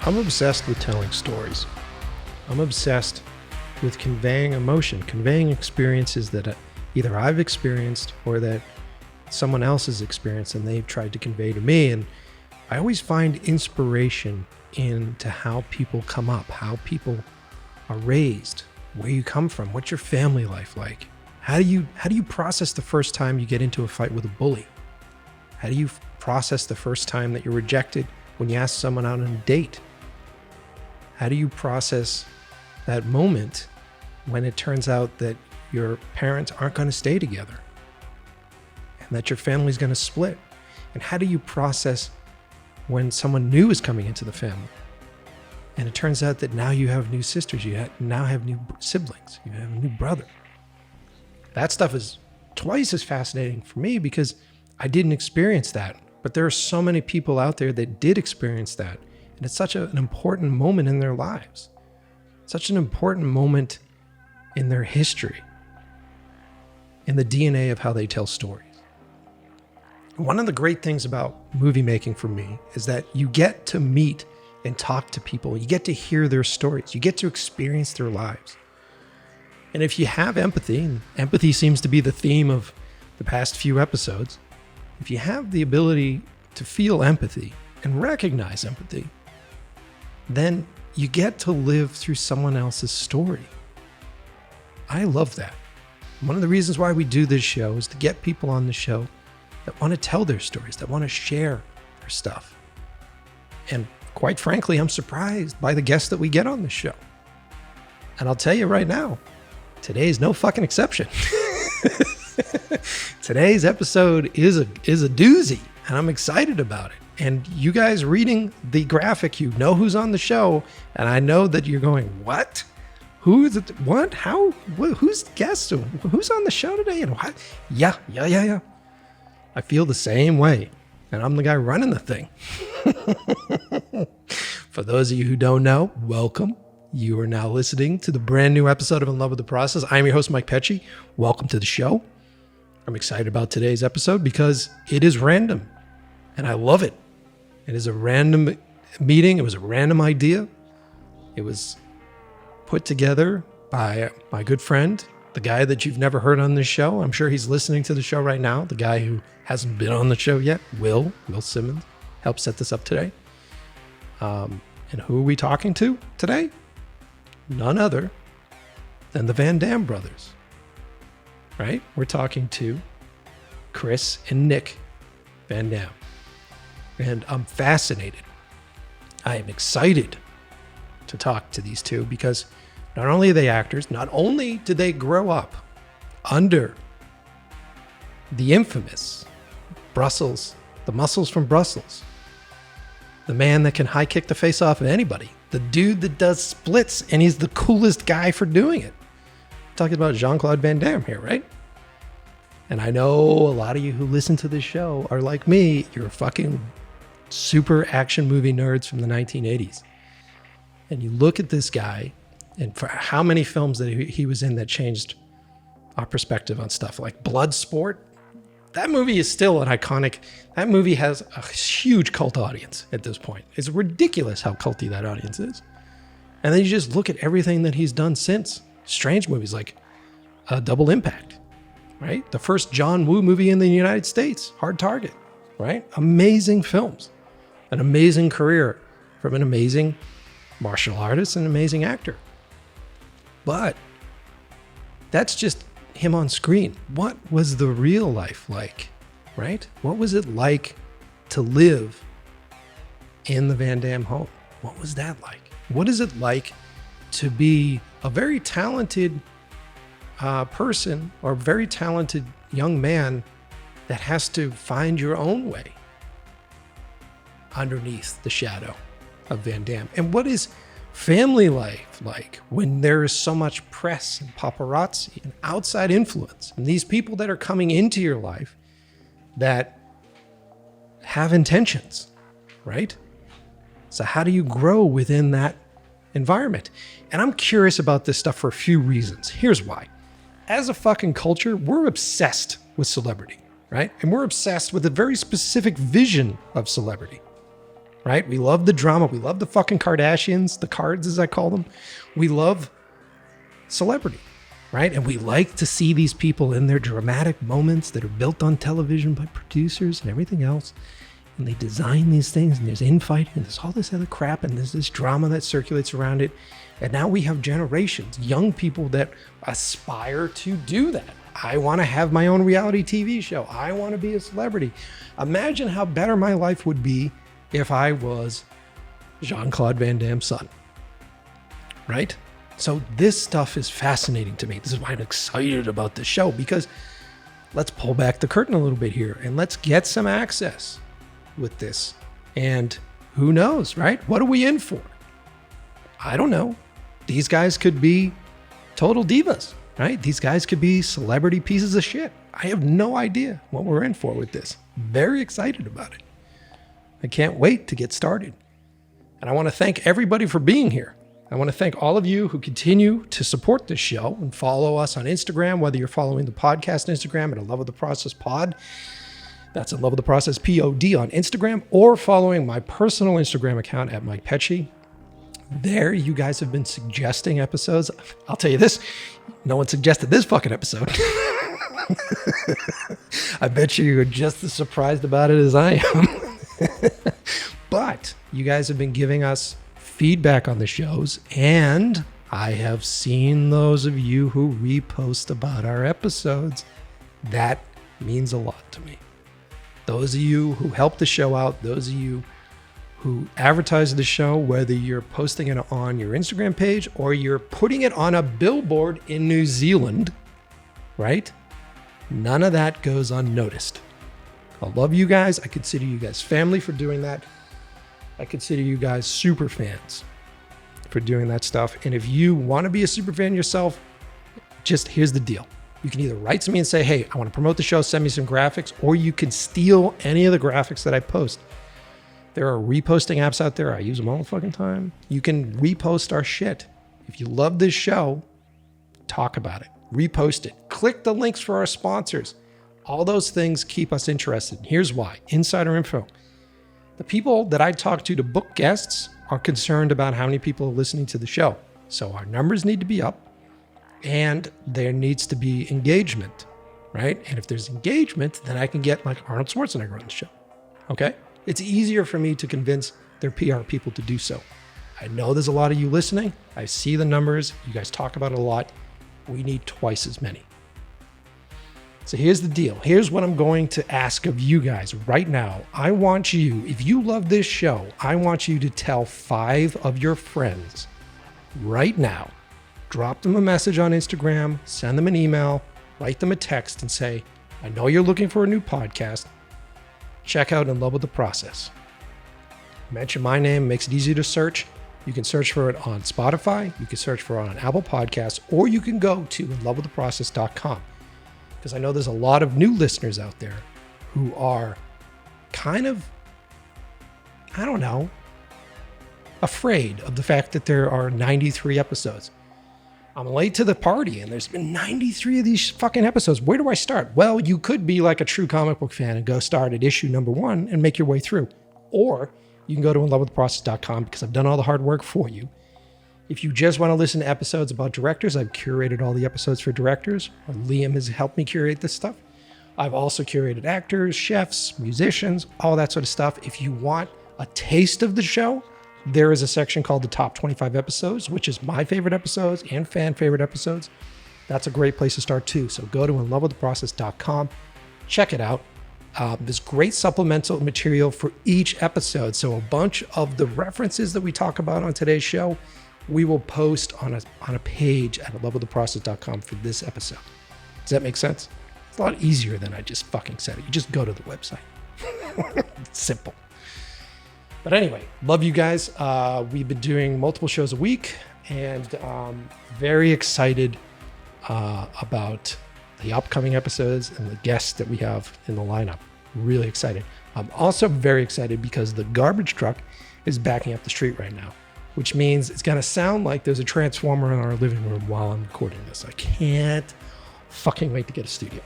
I'm obsessed with telling stories. I'm obsessed with conveying emotion, conveying experiences that either I've experienced or that someone else has experienced and they've tried to convey to me. And I always find inspiration into how people come up, how people are raised, where you come from, what's your family life like? How do you process the first time you get into a fight with a bully? How do you process the first time that you're rejected when you ask someone out on a date? How do you process that moment when it turns out that your parents aren't going to stay together and that your family's going to split? And how do you process when someone new is coming into the family and it turns out that now you have new sisters, you now have new siblings, you have a new brother? That stuff is twice as fascinating for me because I didn't experience that. But there are so many people out there that did experience that. And it's such an important moment in their lives. Such an important moment in their history. In the DNA of how they tell stories. One of the great things about movie making for me is that you get to meet and talk to people. You get to hear their stories. You get to experience their lives. And if you have empathy, and empathy seems to be the theme of the past few episodes, if you have the ability to feel empathy and recognize empathy, then you get to live through someone else's story. I love that. One of the reasons why we do this show is to get people on the show that want to tell their stories, that want to share their stuff. And quite frankly, I'm surprised by the guests that we get on this show. And I'll tell you right now, today's no fucking exception. Today's episode is a doozy, and I'm excited about it. And you guys reading the graphic, you know who's on the show, and I know that you're going, what? Who's it? What? How? Who's the guest? Who's on the show today? And what? Yeah. I feel the same way, and I'm the guy running the thing. For those of you who don't know, welcome. You are now listening to the brand new episode of In Love with the Process. I'm your host, Mike Pecci. Welcome to the show. I'm excited about today's episode because it is random, and I love it. It is a random meeting. It was a random idea. It was put together by my good friend, the guy that you've never heard on this show. I'm sure he's listening to the show right now. The guy who hasn't been on the show yet, Will Simmons, helped set this up today. And who are we talking to today? None other than the Van Damme brothers, right? We're talking to Kris and Nic Van Damme. And I'm fascinated. I am excited to talk to these two because not only are they actors, not only did they grow up under the infamous Brussels, the muscles from Brussels, the man that can high kick the face off of anybody, the dude that does splits, and he's the coolest guy for doing it. I'm talking about Jean-Claude Van Damme here, right? And I know a lot of you who listen to this show are like me. You're fucking super action movie nerds from the 1980s. And you look at this guy, and for how many films that he was in that changed our perspective on stuff like Bloodsport. That movie is still an iconic. That movie has a huge cult audience at this point. It's ridiculous how culty that audience is. And then you just look at everything that he's done since. Strange movies like Double Impact, right? The first John Woo movie in the United States, Hard Target, right? Amazing films. An amazing career from an amazing martial artist and amazing actor. But that's just him on screen. What was the real life like, right? What was it like to live in the Van Damme home? What was that like? What is it like to be a very talented person or a very talented young man that has to find your own way underneath the shadow of Van Damme? And what is family life like when there is so much press and paparazzi and outside influence and these people that are coming into your life that have intentions, right? So how do you grow within that environment? And I'm curious about this stuff for a few reasons. Here's why. As a fucking culture, we're obsessed with celebrity, right? And we're obsessed with a very specific vision of celebrity, right? We love the drama. We love the fucking Kardashians, the cards as I call them. We love celebrity, right? And we like to see these people in their dramatic moments that are built on television by producers and everything else. And they design these things, and there's infighting, and there's all this other crap, and there's this drama that circulates around it. And now we have generations, young people that aspire to do that. I want to have my own reality TV show. I want to be a celebrity. Imagine how better my life would be if I was Jean-Claude Van Damme's son, right? So this stuff is fascinating to me. This is why I'm excited about this show, because let's pull back the curtain a little bit here and let's get some access with this. And who knows, right? What are we in for? I don't know. These guys could be total divas, right? These guys could be celebrity pieces of shit. I have no idea what we're in for with this. Very excited about it. I can't wait to get started. And I want to thank everybody for being here. I want to thank all of you who continue to support this show and follow us on Instagram, whether you're following the podcast Instagram at A Love of the Process Pod. That's A Love of the Process POD on Instagram, or following my personal Instagram account at Mike Pecci. There, you guys have been suggesting episodes. I'll tell you this, no one suggested this fucking episode. I bet you're just as surprised about it as I am. But you guys have been giving us feedback on the shows, and I have seen those of you who repost about our episodes. That means a lot to me. Those of you who help the show out, those of you who advertise the show, whether you're posting it on your Instagram page or you're putting it on a billboard in New Zealand, right? None of that goes unnoticed. I love you guys. I consider you guys family for doing that. I consider you guys super fans for doing that stuff. And if you want to be a super fan yourself, just here's the deal. You can either write to me and say, hey, I want to promote the show, send me some graphics, or you can steal any of the graphics that I post. There are reposting apps out there. I use them all the fucking time. You can repost our shit. If you love this show, talk about it. Repost it. Click the links for our sponsors. All those things keep us interested. Here's why. Insider info. The people that I talk to book guests are concerned about how many people are listening to the show. So our numbers need to be up, and there needs to be engagement, right? And if there's engagement, then I can get like Arnold Schwarzenegger on the show, okay? It's easier for me to convince their PR people to do so. I know there's a lot of you listening. I see the numbers. You guys talk about it a lot. We need twice as many. So here's the deal. Here's what I'm going to ask of you guys right now. I want you, if you love this show, I want you to tell 5 of your friends right now. Drop them a message on Instagram, send them an email, write them a text and say, I know you're looking for a new podcast. Check out In Love with the Process. Mention my name, makes it easy to search. You can search for it on Spotify, you can search for it on Apple Podcasts, or you can go to inlovewiththeprocess.com. Because I know there's a lot of new listeners out there who are kind of, I don't know, afraid of the fact that there are 93 episodes. I'm late to the party and there's been 93 of these fucking episodes. Where do I start? Well, you could be like a true comic book fan and go start at issue number 1 and make your way through. Or you can go to inlovewiththeprocess.com because I've done all the hard work for you. If you just want to listen to episodes about directors, I've curated all the episodes for directors. Liam has helped me curate this stuff. I've also curated actors, chefs, musicians, all that sort of stuff. If you want a taste of the show, there is a section called the Top 25 Episodes, which is my favorite episodes and fan favorite episodes. That's a great place to start too. So go to inlovewiththeprocess.com, check it out. There's great supplemental material for each episode. So a bunch of the references that we talk about on today's show, we will post on a page at inlovewiththeprocess.com for this episode. Does that make sense? It's a lot easier than I just fucking said it. You just go to the website. It's simple. But anyway, love you guys. We've been doing multiple shows a week and very excited about the upcoming episodes and the guests that we have in the lineup. Really excited. I'm also very excited because the garbage truck is backing up the street right now, which means it's going to sound like there's a transformer in our living room while I'm recording this. I can't fucking wait to get a studio.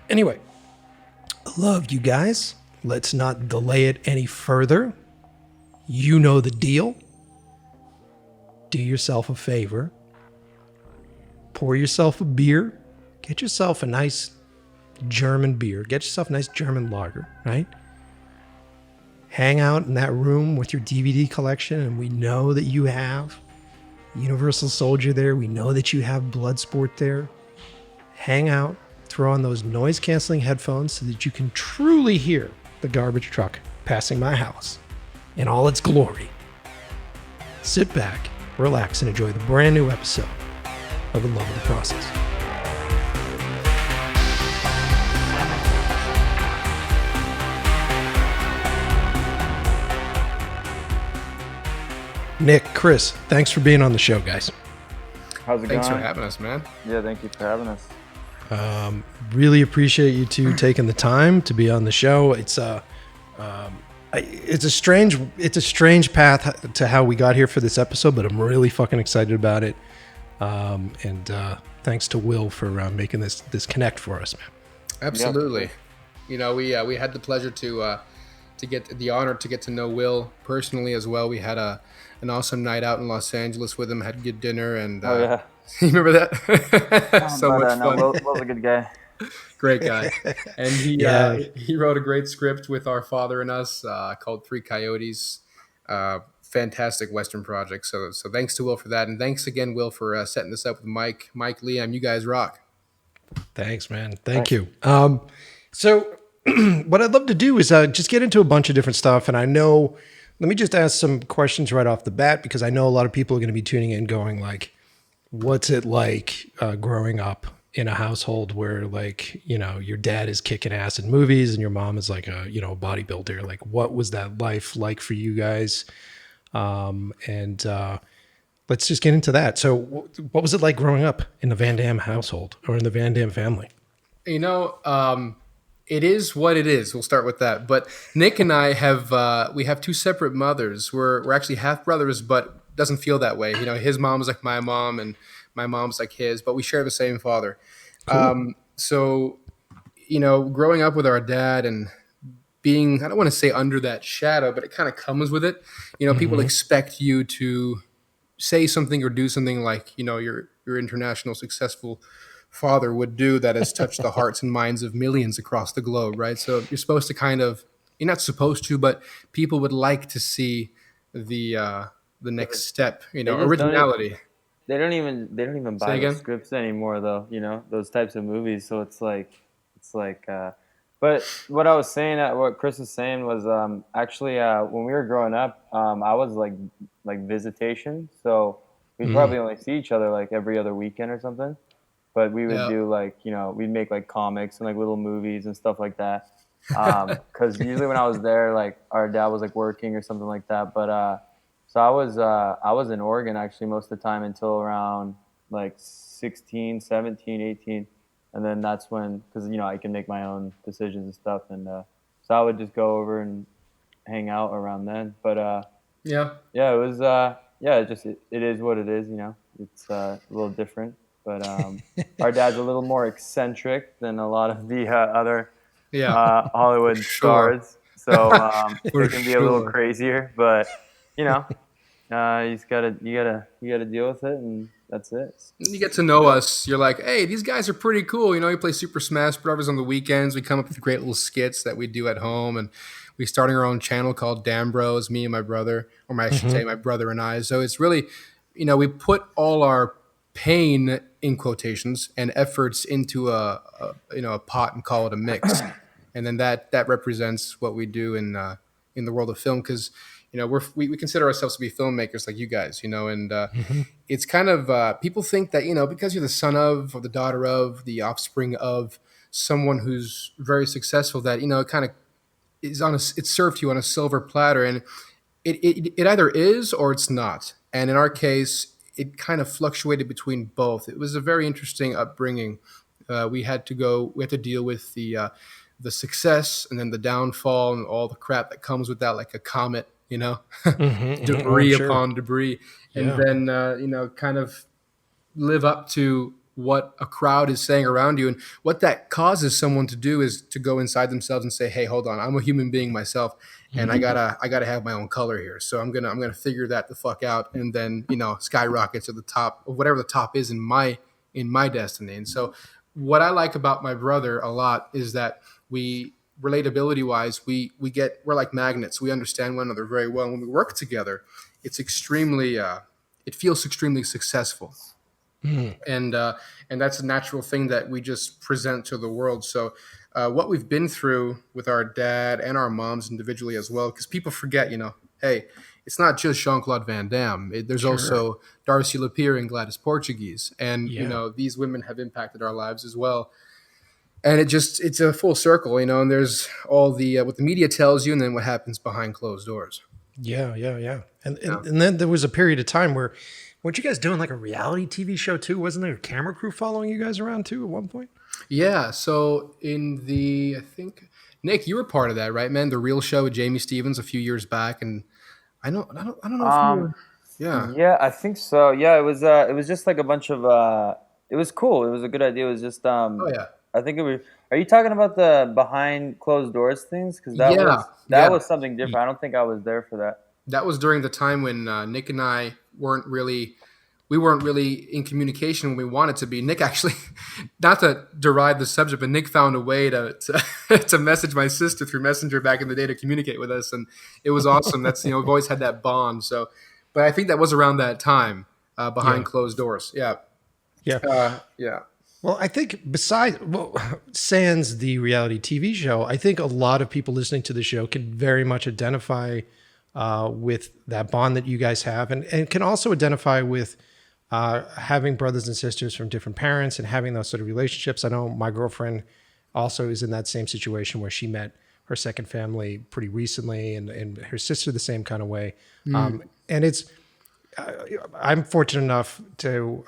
Anyway, I love you guys. Let's not delay it any further. You know the deal. Do yourself a favor. Pour yourself a beer. Get yourself a nice German beer. Get yourself a nice German lager, right? Hang out in that room with your DVD collection, and we know that you have Universal Soldier there. We know that you have Bloodsport there. Hang out, throw on those noise-canceling headphones so that you can truly hear the garbage truck passing my house in all its glory. Sit back, relax, and enjoy the brand new episode of In Love with the Process. Nic, Kris, thanks for being on the show, guys. How's it going? Thanks for having us, man. Yeah, thank you for having us. Really appreciate you two taking the time to be on the show. It's a strange path to how we got here for this episode, but I'm really fucking excited about it. And thanks to Will for making this connect for us, man. Absolutely. Yep. You know, we had the pleasure to get the honor to get to know Will personally as well. We had an awesome night out in Los Angeles with him, had good dinner, and Oh yeah, you remember that? So much fun. Will's a good guy. Great guy. And he wrote a great script with our father and us called Three Coyotes. Fantastic Western project. So thanks to Will for that, and thanks again, Will, for setting this up with Mike, Liam. You guys rock. Thanks, man. Thank you. So what I'd love to do is just get into a bunch of different stuff, and let me just ask some questions right off the bat, because I know a lot of people are going to be tuning in going like, what's it like growing up in a household where, like, you know, your dad is kicking ass in movies and your mom is like a bodybuilder? Like, what was that life like for you guys? And let's just get into that. So what was it like growing up in the Van Damme household or in the Van Damme family? You know, it is what it is. We'll start with that. But Nic and I have two separate mothers. We're actually half brothers, but doesn't feel that way. You know, his mom's like my mom and my mom's like his, but we share the same father. Cool. So, you know, growing up with our dad and being, I don't want to say under that shadow, but it kind of comes with it. You know, people expect you to say something or do something like, you know, your international successful father would do that has touched the hearts and minds of millions across the globe, right? So you're supposed to you're not supposed to, but people would like to see the next step, you know, originality. They don't even buy the scripts anymore, though. You know, those types of movies. So it's like. But what I was saying, what Kris was saying was actually when we were growing up, I was like visitation. So we'd probably only see each other like every other weekend or something. But we would do like, you know, we'd make like comics and like little movies and stuff like that. Because usually when I was there, like our dad was like working or something like that. But so I was in Oregon actually most of the time until around like 16, 17, 18. And then that's when, because, you know, I can make my own decisions and stuff. And so I would just go over and hang out around then. But it was, it is what it is, you know. It's a little different. But our dad's a little more eccentric than a lot of the other Hollywood stars. So it can be a little crazier. But, you know, you gotta deal with it, and that's it. You get to know us. You're like, hey, these guys are pretty cool. You know, we play Super Smash Brothers on the weekends. We come up with great little skits that we do at home, and we're starting our own channel called Damn Bros, me and my brother, or I should say my brother and I. So it's really, you know, we put all our pain in quotations and efforts into a pot and call it a mix, and then that represents what we do in the world of film, because you know we consider ourselves to be filmmakers like you guys, you know, and it's kind of people think that, you know, because you're the son of or the daughter of the offspring of someone who's very successful, that, you know, it kind of is it's served to you on a silver platter, and it either is or it's not. And in our case, it kind of fluctuated between both. It was a very interesting upbringing. We had to deal with the success and then the downfall and all the crap that comes with that, like a comet, you know, debris upon debris, and then you know, kind of live up to what a crowd is saying around you. And what that causes someone to do is to go inside themselves and say, hey, hold on, I'm a human being myself, and I gotta have my own color here. So I'm gonna figure that the fuck out, and then, you know, skyrocket to the top of whatever the top is in my destiny. And so what I like about my brother a lot is that relatability wise, we're like magnets. We understand one another very well. When we work together, it's extremely it feels extremely successful. And that's a natural thing that we just present to the world. So what we've been through with our dad and our moms individually as well, because people forget, you know, hey, it's not just Jean-Claude Van Damme. There's also Darcy Lapierre and Gladys Portuguese. And, you know, these women have impacted our lives as well. And it's a full circle, you know, and there's all the what the media tells you, and then what happens behind closed doors. Yeah. And then there was a period of time where, weren't you guys doing like a reality TV show too? Wasn't there a camera crew following you guys around too at one point? Yeah. So I think, Nic, you were part of that, right, man? The Real Show with Jamie Stevens a few years back, and I don't know if you were. Yeah, I think so. Yeah, it was just like a bunch of it was cool. It was a good idea. It was just I think it was. Are you talking about the behind closed doors things? Because that was something different. I don't think I was there for that. That was during the time when Nic and I weren't really in communication when we wanted to be. Nic actually, not to deride the subject, but Nic found a way to to message my sister through Messenger back in the day to communicate with us, and it was awesome. That's, you know, we've always had that bond. So, but I think that was around that time behind closed doors. Yeah. Well, I think sans the reality TV show, I think a lot of people listening to the show can very much identify with that bond that you guys have, and can also identify with having brothers and sisters from different parents and having those sort of relationships. I know my girlfriend also is in that same situation where she met her second family pretty recently, and her sister the same kind of way. And it's, I'm fortunate enough to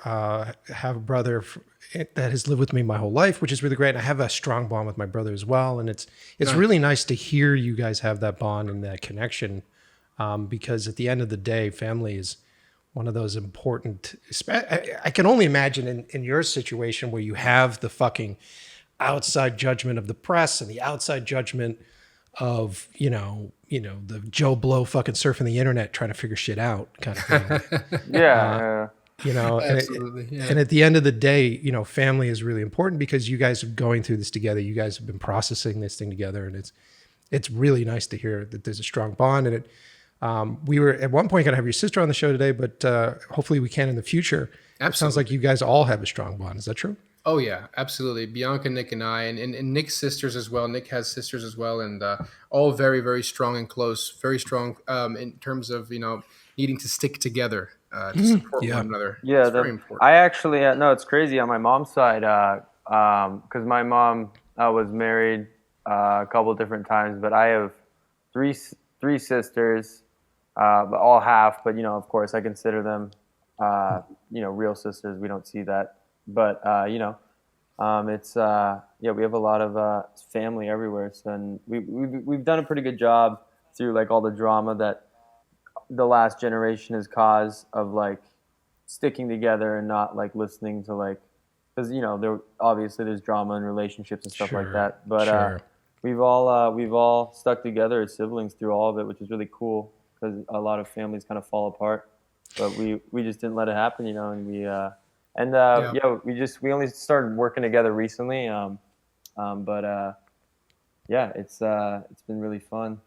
have a brother that has lived with me my whole life, which is really great. And I have a strong bond with my brother as well. And it's really nice to hear you guys have that bond and that connection, because at the end of the day, family is one of those important. I can only imagine in your situation where you have the fucking outside judgment of the press and the outside judgment of, you know, the Joe Blow fucking surfing the internet trying to figure shit out kind of thing. You know, and at the end of the day, you know, family is really important because you guys are going through this together. You guys have been processing this thing together, and it's really nice to hear that there's a strong bond. And we were at one point going to have your sister on the show today, but hopefully we can in the future. Absolutely. It sounds like you guys all have a strong bond. Is that true? Oh yeah, absolutely. Bianca, Nic, and I, and Nic's sisters as well. Nic has sisters as well, and all very, very strong and close. Very strong in terms of, you know, needing to stick together to support one another. Yeah, it's very important. I actually no, it's crazy on my mom's side because my mom was married a couple of different times, but I have three sisters, but all half. But, you know, of course, I consider them you know, real sisters. We don't see that. But, you know, it's, we have a lot of family everywhere. So, and we've done a pretty good job through like all the drama that the last generation has caused of like sticking together and not like listening to like, because, you know, there's drama in relationships and stuff like that. But we've all stuck together as siblings through all of it, which is really cool because a lot of families kind of fall apart. But we just didn't let it happen, you know, and we only started working together recently, but it's been really fun.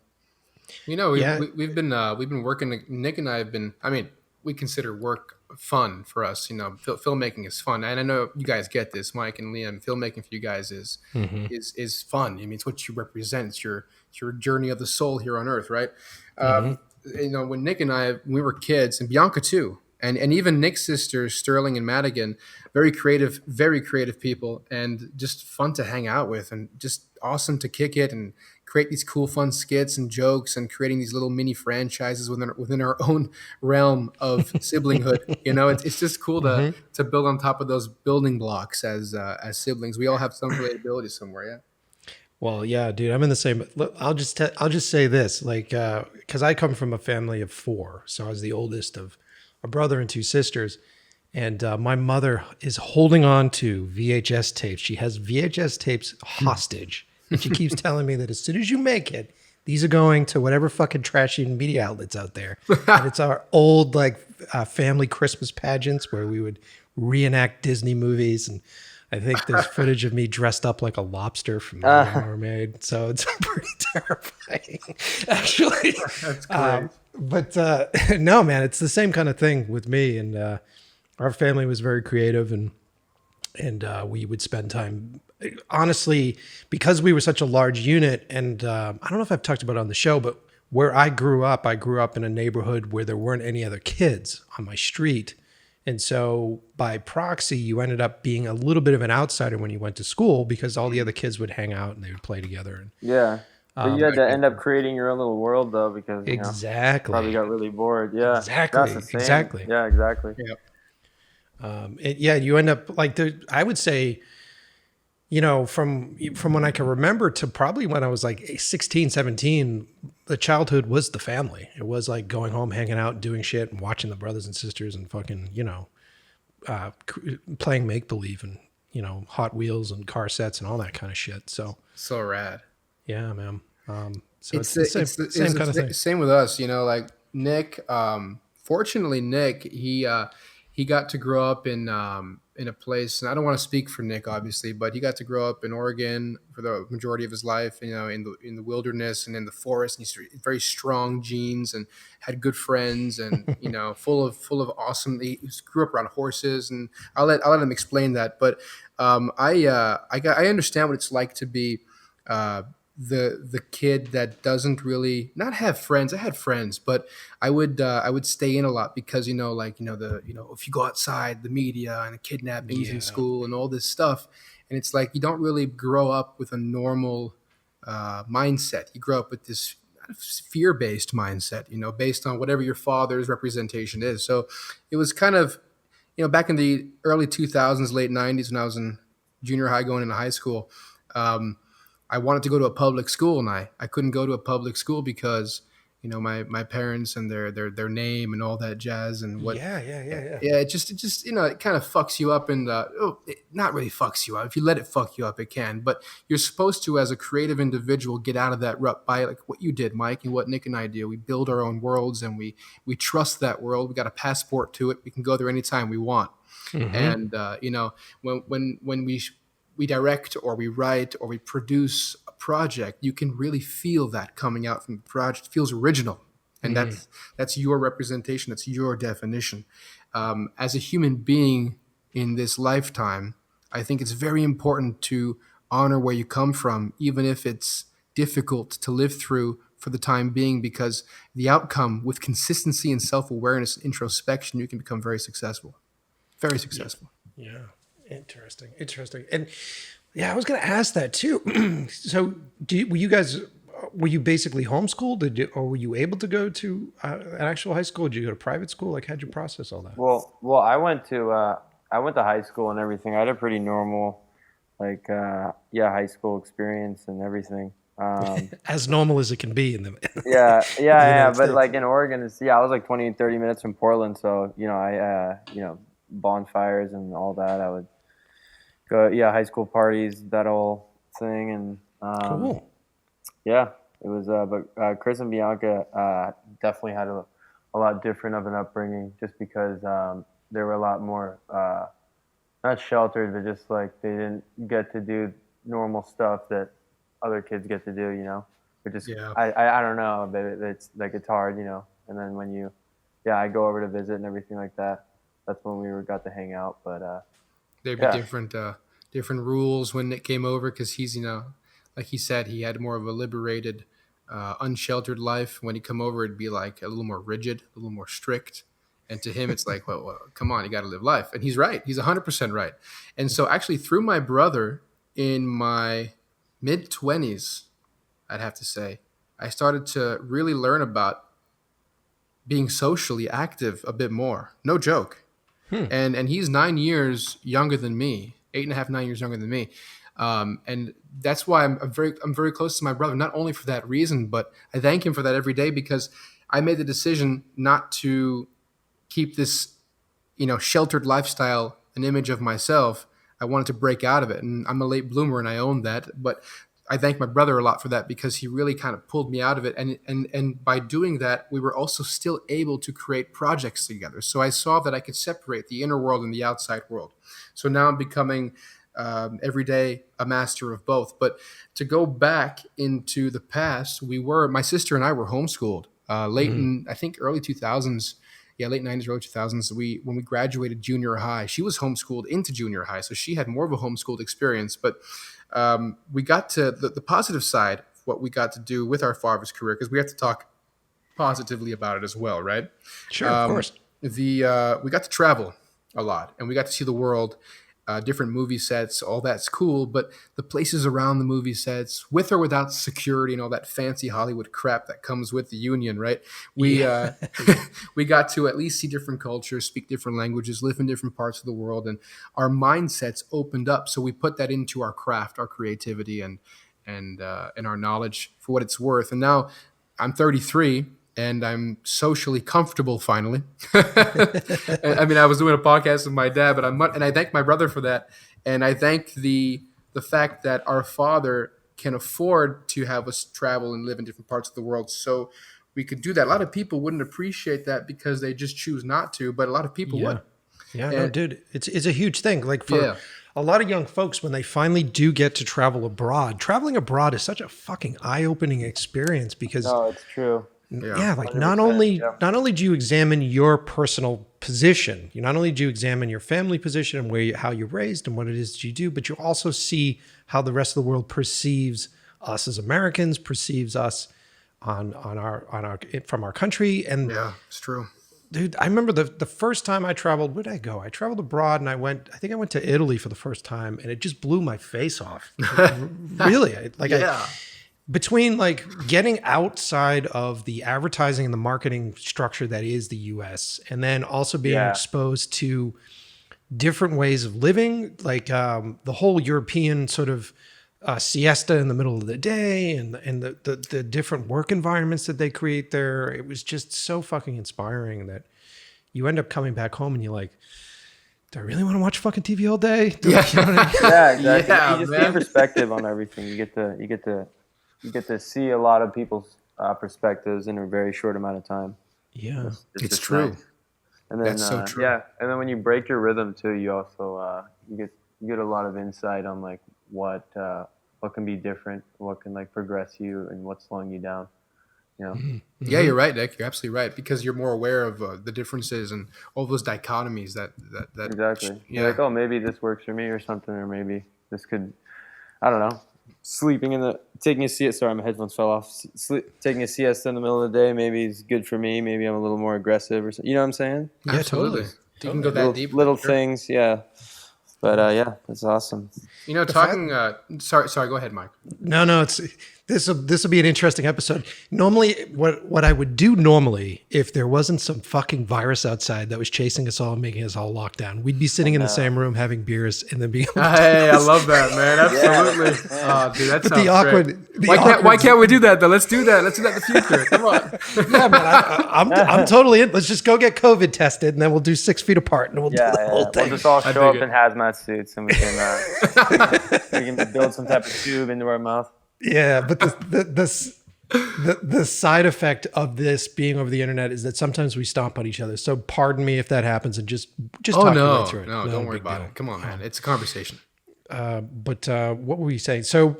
You know, we've been working. Nic and I have been. I mean, we consider work fun for us. You know, filmmaking is fun, and I know you guys get this, Mike and Liam. Filmmaking for you guys is fun. I mean, it's what you represent. It's your journey of the soul here on Earth, right? You know, when Nic and I, we were kids, and Bianca too. And even Nic's sisters, Sterling and Madigan, very creative people, and just fun to hang out with, and just awesome to kick it and create these cool, fun skits and jokes, and creating these little mini franchises within our own realm of siblinghood. You know, it's just cool to build on top of those building blocks as siblings. We all have some relatability somewhere, yeah. Well, yeah, dude, I'm in the same. Look, I'll just say this, like, because I come from a family of 4, so I was the oldest of a brother and 2 sisters, And my mother is holding on to VHS tapes. She has VHS tapes hostage. And she keeps telling me that as soon as you make it, these are going to whatever fucking trashy media outlets out there. And it's our old family Christmas pageants where we would reenact Disney movies. And I think there's footage of me dressed up like a lobster from The Little Mermaid. So it's pretty terrifying, actually. That's great. But no, man, it's the same kind of thing with me. And our family was very creative, and we would spend time, honestly, because we were such a large unit. And I don't know if I've talked about it on the show, but where I grew up in a neighborhood where there weren't any other kids on my street. And so by proxy, you ended up being a little bit of an outsider when you went to school because all the other kids would hang out and they would play together. And, yeah. But you had to end up creating your own little world, though, because you exactly probably got really bored. Yeah, exactly. That's the same. Exactly. Yeah, exactly. Yeah. You end up I would say, from when I can remember to probably when I was like 16, 17, the childhood was the family. It was like going home, hanging out, doing shit, and watching the brothers and sisters, and fucking, playing make believe, and Hot Wheels and car sets and all that kind of shit. So rad. Yeah, man. So it's the the same kind of thing. Same with us, like Nic. Fortunately, Nic, he got to grow up in a place, and I don't want to speak for Nic, obviously, but he got to grow up in Oregon for the majority of his life, in the wilderness and in the forest. And he's very strong genes and had good friends, and full of awesome. He grew up around horses, and I'll let him explain that. But I understand what it's like to be the kid that doesn't really not have friends. I had friends, but I would stay in a lot because if you go outside, the media and the kidnappings in school and all this stuff, and it's like you don't really grow up with a normal mindset. You grow up with this fear-based mindset, based on whatever your father's representation is. So it was kind of back in the early 2000s, late 90s, when I was in junior high going into high school. I wanted to go to a public school, and I couldn't go to a public school because my parents and their name and all that jazz and what. Yeah. It just it kind of fucks you up, and it not really fucks you up. If you let it fuck you up, it can. But you're supposed to, as a creative individual, get out of that rut by like what you did, Mike, and what Nic and I do. We build our own worlds, and we trust that world. We got a passport to it. We can go there anytime we want. Mm-hmm. And when we direct or we write or we produce a project, you can really feel that coming out from the project. It feels original. And that's your representation. That's your definition. As a human being in this lifetime, I think it's very important to honor where you come from, even if it's difficult to live through for the time being, because the outcome with consistency and self-awareness and introspection, you can become very successful. Very successful. Yeah. Interesting. And yeah, I was going to ask that too. So were you basically homeschooled? Or were you able to go to an actual high school? Did you go to private school? Like, how'd you process all that? Well, I went to high school and everything. I had a pretty normal, high school experience and everything. As normal as it can be in the but States. Like in Oregon, I was like 20 and 30 minutes from Portland. So, bonfires and all that. I would go, high school parties, that whole thing. And, cool. Yeah, it was, but Kris and Bianca, definitely had a lot different of an upbringing just because, they were a lot more, not sheltered, but just like they didn't get to do normal stuff that other kids get to do, which is, I don't know, but it's like, it's hard, and then when I go over to visit and everything like that. That's when we got to hang out, but there'd be different rules when Nic came over because he's like he said, he had more of a liberated, unsheltered life. When he come over, it'd be like a little more rigid, a little more strict, and to him, it's like, well come on, you got to live life, and he's right. He's 100% right. And so, actually, through my brother in my mid-20s, I'd have to say, I started to really learn about being socially active a bit more. No joke. And he's 9 years younger than me, 8.5, 9 years younger than me. And that's why I'm very close to my brother, not only for that reason, but I thank him for that every day because I made the decision not to keep this, sheltered lifestyle, an image of myself. I wanted to break out of it, and I'm a late bloomer, and I own that. But I thank my brother a lot for that, because he really kind of pulled me out of it. And by doing that, we were also still able to create projects together. So I saw that I could separate the inner world and the outside world. So now I'm becoming every day a master of both. But to go back into the past, my sister and I were homeschooled late in, I think, early 2000s. Yeah, late 90s, early 2000s. When we graduated junior high, she was homeschooled into junior high. So she had more of a homeschooled experience. But we got to the positive side of what we got to do with our father's career, because we have to talk positively about it as well, right? Sure, of course. We got to travel a lot, and we got to see the world, different movie sets. All that's cool, but the places around the movie sets, with or without security and all that fancy Hollywood crap that comes with the union, right? We got to at least see different cultures, speak different languages, live in different parts of the world, and our mindsets opened up. So we put that into our craft, our creativity, and our knowledge for what it's worth. And now I'm 33. And I'm socially comfortable finally. I mean, I was doing a podcast with my dad, but and I thank my brother for that. And I thank the fact that our father can afford to have us travel and live in different parts of the world, so we could do that. A lot of people wouldn't appreciate that because they just choose not to, but a lot of people would. Yeah, no, dude, it's a huge thing. Like for a lot of young folks, when they finally do get to travel abroad, traveling abroad is such a fucking eye-opening experience, because it's true. Yeah, like not only do you examine your personal position, not only do you examine your family position and how you're raised and what it is that you do, but you also see how the rest of the world perceives us as Americans, perceives us on our from our country. And yeah, it's true. Dude, I remember the first time I traveled. Where did I go? I traveled abroad, and I think I went to Italy for the first time, and it just blew my face off. Really, between like getting outside of the advertising and the marketing structure that is the US, and then also being exposed to different ways of living, like the whole European sort of siesta in the middle of the day, and the different work environments that they create there. It was just so fucking inspiring that you end up coming back home and you're like, do I really want to watch fucking TV all day? Yeah, exactly. Yeah, you just gain perspective on everything. You get to see a lot of people's perspectives in a very short amount of time. Yeah, it's true. Nice. And then, that's so true. Yeah, and then when you break your rhythm too, you also you get a lot of insight on like what can be different, what can like progress you, and what's slowing you down. Mm-hmm. Yeah, you're right, Nick. You're absolutely right, because you're more aware of the differences and all those dichotomies that exactly. You're like, oh, maybe this works for me or something, or maybe this could, I don't know. Taking a siesta. Sorry, my headphones fell off. Taking a siesta in the middle of the day maybe is good for me. Maybe I'm a little more aggressive or something. You know what I'm saying? Yeah, absolutely. You can go that deep. Little things, yeah. But yeah, that's awesome. Talking. Sorry. Go ahead, Mike. No. This will be an interesting episode. Normally, what I would do normally, if there wasn't some fucking virus outside that was chasing us all and making us all locked down, we'd be sitting in the same room having beers and then being. Hey, I love that, man. Absolutely. Oh, dude, that sounds awkward. Why can't we do that though? Let's do that. Let's do that in the future. Come on. Yeah, man. I'm totally in. Let's just go get COVID tested, and then we'll do 6 feet apart, and we'll do the whole thing. We'll just all show up in hazmat suits, and we can build some type of tube into our mouth. Yeah, but the side effect of this being over the internet is that sometimes we stomp on each other. So pardon me if that happens, and just talk right through it. No, don't worry about it. Come on, man. It's a conversation. But what were we saying? So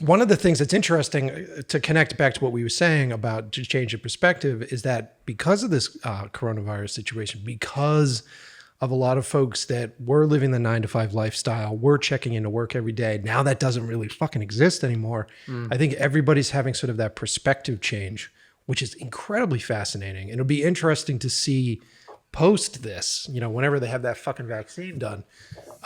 one of the things that's interesting to connect back to what we were saying about to change of perspective is that because of this coronavirus situation, because of a lot of folks that were living the 9-to-5 lifestyle, were checking into work every day. Now that doesn't really fucking exist anymore. I think everybody's having sort of that perspective change, which is incredibly fascinating. And it'll be interesting to see post this, whenever they have that fucking vaccine done,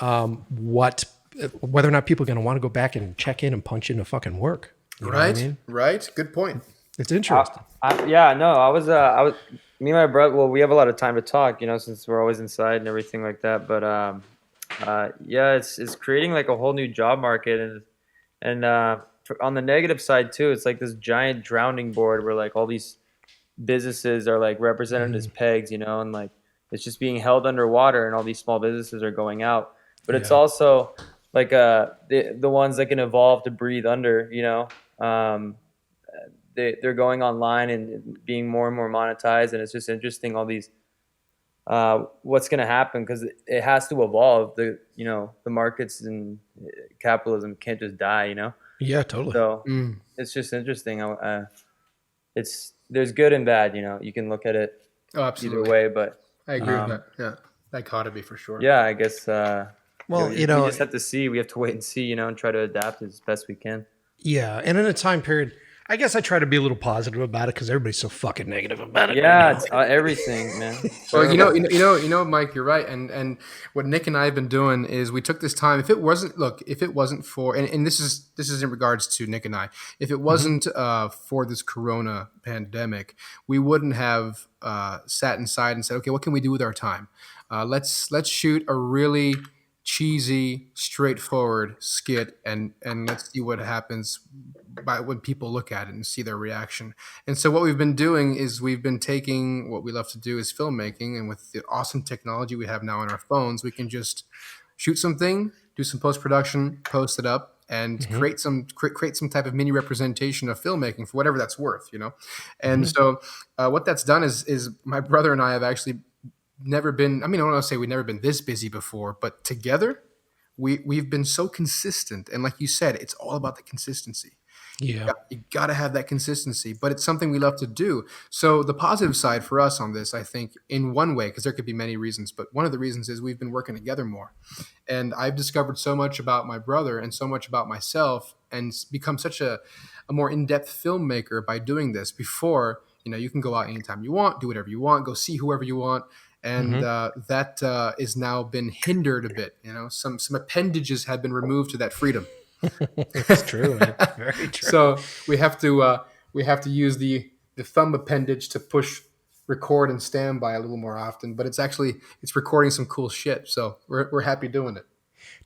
whether or not people are going to want to go back and check in and punch into fucking work. You know what I mean? Right. Good point. It's interesting. I was me and my brother, well, we have a lot of time to talk, since we're always inside and everything like that. But it's creating like a whole new job market, and on the negative side too, it's like this giant drowning board where like all these businesses are like represented as pegs, and like it's just being held underwater, and all these small businesses are going out. But it's also like the ones that can evolve to breathe under, you know. They're going online and being more and more monetized, and it's just interesting all these what's going to happen, because it has to evolve. The markets and capitalism can't just die, you know. Yeah, totally. So it's just interesting. There's good and bad, you know. You can look at it either way, but I agree with that. Yeah, dichotomy for sure. Yeah, I guess. Well, we just have to see. We have to wait and see, you know, and try to adapt as best we can. Yeah, and in a time period, I guess I try to be a little positive about it because everybody's so fucking negative about it. Yeah, it's everything, man. Well, you know, Mike, you're right. And what Nic and I have been doing is we took this time. If it wasn't for, and this is in regards to Nic and I, if it wasn't for this Corona pandemic, we wouldn't have sat inside and said, okay, what can we do with our time? Let's shoot a really cheesy, straightforward skit, and let's see what happens when people look at it and see their reaction. And so what we've been doing is we've been taking what we love to do is filmmaking, and with the awesome technology we have now on our phones, we can just shoot something, do some post-production, post it up, and create some type of mini representation of filmmaking for whatever that's worth, you know. And so what that's done is my brother and I have actually never been, I mean, I don't want to say we've never been this busy before, but together we've been so consistent. And like you said, it's all about the consistency. Yeah. You got to have that consistency, but it's something we love to do. So the positive side for us on this, I think, in one way, because there could be many reasons, but one of the reasons is we've been working together more. And I've discovered so much about my brother and so much about myself, and become such a more in-depth filmmaker by doing this. Before, you know, you can go out anytime you want, do whatever you want, go see whoever you want. And that is now been hindered a bit. You know, some appendages have been removed to that freedom. It's true, man. Very true. So we have to use the thumb appendage to push record and standby a little more often. But it's recording some cool shit. So we're happy doing it,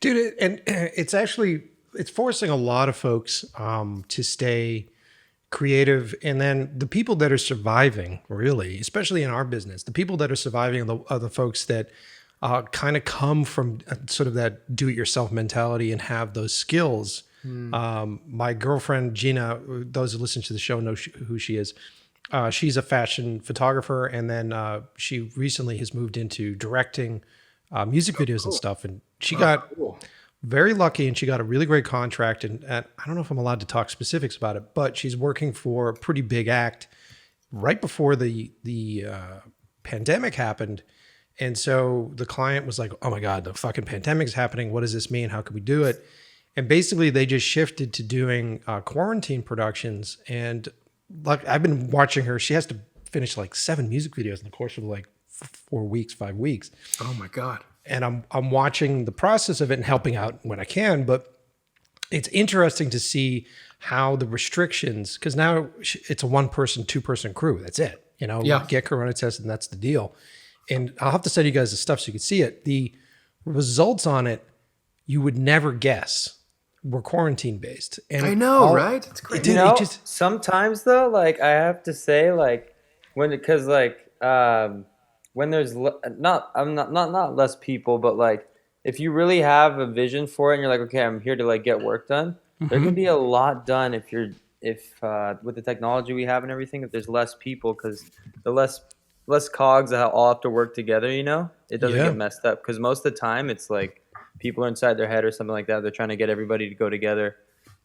dude. And it's forcing a lot of folks to stay creative. And then the people that are surviving, really, especially in our business, the people that are surviving are the folks that kind of come from sort of that do-it-yourself mentality and have those skills. My girlfriend, Gina, those who listen to the show know who she is. She's a fashion photographer, and then she recently has moved into directing music videos and stuff. And she got very lucky, and she got a really great contract. And I don't know if I'm allowed to talk specifics about it, but she's working for a pretty big act right before the pandemic happened. And so the client was like, oh my God, the fucking pandemic is happening. What does this mean? How can we do it? And basically they just shifted to doing quarantine productions. And like, I've been watching her. She has to finish like 7 music videos in the course of like 4 weeks, 5 weeks. Oh my God. And I'm watching the process of it and helping out when I can. But it's interesting to see how the restrictions, because now it's a 1-person, 2-person crew. That's it. You know, get Corona tested, and that's the deal. And I'll have to send you guys the stuff so you can see it. The results on it, you would never guess, were quarantine based. And I know, right? It's crazy. You know, sometimes though, like I have to say, like when there's not less people, but like if you really have a vision for it and you're like, okay, I'm here to like get work done, there can be a lot done if with the technology we have and everything, if there's less people, because the less cogs that all have to work together, you know, it doesn't get messed up. Because most of the time it's like people are inside their head or something like that. They're trying to get everybody to go together.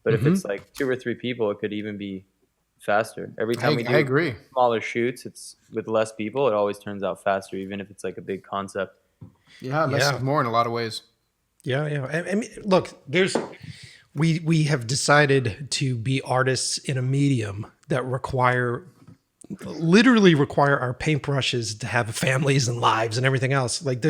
But if it's like 2 or 3 people, it could even be faster. Every time we do smaller shoots, it's with less people, it always turns out faster, even if it's like a big concept. Yeah, less is more in a lot of ways. Yeah. I mean, look, we have decided to be artists in a medium that literally require our paintbrushes to have families and lives and everything else. Like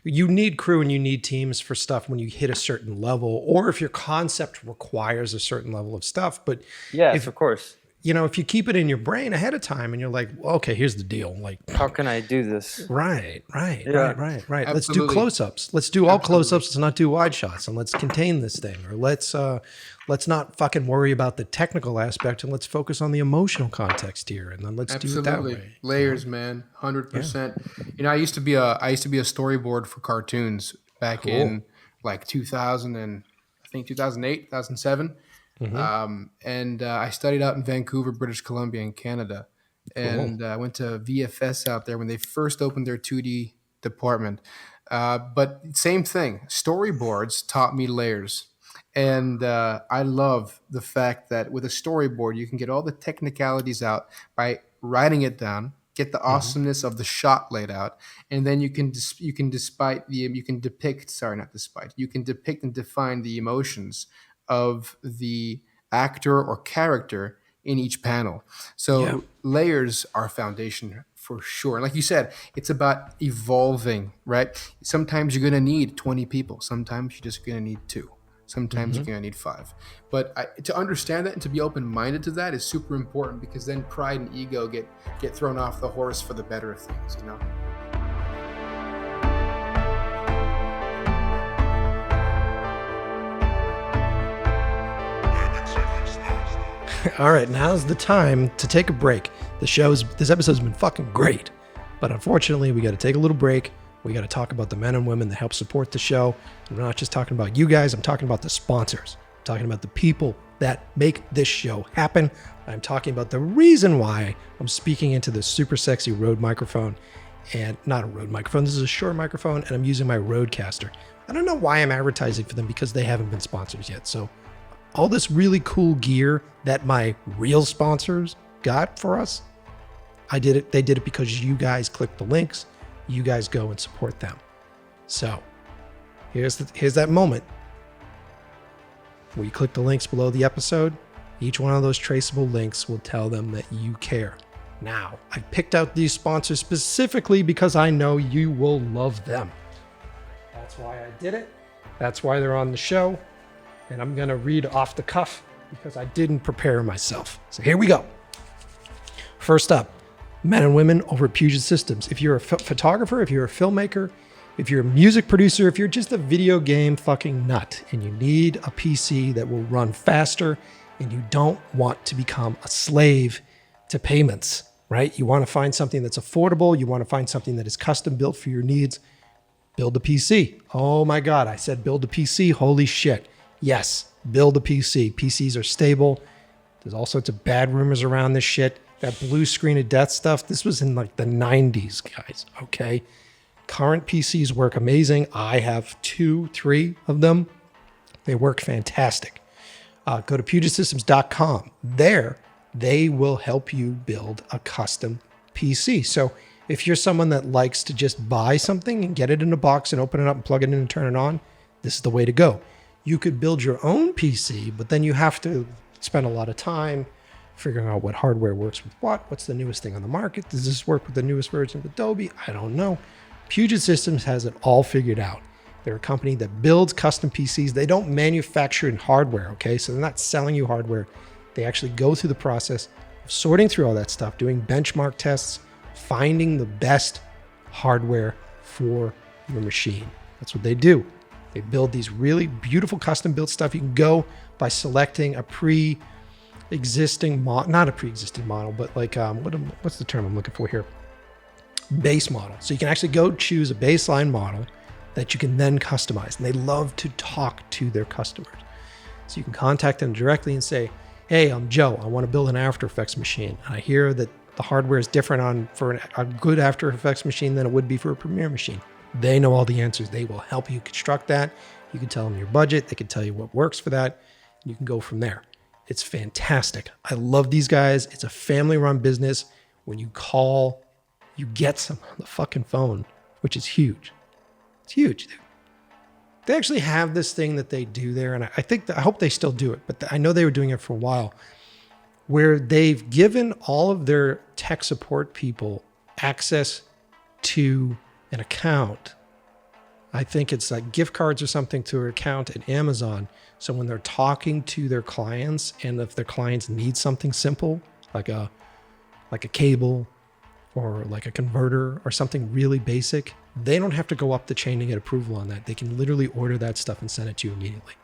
you need crew and you need teams for stuff when you hit a certain level, or if your concept requires a certain level of stuff. But yes, of course. if you keep it in your brain ahead of time and you're like, well, okay, here's the deal. Like, how can I do this? Right. Yeah. Right. Let's do close-ups. Let's do all close-ups. Let's not do wide shots, and let's contain this thing. Or let's not fucking worry about the technical aspect, and let's focus on the emotional context here. And then let's do it that way. Layers, man, 100%. I used to be a storyboard for cartoons back in like 2000 and I think 2008, 2007. And I studied out in Vancouver, British Columbia in Canada. And I went to VFS out there when they first opened their 2D department. But same thing, storyboards taught me layers. And I love the fact that with a storyboard, you can get all the technicalities out by writing it down, get the awesomeness of the shot laid out, and then you can depict and define the emotions of the actor or character in each panel. So layers are foundation for sure. And like you said, it's about evolving, right? Sometimes you're going to need 20 people. Sometimes you're just going to need 2. Sometimes you're going to need 5. But to understand that and to be open-minded to that is super important, because then pride and ego get thrown off the horse for the better of things, All right, now's the time to take a break. This episode's been fucking great, but unfortunately, we got to take a little break. We got to talk about the men and women that help support the show. I'm not just talking about you guys. I'm talking about the sponsors. I'm talking about the people that make this show happen. I'm talking about the reason why I'm speaking into this super sexy Rode microphone, and not a Rode microphone. This is a Shure microphone, and I'm using my Rodecaster. I don't know why I'm advertising for them, because they haven't been sponsors yet. So all this really cool gear that my real sponsors got for us, they did it because you guys click the links. You guys go and support them. So here's that moment where you click the links below the episode. Each one of those traceable links will tell them that you care. Now, I picked out these sponsors specifically because I know you will love them. That's why I did it. That's why they're on the show. And I'm going to read off the cuff because I didn't prepare myself. So here we go. First up, men and women over at Puget Systems. If you're a photographer, if you're a filmmaker, if you're a music producer, if you're just a video game fucking nut and you need a PC that will run faster and you don't want to become a slave to payments, right? You want to find something that's affordable. You want to find something that is custom built for your needs. Build a PC. Oh my God, I said build a PC. Holy shit. Yes, build a PC. PCs are stable. There's all sorts of bad rumors around this shit. That blue screen of death stuff, this was in like the 90s, guys, okay? Current PCs work amazing. I have 2, 3 of them. They work fantastic. Go to PugetSystems.com. There, they will help you build a custom PC. So if you're someone that likes to just buy something and get it in a box and open it up and plug it in and turn it on, this is the way to go. You could build your own PC, but then you have to spend a lot of time figuring out what hardware works with what's the newest thing on the market. Does this work with the newest version of Adobe? I don't know. Puget Systems has it all figured out. They're a company that builds custom PCs. They don't manufacture hardware, okay? So they're not selling you hardware. They actually go through the process of sorting through all that stuff, doing benchmark tests, finding the best hardware for your machine. That's what they do. They build these really beautiful custom built stuff. You can go by selecting a pre-existing model, not a pre-existing model, but like, what's the term I'm looking for here? Base model. So you can actually go choose a baseline model that you can then customize. And they love to talk to their customers. So you can contact them directly and say, hey, I'm Joe. I want to build an After Effects machine. And I hear that the hardware is different for a good After Effects machine than it would be for a Premiere machine. They know all the answers. They will help you construct that. You can tell them your budget. They can tell you what works for that. You can go from there. It's fantastic. I love these guys. It's a family-run business. When you call, you get some on the fucking phone, which is huge. It's huge, dude. They actually have this thing that they do there, and I hope they still do it, but I know they were doing it for a while, where they've given all of their tech support people access to an account I think it's like gift cards or something to her account at Amazon. So when they're talking to their clients, and if their clients need something simple, like a cable or like a converter or something really basic, they don't have to go up the chain to get approval on that. They can literally order that stuff and send it to you immediately.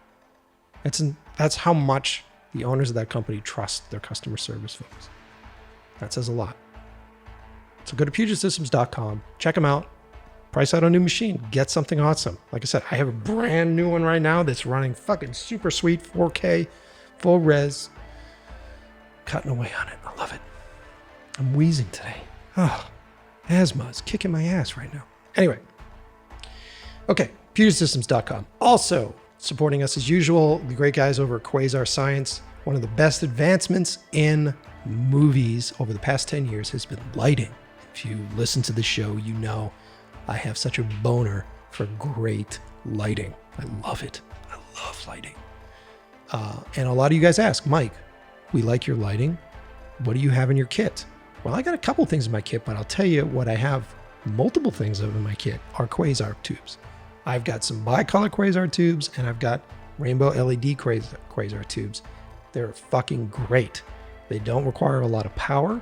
That's how much the owners of that company trust their customer service folks. That says a lot. So go to PugetSystems.com, check them out, price out a new machine, get something awesome. Like I said, I have a brand new one right now that's running fucking super sweet 4K, full res. Cutting away on it. I love it. I'm wheezing today. Oh, asthma is kicking my ass right now. Anyway. Okay, PugetSystems.com. Also supporting us as usual, the great guys over at Quasar Science. One of the best advancements in movies over the past 10 years has been lighting. If you listen to the show, you know I have such a boner for great lighting. I love it. I love lighting. And a lot of you guys ask, Mike, we like your lighting. What do you have in your kit? Well, I got a couple things in my kit, but I'll tell you what I have multiple things of in my kit are Quasar tubes. I've got some bicolor Quasar tubes, and I've got rainbow LED Quasar tubes. They're fucking great. They don't require a lot of power.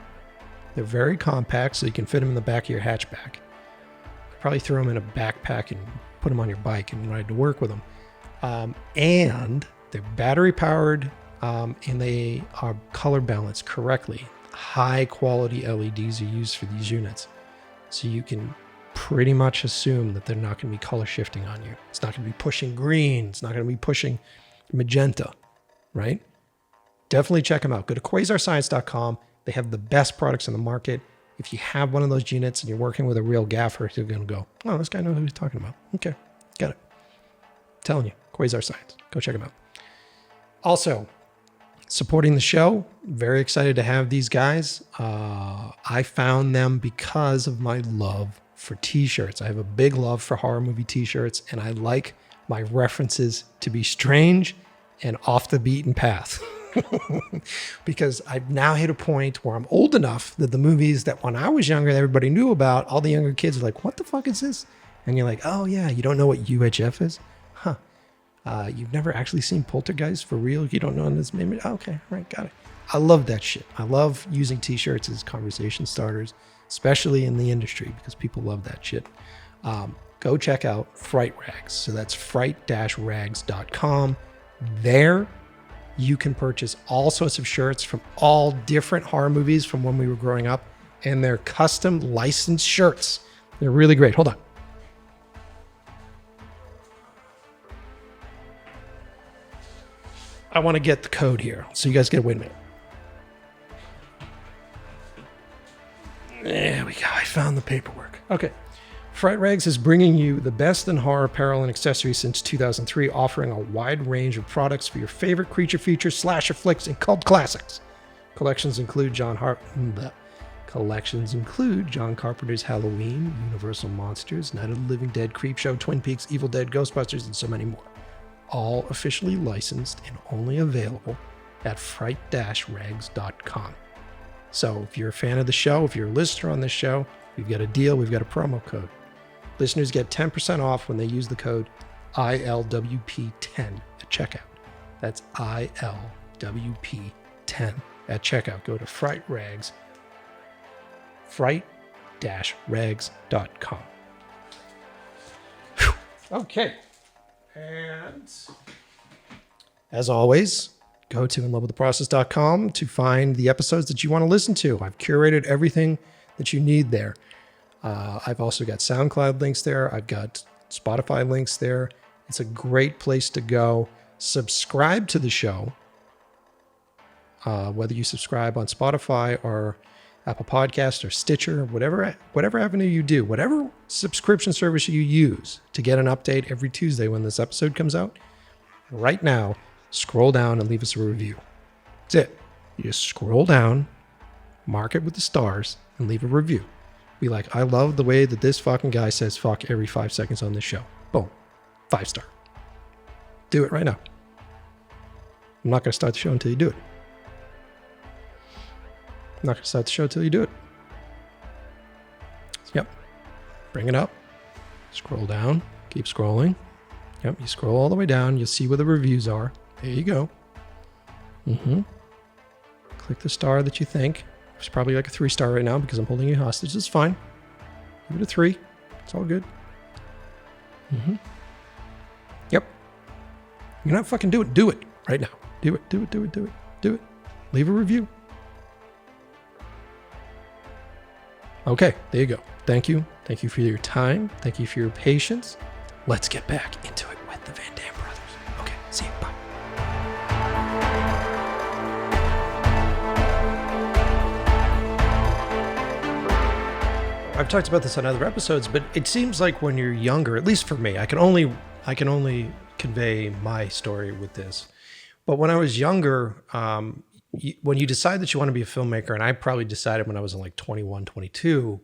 They're very compact, so you can fit them in the back of your hatchback. Probably throw them in a backpack and put them on your bike and ride to work with them. And they're battery powered, and they are color balanced correctly. High quality LEDs are used for these units. So you can pretty much assume that they're not going to be color shifting on you. It's not going to be pushing green. It's not going to be pushing magenta, right? Definitely check them out. Go to quasarscience.com. They have the best products on the market. If you have one of those units and you're working with a real gaffer, you're going to go, oh, this guy knows who he's talking about. Okay, got it. I'm telling you, Quasar Science. Go check them out. Also, supporting the show, very excited to have these guys. I found them because of my love for t-shirts. I have a big love for horror movie t-shirts, and I like my references to be strange and off the beaten path. Because I've now hit a point where I'm old enough that the movies that when I was younger everybody knew about, all the younger kids are like, what the fuck is this? And you're like, oh yeah, you don't know what UHF is? Huh. You've never actually seen Poltergeist for real? You don't know this maybe? Okay, right, got it. I love that shit. I love using t-shirts as conversation starters, especially in the industry, because people love that shit. Go check out Fright Rags. So that's fright-rags.com. There you can purchase all sorts of shirts from all different horror movies from when we were growing up, and they're custom licensed shirts. They're really great. Hold on. I want to get the code here, so you guys get a wait a minute. There we go. I found the paperwork. Okay. Fright Rags is bringing you the best in horror apparel and accessories since 2003, offering a wide range of products for your favorite creature features, slasher flicks, and cult classics. Collections include John Carpenter's Halloween, Universal Monsters, Night of the Living Dead, Creepshow, Twin Peaks, Evil Dead, Ghostbusters, and so many more. All officially licensed and only available at fright-rags.com. So if you're a fan of the show, if you're a listener on this show, we've got a deal, we've got a promo code. Listeners get 10% off when they use the code ILWP10 at checkout. That's ILWP10 at checkout. Go to fright-rags.com. Okay. And as always, go to inlovewiththeprocess.com to find the episodes that you want to listen to. I've curated everything that you need there. I've also got SoundCloud links there. I've got Spotify links there. It's a great place to go. Subscribe to the show. Whether you subscribe on Spotify or Apple Podcasts or Stitcher, whatever avenue you do, whatever subscription service you use to get an update every Tuesday when this episode comes out, right now, scroll down and leave us a review. That's it. You just scroll down, mark it with the stars, and leave a review. Be like, I love the way that this fucking guy says fuck every 5 seconds on this show. Boom. 5-star. Do it right now. I'm not going to start the show until you do it. I'm not going to start the show until you do it. Yep. Bring it up. Scroll down. Keep scrolling. Yep, you scroll all the way down. You'll see where the reviews are. There you go. Click the star that you think. It's probably like a 3-star right now because I'm holding you hostage. It's fine. Give it a 3. It's all good. Yep. You're not fucking doing it. Do it right now. Do it. Do it. Do it. Do it. Do it. Leave a review. Okay, there you go. Thank you. Thank you for your time. Thank you for your patience. Let's get back into it with the Van Damme brothers. Okay, see you. Bye. I've talked about this on other episodes, but it seems like when you're younger, at least for me, I can only convey my story with this. But when I was younger, when you decide that you want to be a filmmaker, and I probably decided when I was in like 21, 22,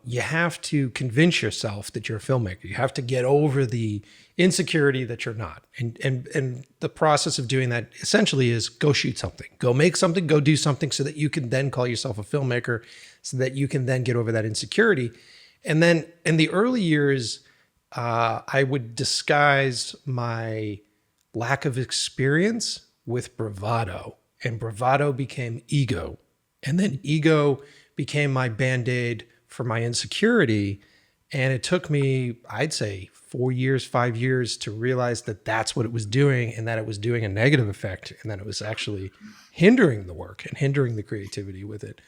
you have to convince yourself that you're a filmmaker. You have to get over the insecurity that you're not. And the process of doing that essentially is go shoot something, go make something, go do something so that you can then call yourself a filmmaker, so that you can then get over that insecurity. And then in the early years, I would disguise my lack of experience with bravado, and bravado became ego. And then ego became my Band-Aid for my insecurity. And it took me, I'd say 4 years, 5 years to realize that that's what it was doing, and that it was doing a negative effect, and that it was actually hindering the work and hindering the creativity with it.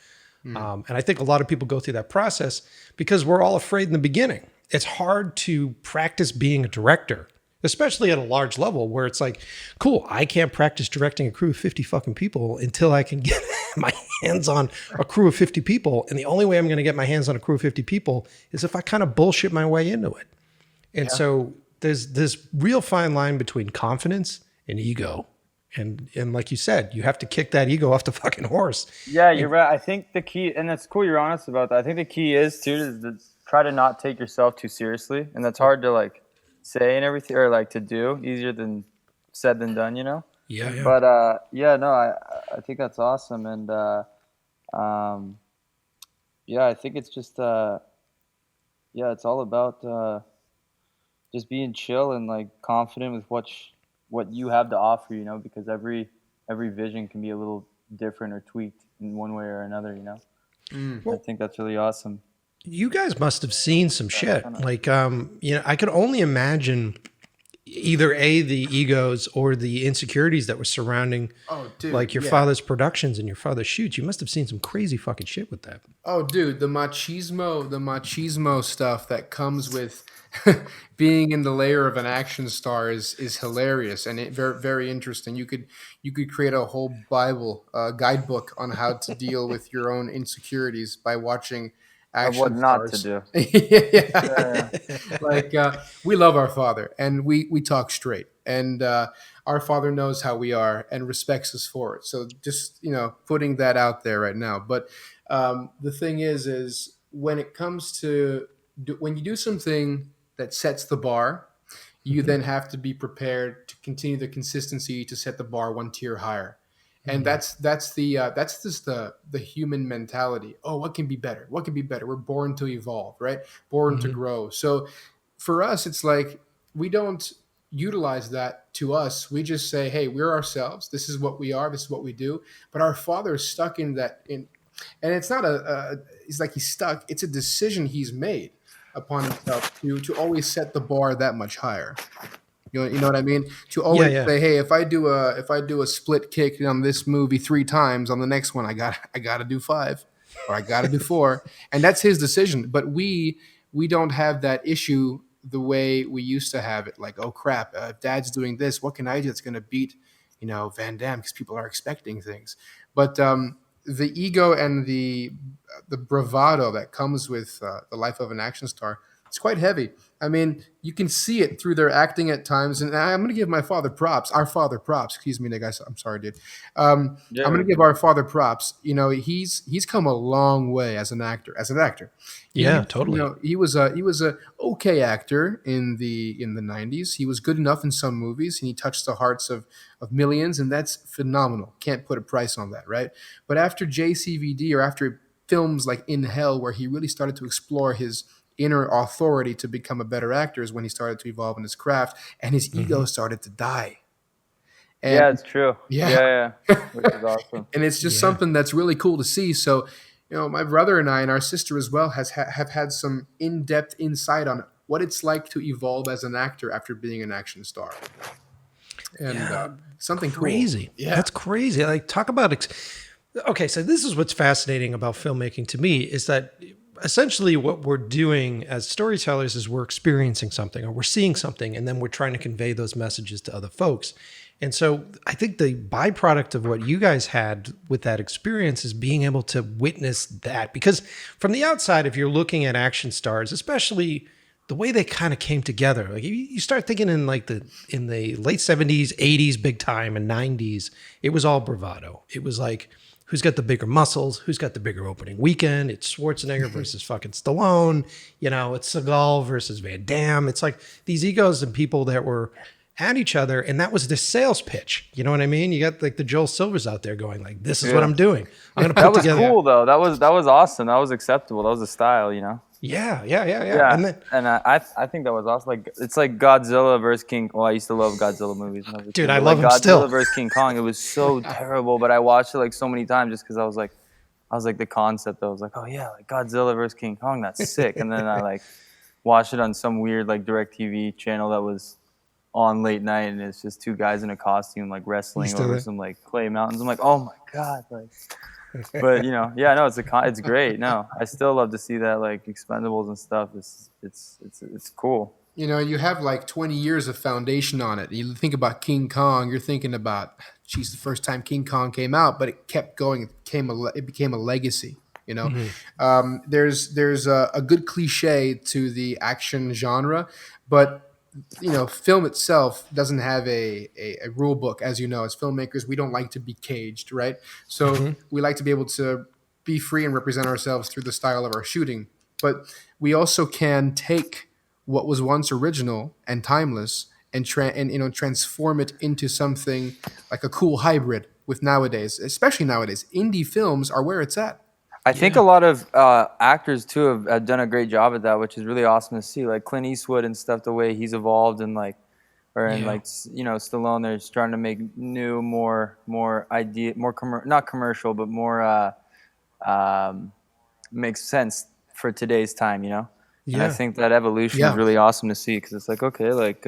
And I think a lot of people go through that process because we're all afraid in the beginning. It's hard to practice being a director, especially at a large level where it's like, cool, I can't practice directing a crew of 50 fucking people until I can get my hands on a crew of 50 people. And the only way I'm going to get my hands on a crew of 50 people is if I kind of bullshit my way into it. And so there's this real fine line between confidence and ego. And like you said, you have to kick that ego off the fucking horse. Yeah, you're right. I think the key, and that's cool you're honest about that. I think the key is too to try to not take yourself too seriously. And that's hard to like say and everything, or like to do. Easier than said than done, you know? Yeah. But I think that's awesome. And I think it's just it's all about just being chill and like confident with what you have to offer, you know, because every vision can be a little different or tweaked in one way or another, you know. I think that's really awesome. You guys must have seen some shit. Like, I could only imagine either the egos or the insecurities that were surrounding like your father's productions and your father's shoots. You must have seen some crazy fucking shit with that. Oh, dude, the machismo stuff that comes with being in the layer of an action star is hilarious and very, very interesting. You could create a whole guidebook on how to deal with your own insecurities by watching action what not stars. to do. Yeah. Like we love our father and we talk straight, and our father knows how we are and respects us for it. So just putting that out there right now. But the thing is when it comes to when you do something that sets the bar, you then have to be prepared to continue the consistency to set the bar one tier higher. And that's just the human mentality. Oh, what can be better? What can be better? We're born to evolve, right? Born to grow. So for us, it's like we don't utilize that to us. We just say, hey, we're ourselves. This is what we are. This is what we do. But our father is stuck in that. And it's not it's like he's stuck. It's a decision he's made upon himself to always set the bar that much higher. You know what I mean? To always say, hey, if I do a split kick on this movie 3 times, on the next one I got to do 5 or I got to do 4, and that's his decision. But we don't have that issue the way we used to have it. Like, oh crap, if Dad's doing this, what can I do that's going to beat Van Damme, because people are expecting things. But the ego and the bravado that comes with the life of an action star, it's quite heavy. I mean, you can see it through their acting at times. And I'm going to give our father props. Excuse me, Nick. I'm sorry, dude. I'm going to give our father props. He's come a long way as an actor. Totally. He was a okay actor in the 90s. He was good enough in some movies, and he touched the hearts of millions, and that's phenomenal. Can't put a price on that, right? But after JCVD, or after films like In Hell, where he really started to explore his inner authority to become a better actor is when he started to evolve in his craft, and his ego started to die. And yeah, it's true. Yeah. Which is awesome. And it's just something that's really cool to see. So, my brother and I and our sister as well have had some in-depth insight on what it's like to evolve as an actor after being an action star. And something crazy. Cool. Yeah, that's crazy. Like, talk about. Okay, so this is what's fascinating about filmmaking to me is that essentially what we're doing as storytellers is we're experiencing something or we're seeing something, and then we're trying to convey those messages to other folks. And so I think the byproduct of what you guys had with that experience is being able to witness that. Because from the outside, if you're looking at action stars, especially the way they kind of came together, like you start thinking in the late 70s, 80s, big time, and 90s, it was all bravado. It was like, who's got the bigger muscles? Who's got the bigger opening weekend? It's Schwarzenegger versus fucking Stallone. It's Seagal versus Van Damme. It's like these egos and people that were at each other, and that was the sales pitch. You know what I mean? You got like the Joel Silvers out there going like, "This is what I'm doing. I'm going to put together." That was cool though. That was awesome. That was acceptable. That was the style. Yeah. And I think that was awesome. Like it's like Godzilla versus King. Well, I used to love Godzilla movies. Dude, I love him still. Godzilla versus King Kong. It was so terrible, but I watched it like so many times just because I was like the concept. I was like, oh yeah, like Godzilla versus King Kong. That's sick. And then I like watched it on some weird like DirecTV channel that was on late night, and it's just two guys in a costume like wrestling over some like clay mountains. I'm like, oh my god, like. But it's great. No, I still love to see that like Expendables and stuff. It's cool. You have like 20 years of foundation on it. You think about King Kong, you're thinking about, the first time King Kong came out, but it kept going. It became a legacy. There's a good cliche to the action genre, but film itself doesn't have a rule book. As you know, as filmmakers, we don't like to be caged, right? So we like to be able to be free and represent ourselves through the style of our shooting. But we also can take what was once original and timeless and transform it into something like a cool hybrid with nowadays, especially nowadays. Indie films are where it's at. I think a lot of actors too have done a great job at that, which is really awesome to see. Like Clint Eastwood and stuff, the way he's evolved, and Stallone, they're starting to make new, more not commercial, but more makes sense for today's time. And I think that evolution is really awesome to see, because it's like, okay, like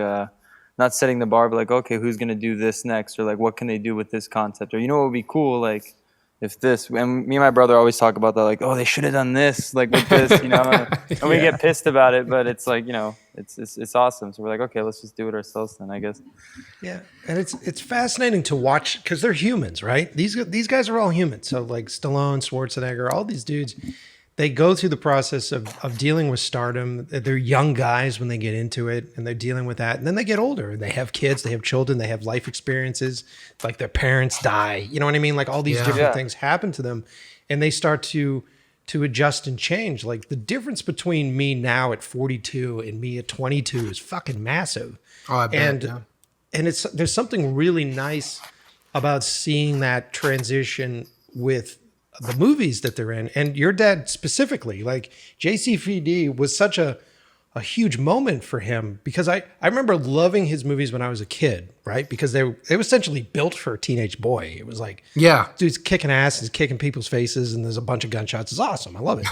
not setting the bar, but like, okay, who's gonna do this next, or like what can they do with this concept, or what would be cool, like. If this, and me and my brother always talk about that, like, oh, they should have done this, like with this, and we get pissed about it, but it's like, it's awesome. So we're like, okay, let's just do it ourselves then, I guess. Yeah, and it's fascinating to watch because they're humans, right? These guys are all humans. So like Stallone, Schwarzenegger, all these dudes, they go through the process of dealing with stardom. They're young guys when they get into it, and they're dealing with that. And then they get older. They have kids. They have children. They have life experiences. Like their parents die. You know what I mean? Like all these different things happen to them, and they start to adjust and change. Like the difference between me now at 42 and me at 22 is fucking massive. Oh, I bet. And there's something really nice about seeing that transition with the movies that they're in, and your dad specifically. Like JCVD was such a huge moment for him, because I remember loving his movies when I was a kid, right? Because they were essentially built for a teenage boy. It was like, dude's kicking ass and kicking people's faces, and there's a bunch of gunshots. It's awesome. I love it.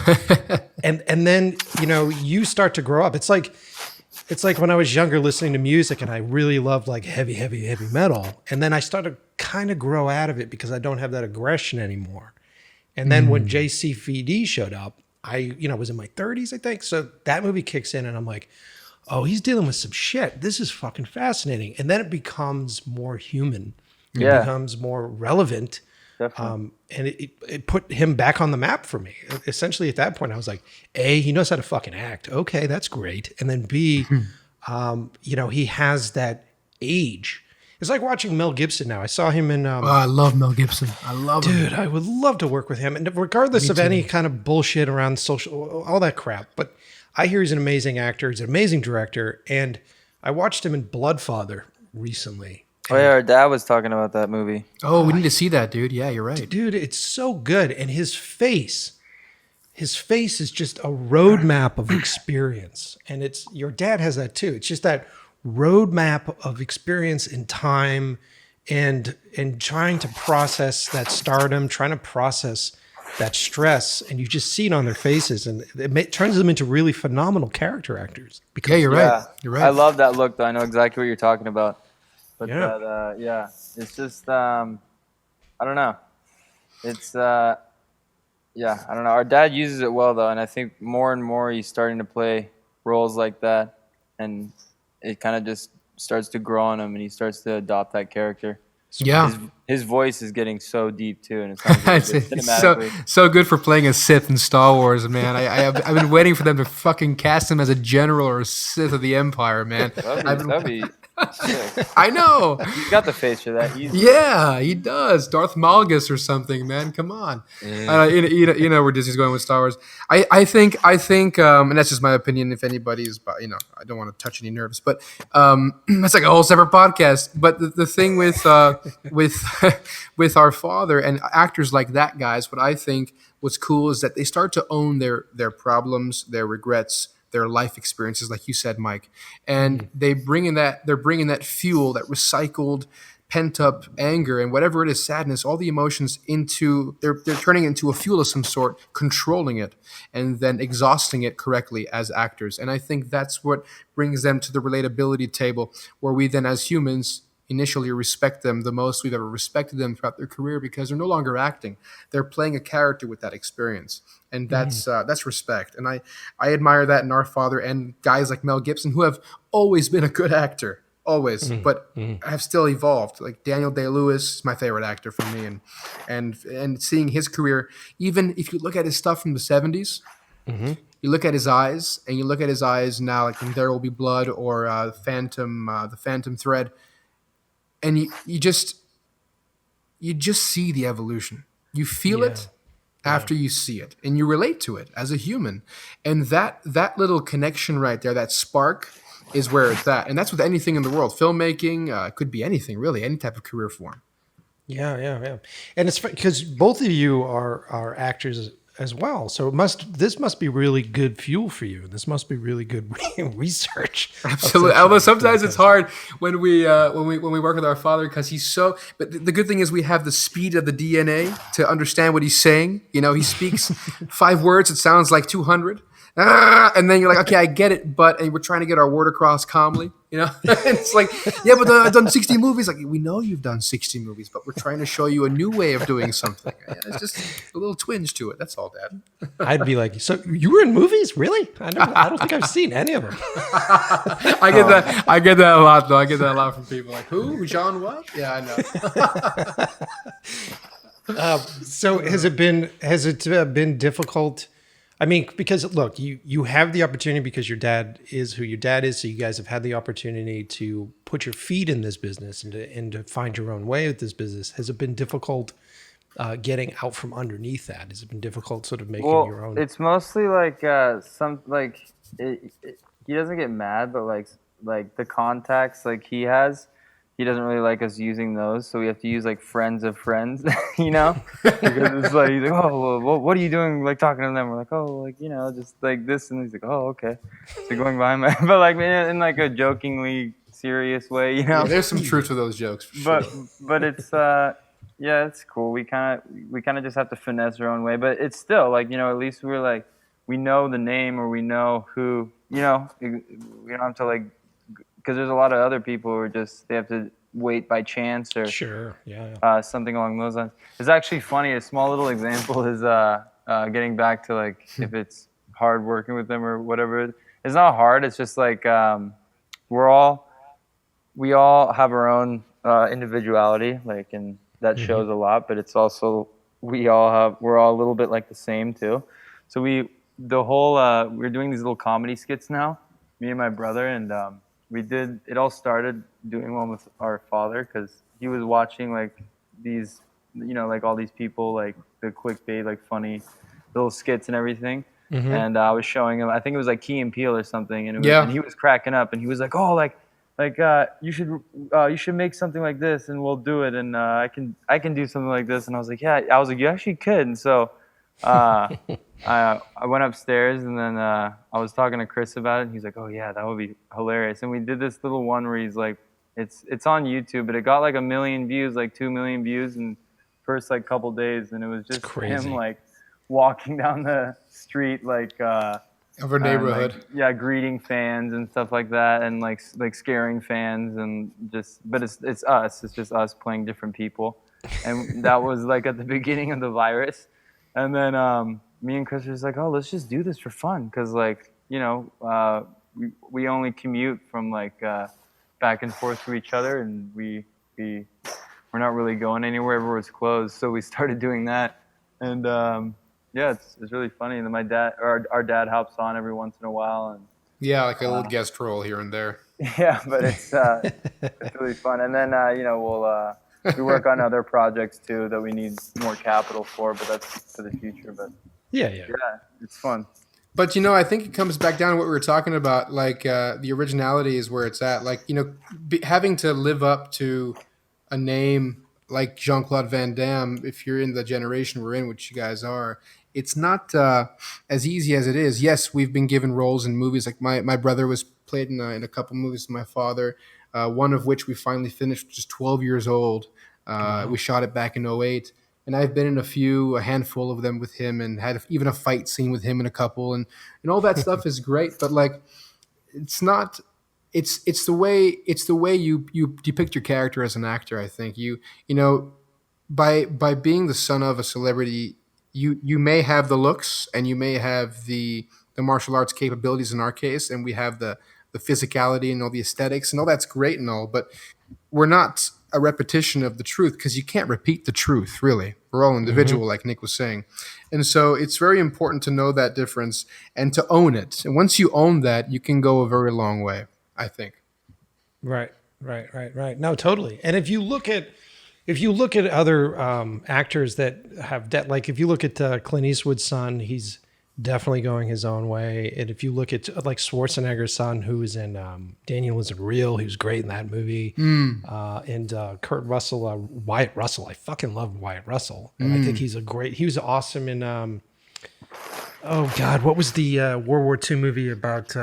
and then you start to grow up. It's like when I was younger listening to music, and I really loved like heavy metal, and then I started to kind of grow out of it because I don't have that aggression anymore. And then when JCVD showed up, I was in my 30s, I think. So that movie kicks in, and I'm like, oh, he's dealing with some shit. This is fucking fascinating. And then it becomes more human. It becomes more relevant. Definitely. And it put him back on the map for me. Essentially, at that point, I was like, A, he knows how to fucking act. Okay, that's great. And then B, he has that age. It's like watching Mel Gibson now. I saw him in... I love Mel Gibson. I love him. Dude, I would love to work with him. And regardless of any kind of bullshit around social, all that crap. But I hear he's an amazing actor. He's an amazing director. And I watched him in Bloodfather recently. Oh, yeah, our dad was talking about that movie. Oh, we need to see that, dude. Yeah, you're right. Dude, it's so good. And his face his face is just a roadmap of experience. And it's, your dad has that too. It's just that roadmap of experience in time and trying to process that stardom, trying to process that stress, and you just see it on their faces, and it turns them into really phenomenal character actors. Because, yeah, you're right. You're right. I love that look, though. I know exactly what you're talking about. But yeah, it's just I don't know. It's I don't know. Our dad uses it well, though, and I think more and more he's starting to play roles like that, and it kind of just starts to grow on him, and he starts to adopt that character. Yeah, his voice is getting so deep too, and it sounds really good cinematically. so good for playing a Sith in Star Wars, man. I've been waiting for them to fucking cast him as a general or a Sith of the Empire, man. That'd be sick. I know. He's got the face for that. Yeah, he does. Darth Malgus or something, man. Come on. You know where Disney's going with Star Wars. I think, and that's just my opinion. If anybody's, I don't want to touch any nerves, but that's like a whole separate podcast. But the thing with our father and actors like that, guys, what I think what's cool is that they start to own their problems, their regrets, their life experiences, like you said, Mike, and they're bringing that fuel, that recycled, pent up anger and whatever it is, sadness, all the emotions they're turning it into a fuel of some sort, controlling it, and then exhausting it correctly as actors. And I think that's what brings them to the relatability table, where we then as humans initially respect them the most we've ever respected them throughout their career, because they're no longer acting. They're playing a character with that experience. And that's respect. And I admire that in our father and guys like Mel Gibson, who have always been a good actor, always, but have still evolved. Like Daniel Day-Lewis is my favorite actor for me. And seeing his career, even if you look at his stuff from the 70s, you look at his eyes, and you look at his eyes now, like in There Will Be Blood or the Phantom Thread, and you just see the evolution. You feel it after you see it, and you relate to it as a human. And that little connection right there, that spark, is where it's at. And that's with anything in the world. Filmmaking, could be anything, really, any type of career form. Yeah. And it's because both of you are actors as well. So this must be really good fuel for you. This must be really good research. Absolutely. Although sometimes it's hard when we work with our father, because he's so. But the good thing is we have the speed of the DNA to understand what he's saying. He speaks 5 words. It sounds like 200. And then you're like, okay, I get it, but we're trying to get our word across calmly, It's like, yeah, but I've done 60 movies. Like, we know you've done 60 movies, but we're trying to show you a new way of doing something. It's just a little twinge to it. That's all, Dad. I'd be like, so you were in movies, really? I don't think I've seen any of them. I get that a lot, though. I get that a lot from people. Like, who? John? What? Yeah, I know. So has it been difficult? I mean, because look, you have the opportunity because your dad is who your dad is. So you guys have had the opportunity to put your feet in this business and to find your own way with this business. Has it been difficult getting out from underneath that? Has it been difficult sort of making your own? It's mostly like he doesn't get mad, but like the contacts like he has. He doesn't really like us using those, so we have to use like friends of friends, Because it's like he's like, oh, well, what are you doing? Like talking to them, we're like, oh, like just like this, and he's like, oh, okay. So going behind my, but like in like a jokingly serious way, Yeah, there's some truth to those jokes. For sure. But it's it's cool. We kind of just have to finesse our own way, but it's still like at least we're like we know the name or we know who we don't have to like. Because there's a lot of other people who are just, they have to wait by chance or something along those lines. It's actually funny. A small little example is getting back to like if it's hard working with them or whatever. It's not hard. It's just like we all have our own individuality, like, and that shows a lot. But it's also we're all a little bit like the same too. So we're doing these little comedy skits now, me and my brother, and it all started doing one with our father because he was watching like these, like all these people, like the clickbait, like funny little skits and everything. And I was showing him, I think it was like Key and Peele or something. And he was cracking up and he was like, oh, like you should make something like this and we'll do it. And I can do something like this. And I was like, yeah, you actually could. And so I went upstairs and then I was talking to Kris about it. And he's like, "Oh yeah, that would be hilarious." And we did this little one where he's like, "It's on YouTube, but it got like 1 million views, like 2 million views in first like couple days, and it was just him like walking down the street like of our neighborhood, like, greeting fans and stuff like that, and like scaring fans, and but it's us. It's just us playing different people, and that was like at the beginning of the virus, and then me and Kris were just like, oh, let's just do this for fun, because like we only commute from like back and forth to each other, and we're not really going anywhere. Everywhere's closed, so we started doing that, and yeah, it's really funny. And then my dad, or our dad, helps on every once in a while, and like a little guest role here and there. Yeah, but it's really fun. And then we work on other projects too that we need more capital for, but that's for the future. But yeah, it's fun. But I think it comes back down to what we were talking about. Like the originality is where it's at. Like having to live up to a name like Jean-Claude Van Damme, if you're in the generation we're in, which you guys are, it's not as easy as it is. Yes, we've been given roles in movies. Like my brother was played in a couple movies with my father, one of which we finally finished, just 12 years old. We shot it back in 2008. And I've been in a handful of them with him, and had even a fight scene with him in a couple, and all that stuff is great. But like, it's not. It's the way you depict your character as an actor. I think by being the son of a celebrity, you may have the looks and you may have the martial arts capabilities in our case, and we have the physicality and all the aesthetics, and all that's great and all, but we're not a repetition of the truth, because you can't repeat the truth, really. We're all individual, like Nic was saying. And so it's very important to know that difference and to own it. And once you own that, you can go a very long way, I think. Right. No, totally. And if you look at other actors that have like if you look at Clint Eastwood's son, he's definitely going his own way. And if you look at like Schwarzenegger's son, who was in Daniel Wasn't Real, he was great in that movie. And Kurt Russell, Wyatt Russell, I fucking love Wyatt Russell, and I think he was awesome in oh god, what was the World War II movie about?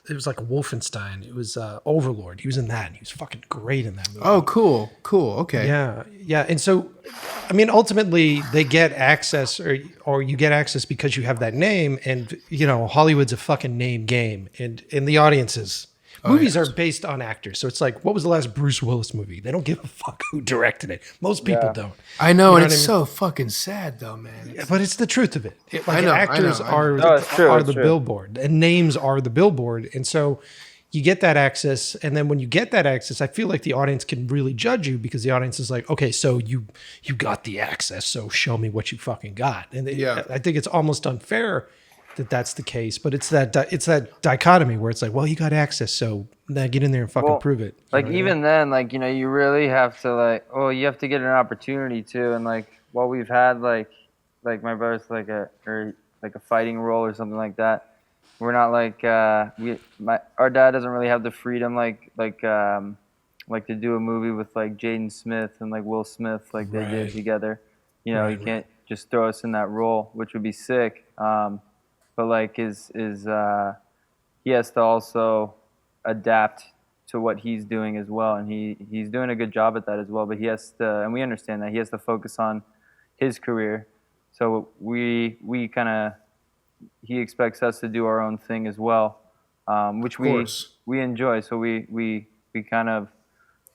It was like Wolfenstein. It was Overlord. He was in that, and he was fucking great in that movie. Oh, cool. Okay. Yeah. And so, I mean, ultimately, they get access, or you get access because you have that name, and Hollywood's a fucking name game, and the audiences. Movies are based on actors, so it's like, what was the last Bruce Willis movie? They don't give a fuck who directed it. Most people don't. I know, and it's so fucking sad, though, man. Yeah, but it's the truth of it. Actors are the billboard, and names are the billboard, and so you get that access, and then when you get that access, I feel like the audience can really judge you, because the audience is like, okay, so you got the access, so show me what you fucking got. And I think it's almost unfair that that's the case, but it's that dichotomy where it's like, well, you got access, so now get in there and fucking prove it. Like even then, like you really have to you have to get an opportunity too, and like what we've had like my brother's like a fighting role or something like that. We're not like our dad doesn't really have the freedom like to do a movie with like Jaden Smith and like Will Smith like they did together. He can't just throw us in that role, which would be sick. But like he has to also adapt to what he's doing as well, and he's doing a good job at that as well. But he has to, and we understand that he has to focus on his career. So he expects us to do our own thing as well, which we enjoy. So we kind of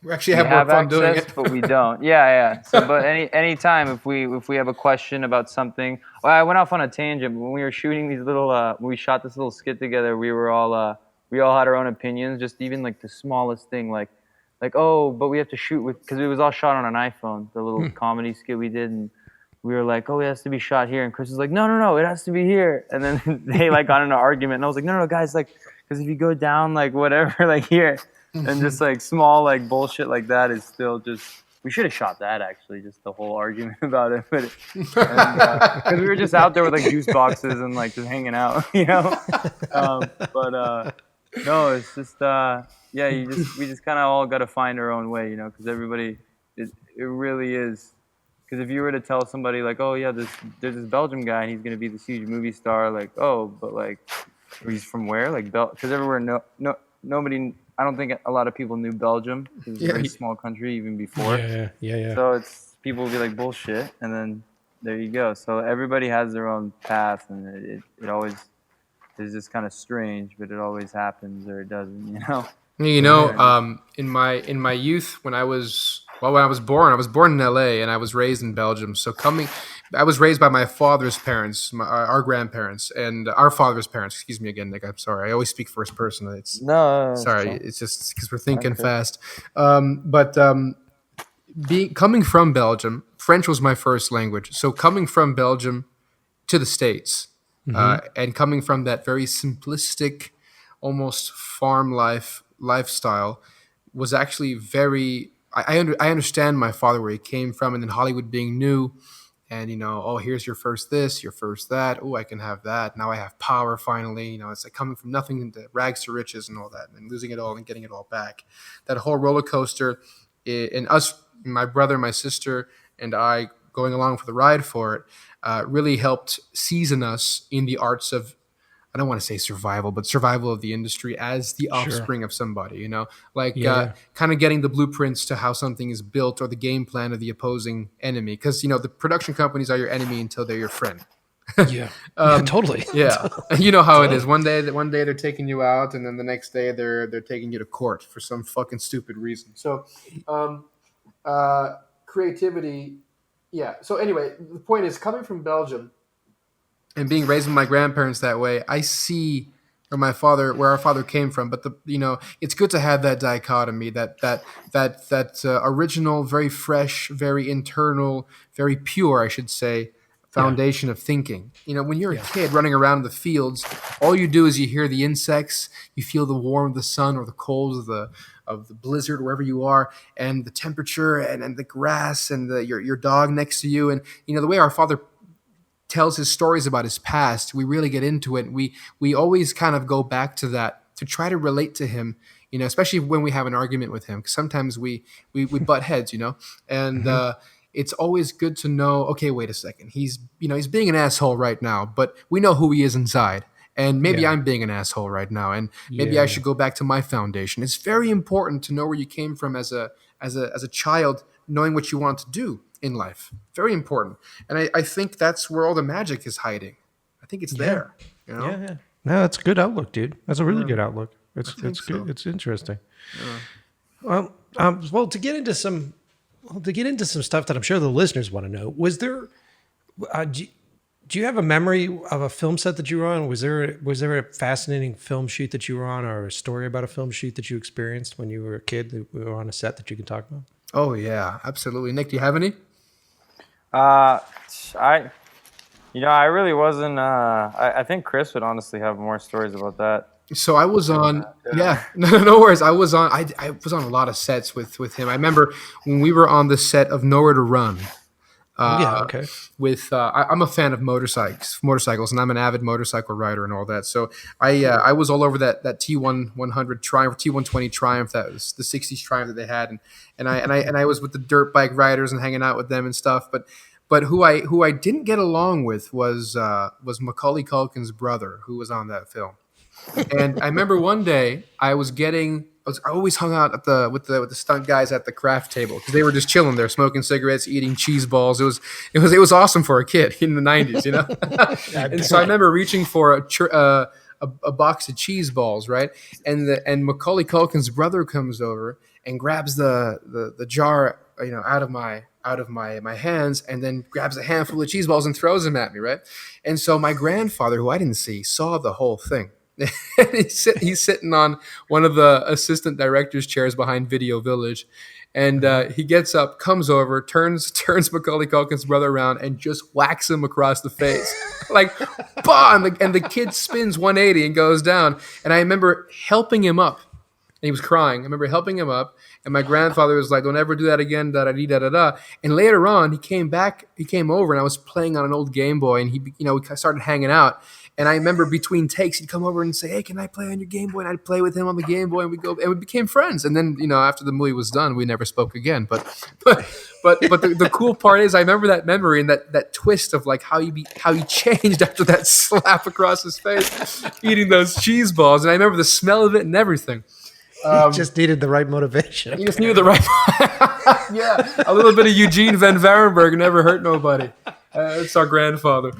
we actually have more fun doing it, but we don't. Yeah. So, but any time if we have a question about something, I went off on a tangent. When we were shooting these little, when we shot this little skit together, we all had our own opinions. Just even like the smallest thing, like oh, but we have to shoot with, because it was all shot on an iPhone. The little comedy skit we did, and we were like, oh, it has to be shot here, and Kris was like, no, it has to be here. And then they like got in an argument, and I was like, no, guys, like, because if you go down like whatever, like here. And just like small like bullshit like that is still just, we should have shot that actually, just the whole argument about it, but because we were just out there with like juice boxes and like just hanging out, no, it's just we just kind of all got to find our own way, because everybody, it really is Because if you were to tell somebody like, oh yeah, there's this Belgium guy and he's gonna be this huge movie star, like, oh, but like, he's from where? Like, because everywhere, nobody. I don't think a lot of people knew Belgium. It was a very small country even before. Yeah. So people will be like bullshit, and then there you go. So everybody has their own path, and it always is just kind of strange, but it always happens or it doesn't, you know. In my youth, when I was born in LA and I was raised in Belgium. So I was raised by my father's parents, our grandparents, and our father's parents. Excuse me again, Nick. I'm sorry. I always speak first person. It's just because we're thinking fast. Coming from Belgium, French was my first language. So coming from Belgium to the States, and coming from that very simplistic, almost farm lifestyle, was actually very. I understand my father where he came from, and then Hollywood being new, and here's your first this, your first that. Oh, I can have that. Now I have power finally. It's like coming from nothing into rags to riches and all that, and losing it all and getting it all back. That whole roller coaster, and us, my brother, my sister, and I going along for the ride for it, really helped season us in the arts of, I don't want to say survival, but survival of the industry as the offspring of somebody, kind of getting the blueprints to how something is built or the game plan of the opposing enemy. Because, the production companies are your enemy until they're your friend. Totally. Yeah. You know how it is. One day they're taking you out, and then the next day they're taking you to court for some fucking stupid reason. So, creativity. Yeah. So anyway, the point is, coming from Belgium and being raised with my grandparents that way, I see where our father came from. But it's good to have that dichotomy, that original, very fresh, very internal, very pure, I should say, foundation of thinking. When you're a kid running around in the fields, all you do is you hear the insects, you feel the warmth of the sun or the cold of the blizzard wherever you are, and the temperature and the grass and your dog next to you, and the way our father tells his stories about his past, we really get into it. We always kind of go back to that to try to relate to him, especially when we have an argument with him. Because sometimes we butt heads, and it's always good to know. Okay, wait a second. He's being an asshole right now, but we know who he is inside. And maybe I'm being an asshole right now, and maybe I should go back to my foundation. It's very important to know where you came from as a child, knowing what you want to do in life. Very important. And I think that's where all the magic is hiding. I think it's there. Yeah. No, that's a good outlook, dude. That's a really good outlook. It's good. It's interesting. Yeah. Well, to get into some stuff that I'm sure the listeners want to know, was there do you have a memory of a film set that you were on? Was there a fascinating film shoot that you were on, or a story about a film shoot that you experienced when you were a kid that we were on a set that you can talk about? Oh yeah, absolutely. Nick, do you have any? I really wasn't. I think Kris would honestly have more stories about that. So I was on. No worries. I was on a lot of sets with him. I remember when we were on the set of Nowhere to Run. Okay. I'm a fan of motorcycles, and I'm an avid motorcycle rider and all that. So I was all over that T100 Triumph, T120 Triumph. That was the '60s Triumph that they had, and I was with the dirt bike riders and hanging out with them and stuff. But who I didn't get along with was Macaulay Culkin's brother, who was on that film. And I remember one day I always hung out with the stunt guys at the craft table because they were just chilling there, smoking cigarettes, eating cheese balls. It was awesome for a kid in the '90s, And so I remember reaching for a box of cheese balls, right? And Macaulay Culkin's brother comes over and grabs the jar, out of my hands, and then grabs a handful of cheese balls and throws them at me, right? And so my grandfather, who I didn't see, saw the whole thing. He's sitting on one of the assistant director's chairs behind Video Village, and he gets up, comes over, turns Macaulay Culkin's brother around, and just whacks him across the face, like, bah! And the kid spins 180 and goes down. And I remember helping him up And he was crying. I remember helping him up, and my grandfather was like, "Don't ever do that again." Da da da da da. And later on, he came over, and I was playing on an old Game Boy, and we started hanging out. And I remember between takes, he'd come over and say, "Hey, can I play on your Game Boy?" And I'd play with him on the Game Boy, and we became friends. And then, after the movie was done, we never spoke again. But the cool part is, I remember that memory and that twist of like how he changed after that slap across his face, eating those cheese balls. And I remember the smell of it and everything. He just needed the right motivation. He just needed the right. Yeah, a little bit of Eugene Van Varenberg never hurt nobody. It's our grandfather.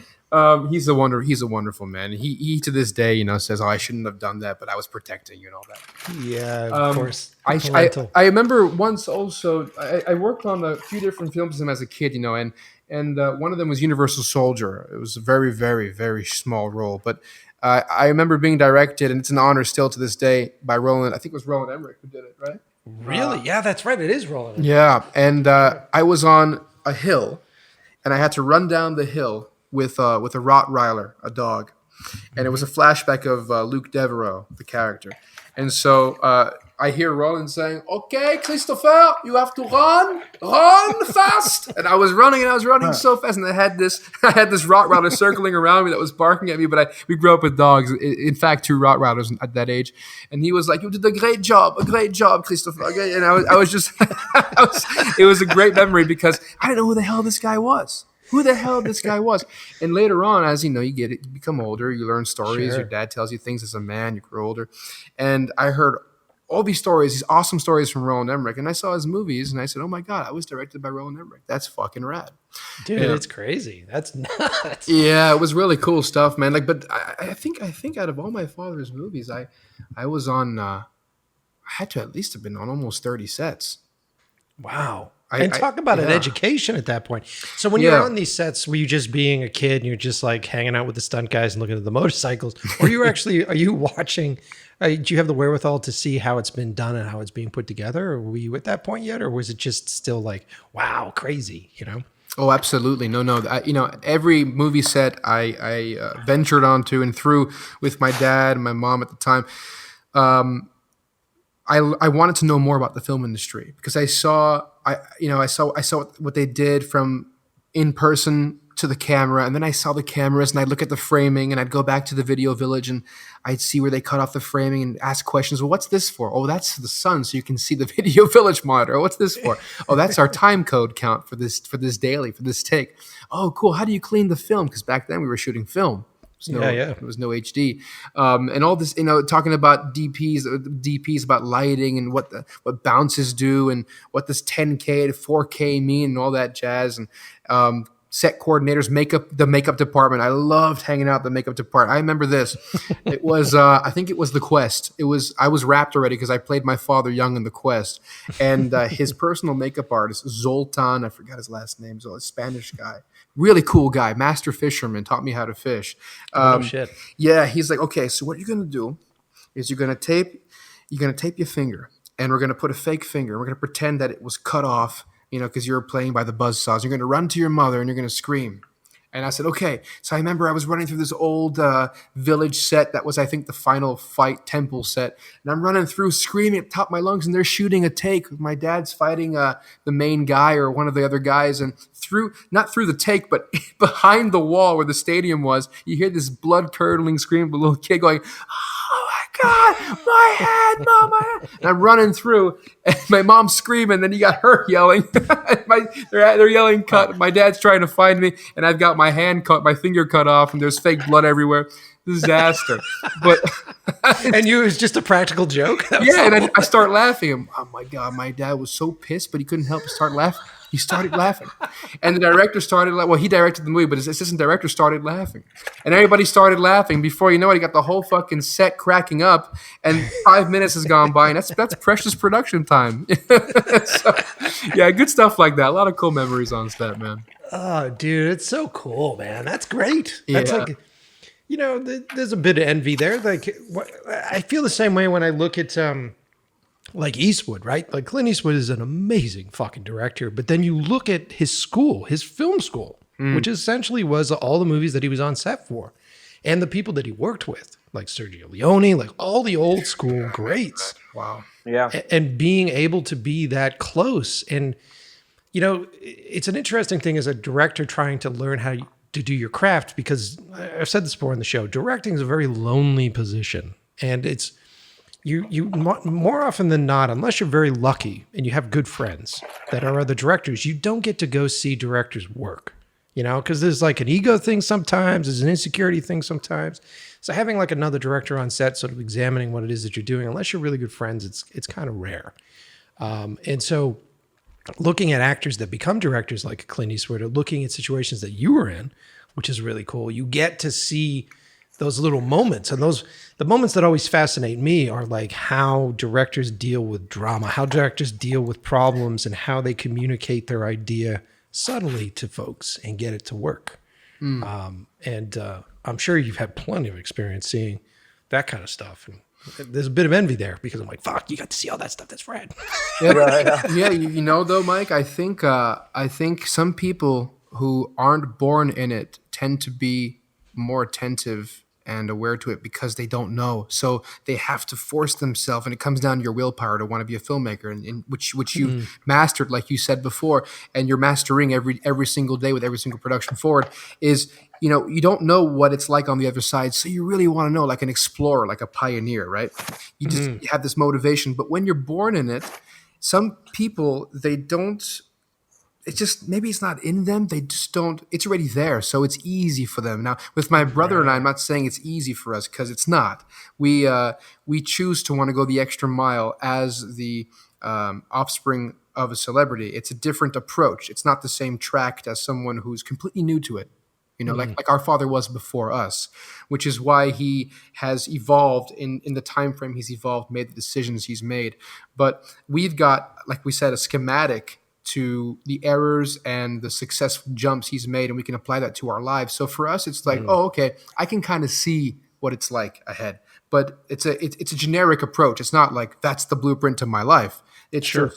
He's a wonderful man. He to this day, says, "Oh, I shouldn't have done that, but I was protecting you," and all that. Yeah, of course. I remember once also, I worked on a few different films with him as a kid, and one of them was Universal Soldier. It was a very, very, very small role, but I remember being directed, and it's an honor still to this day, by Roland. I think it was Roland Emmerich who did it, right? Really? Yeah, that's right. It is Roland. Yeah, and I was on a hill, and I had to run down the hill with a Rottweiler, a dog, and it was a flashback of Luke Devereaux, the character. And so I hear Roland saying, "Okay, Christopher, you have to run fast." And I was running so fast, and I had this Rottweiler circling around me that was barking at me. But we grew up with dogs. In fact, 2 Rottweilers at that age, and he was like, "You did a great job, Christopher." And I was just, it was a great memory because I didn't know who the hell this guy was. And later on, as you become older, you learn stories. Sure. Your dad tells you things as a man, you grow older. And I heard all these stories, these awesome stories from Roland Emmerich. And I saw his movies and I said, "Oh my God, I was directed by Roland Emmerich. That's fucking rad." Dude, it's crazy. That's nuts. Yeah, it was really cool stuff, man. But I think out of all my father's movies, I was on, I had to at least have been on almost 30 sets. Wow. And talk about an education at that point. So when you're on these sets, were you just being a kid and you're just like hanging out with the stunt guys and looking at the motorcycles? Or are you watching, do you have the wherewithal to see how it's been done and how it's being put together? Or were you at that point yet? Or was it just still like, wow, crazy, Oh, absolutely. No. Every movie set I ventured onto and through with my dad and my mom at the time, I wanted to know more about the film industry because I saw what they did from in person to the camera, and then I saw the cameras and I'd look at the framing and I'd go back to the video village and I'd see where they cut off the framing and ask questions. Well, what's this for? Oh, that's the sun, so you can see the video village monitor. Oh, what's this for? Oh, that's our time code count for this daily, for this take. Oh, cool. How do you clean the film? Because back then we were shooting film. There was no HD, and all this, talking about DPs about lighting and what bounces do and what does 10K to 4K mean and all that jazz, and set coordinators, the makeup department. I loved hanging out in the makeup department. I remember this. It was, I think it was The Quest. I was wrapped already because I played my father young in The Quest, and his personal makeup artist Zoltan, I forgot his last name, a Spanish guy. Really cool guy, master fisherman, taught me how to fish. Oh shit! Yeah, he's like, "Okay, so what you're gonna do is you're gonna tape your finger, and we're gonna put a fake finger. We're gonna pretend that it was cut off, because you're playing by the buzzsaws. You're gonna run to your mother and you're gonna scream." And I said, "Okay." So I remember I was running through this old village set that was, I think, the Final Fight temple set, and I'm running through screaming at the top of my lungs, and they're shooting a take. My dad's fighting the main guy or one of the other guys, and not through the take, but behind the wall where the stadium was, you hear this blood-curdling scream of a little kid going, "Oh my God, my head, Mom, my head." And I'm running through, and my mom's screaming, and then you got her yelling. They're yelling cut. My dad's trying to find me, and I've got my finger cut off, and there's fake blood everywhere. Disaster. But and it was just a practical joke? Yeah, and I start laughing. Oh my God, my dad was so pissed, but he couldn't help but start laughing. He started laughing. And the director started he directed the movie, but his assistant director started laughing. And everybody started laughing. Before you know it, he got the whole fucking set cracking up, and 5 minutes has gone by, and that's precious production time. So, yeah, good stuff like that. A lot of cool memories on set, man. Oh, dude, it's so cool, man. That's great. That's Yeah. like, there's a bit of envy there. Like, I feel the same way when I look at like Eastwood, right? Like Clint Eastwood is an amazing fucking director, but then you look at his school, his film school, which essentially was all the movies that he was on set for and the people that he worked with. like Sergio Leone, like all the old school greats. Wow. Yeah. And being able to be that close. And, it's an interesting thing as a director trying to learn how to do your craft, because I've said this before on the show, directing is a very lonely position. And it's, you more often than not, unless you're very lucky and you have good friends that are other directors, you don't get to go see directors work, because there's like an ego thing sometimes, there's an insecurity thing sometimes. So having like another director on set, sort of examining what it is that you're doing, unless you're really good friends, it's kind of rare. And so looking at actors that become directors like Clint Eastwood, or looking at situations that you were in, which is really cool, you get to see those little moments. And the moments that always fascinate me are like how directors deal with drama, how directors deal with problems, and how they communicate their idea subtly to folks and get it to work. And I'm sure you've had plenty of experience seeing that kind of stuff. And there's a bit of envy there, because I'm like, fuck, you got to see all that stuff. That's rad. Yeah, though, Mike, I think some people who aren't born in it tend to be more attentive and aware to it because they don't know. So they have to force themselves, and it comes down to your willpower to want to be a filmmaker, and which you mastered, like you said before, and you're mastering every single day with every single production forward. Is you don't know what it's like on the other side, so you really want to know, like an explorer, like a pioneer, right? You just you have this motivation, but when you're born in it, some people, they don't. It's just, maybe it's not in them. They just don't, it's already there. So it's easy for them. Now, with my brother and I, I'm not saying it's easy for us, because it's not. We choose to want to go the extra mile as the offspring of a celebrity. It's a different approach. It's not the same track as someone who's completely new to it. Like our father was before us, which is why he has evolved in the time frame he's evolved, made the decisions he's made. But we've got, like we said, a schematic to the errors and the successful jumps he's made, and we can apply that to our lives. So for us, it's like, oh, okay, I can kind of see what it's like ahead. But it's a generic approach. It's not like that's the blueprint to my life. It's Sure.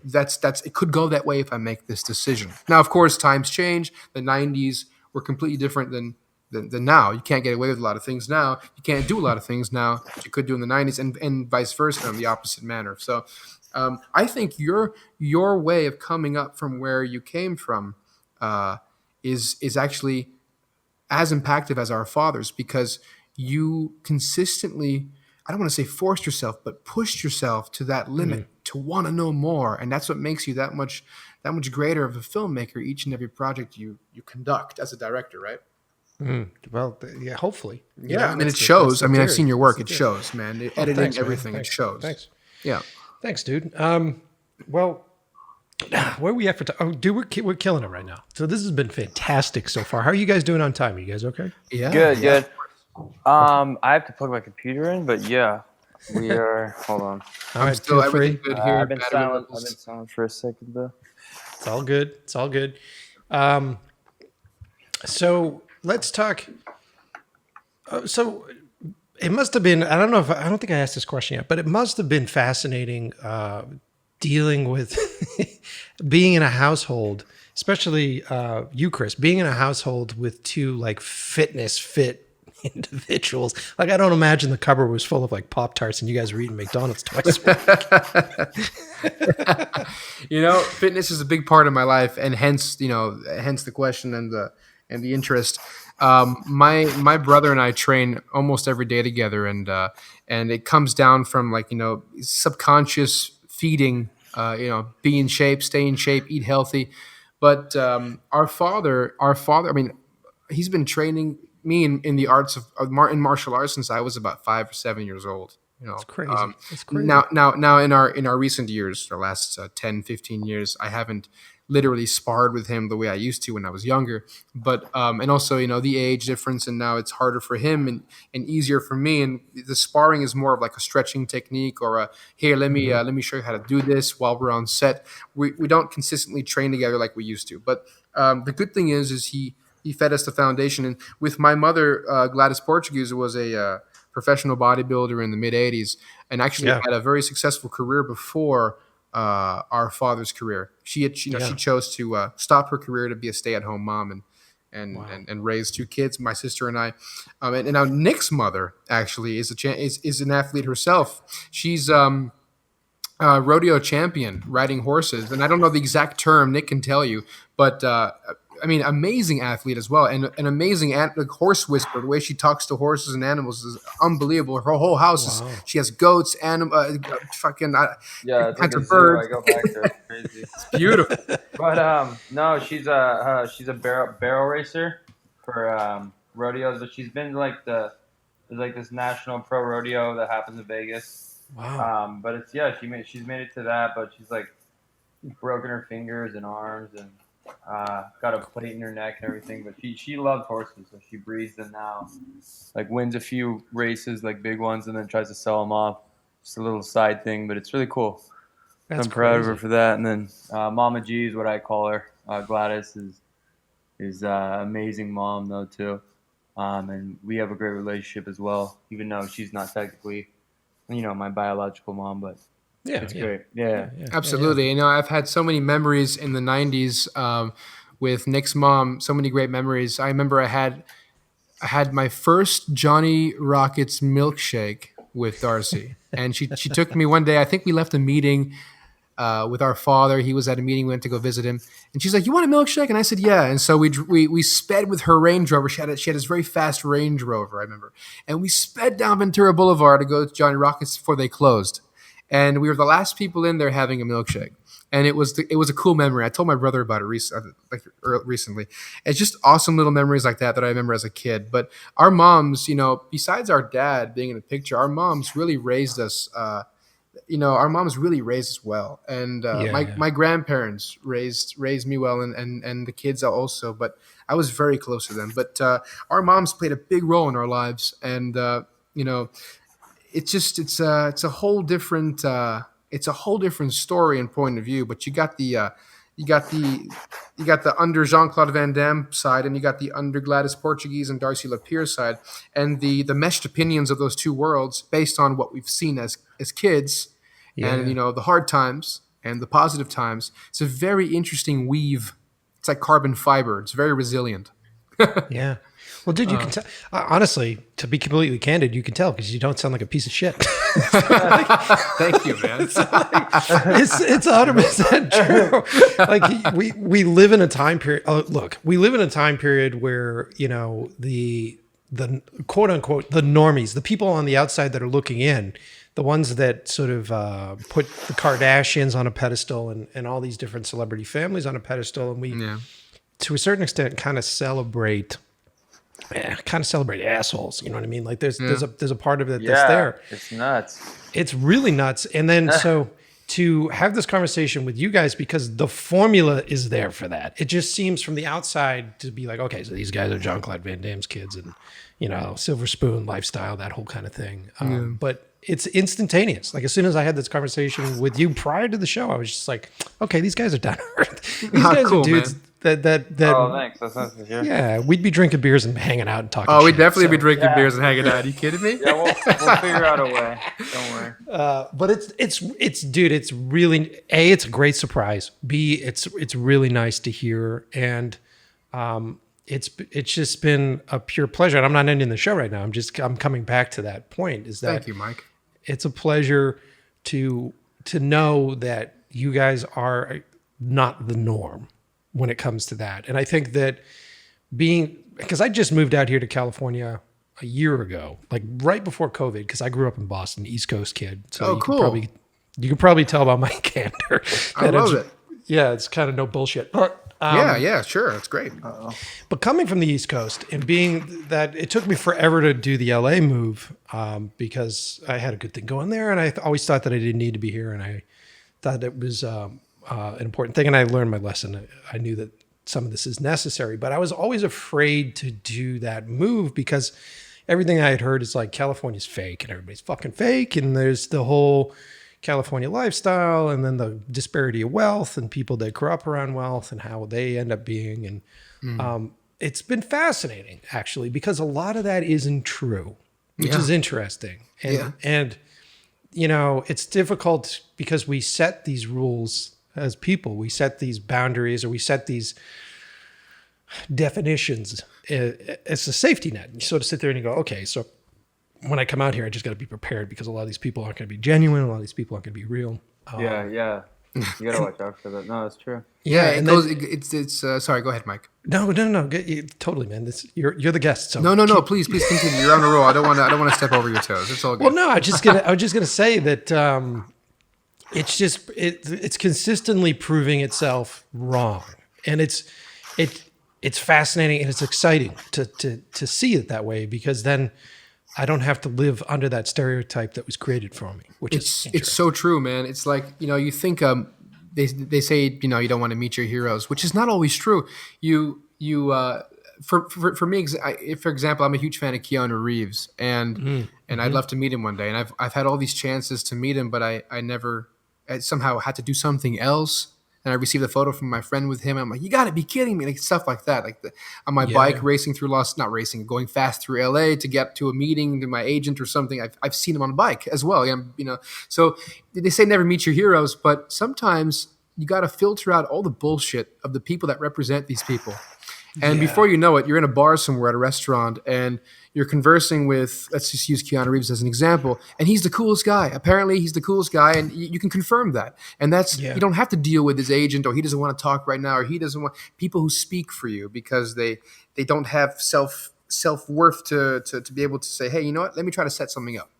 That's it could go that way if I make this decision. Now, of course, times change. The 90s were completely different than now. You can't get away with a lot of things now. You can't do a lot of things now that you could do in the 90s, and vice versa in the opposite manner. So I think your way of coming up from where you came from is actually as impactful as our father's, because you consistently, I don't want to say forced yourself, but pushed yourself to that limit to want to know more, and that's what makes you that much greater of a filmmaker each and every project you conduct as a director, right? Well, yeah, hopefully. Yeah, and it shows. I mean, I've seen your work. It shows, man. Editing, everything, it shows. Thanks. Yeah. Thanks, dude. Well, where are we at for time? Oh, dude, we're killing it right now. So this has been fantastic so far. How are you guys doing on time? Are you guys okay? Yeah. Good. I have to plug my computer in, but yeah, we are. Hold on. All right, feel free. Good here. I've been silent for a second though. It's all good. So let's talk. So it must have been, I don't think I asked this question yet, but it must have been fascinating dealing with being in a household, especially you, Kris, being in a household with two like fit individuals. Like, I don't imagine the cupboard was full of like Pop-Tarts and you guys were eating McDonald's twice a week. Fitness is a big part of my life, and hence the question and the interest. My brother and I train almost every day together, and it comes down from subconscious feeding, be in shape, stay in shape, eat healthy. But our father, I mean, he's been training me in the arts in martial arts since I was about 5 or 7 years old. It's crazy. It's crazy. Now in our recent years, our last 10, 15 years, I haven't literally sparred with him the way I used to when I was younger. But and also the age difference, and now it's harder for him and easier for me. And the sparring is more of like a stretching technique, or here, let me show you how to do this while we're on set. We don't consistently train together like we used to. But the good thing is he fed us the foundation. And with my mother, Gladys Portuguese, who was a professional bodybuilder in the mid 80s, and actually had a very successful career before our father's career. She chose to stop her career to be a stay-at-home mom, and raised 2 kids, my sister and I. And now Nic's mother actually is an athlete herself. She's rodeo champion riding horses, and I don't know the exact term. Nic can tell you, but I mean, amazing athlete as well, and an amazing horse whisperer. The way she talks to horses and animals is unbelievable. Her whole house is she has goats, fucking yeah, it's like a zoo. birds. I go back there. It's crazy. It's beautiful. But no, she's a barrel racer for rodeos. But she's been like there's like this national pro rodeo that happens in Vegas. Wow. But it's she's made it to that, but she's like broken her fingers and arms and got a plate in her neck and everything. But she loves horses, so she breeds them now. Like wins a few races, like big ones, and then tries to sell them off. Just a little side thing, but it's really cool. That's I'm proud of crazy. her for that. And then Mama G is what I call her. Gladys is amazing mom though too, and we have a great relationship as well. Even though she's not technically, my biological mom, but it's great. Yeah. Absolutely. Yeah. I've had so many memories in the 90s with Nic's mom. So many great memories. I remember I had my first Johnny Rockets milkshake with Darcy, and she took me one day. I think we left a meeting with our father. He was at a meeting. We went to go visit him, and she's like, "You want a milkshake?" And I said, "Yeah." And so we sped with her Range Rover. She had this very fast Range Rover, I remember, and we sped down Ventura Boulevard to go to Johnny Rockets before they closed, and we were the last people in there having a milkshake. And it was a cool memory. I told my brother about it recently. It's just awesome little memories like that I remember as a kid. But our moms, besides our dad being in the picture, our moms really raised us. Our moms really raised us well, and my grandparents raised me well, and the kids also. But I was very close to them. But our moms played a big role in our lives, and it's a whole different. It's a whole different story and point of view, but you got the under Jean-Claude Van Damme side, and you got the under Gladys Portuguese and Darcy Lapierre side, and the meshed opinions of those two worlds based on what we've seen as kids, and the hard times and the positive times. It's a very interesting weave. It's like carbon fiber. It's very resilient. Yeah. Well, dude, you can tell. Honestly, to be completely candid, you can tell because you don't sound like a piece of shit. Thank you, man. It's 100% true. Like we live in a time period. We live in a time period where the quote unquote the normies, the people on the outside that are looking in, the ones that sort of put the Kardashians on a pedestal and all these different celebrity families on a pedestal, and we, to a certain extent, kind of celebrate assholes. You know what I mean? Like there's a part of it that's there. It's nuts. It's really nuts. And then so to have this conversation with you guys, because the formula is there for that. It just seems from the outside to be like, okay, so these guys are Jean-Claude Van Damme's kids and, silver spoon lifestyle, that whole kind of thing. But it's instantaneous. Like as soon as I had this conversation with you prior to the show, I was just like, okay, these guys are down to earth. These guys are dudes that oh, thanks. That's nice to hear. Yeah, we'd be drinking beers and hanging out and talking. Oh, we'd shit, definitely be drinking beers and hanging out. Are you kidding me? Yeah, we'll figure out a way. Don't worry. But it's really it's a great surprise. B, it's really nice to hear, and it's just been a pure pleasure. And I'm not ending the show right now. I'm coming back to that point. Is that thank you, Mike. It's a pleasure to know that you guys are not the norm when it comes to that. And I think that because I just moved out here to California a year ago, like right before COVID, because I grew up in Boston, East Coast kid. So cool. You can probably tell by my candor. I love it. Yeah, it's kind of no bullshit. But, yeah, sure. That's great. But coming from the East Coast and being that it took me forever to do the LA move because I had a good thing going there. And I always thought that I didn't need to be here. And I thought it was an important thing. And I learned my lesson. I knew that some of this is necessary, but I was always afraid to do that move because everything I had heard is like California's fake and everybody's fucking fake. And there's the whole California lifestyle and then the disparity of wealth and people that grew up around wealth and how they end up being. And it's been fascinating actually, because a lot of that isn't true, which is interesting. And it's difficult because we set these rules as people, we set these boundaries or we set these definitions as a safety net. And you sort of sit there and you go, okay, so when I come out here, I just got to be prepared because a lot of these people aren't going to be genuine. A lot of these people aren't going to be real. Yeah. You got to watch out for that. No, that's true. Yeah, it's sorry, go ahead, Mike. No. Totally, man. You're the guest. So no. Please continue. You're on a roll. I don't want to step over your toes. It's all good. Well, no, I was just gonna say that it's consistently proving itself wrong, and it's fascinating and it's exciting to see it that way, because then I don't have to live under that stereotype that was created for me, which it's so true, man. It's like, you think they say, you don't want to meet your heroes, which is not always true. For me, for example, I'm a huge fan of Keanu Reeves, and I'd love to meet him one day. And I've had all these chances to meet him, but I never somehow had to do something else. And I received a photo from my friend with him. And I'm like, you got to be kidding me. Like, stuff like that. Like on my bike, racing through going fast through LA to get to a meeting to my agent or something. I've seen him on a bike as well. So they say never meet your heroes, but sometimes you got to filter out all the bullshit of the people that represent these people. And before you know it, you're in a bar somewhere at a restaurant and you're conversing with, let's just use Keanu Reeves as an example, and he's the coolest guy. Apparently he's the coolest guy, and you can confirm that. And you don't have to deal with his agent, or he doesn't want to talk right now, or he doesn't want people who speak for you because they don't have self-worth to be able to say, hey, you know what, let me try to set something up.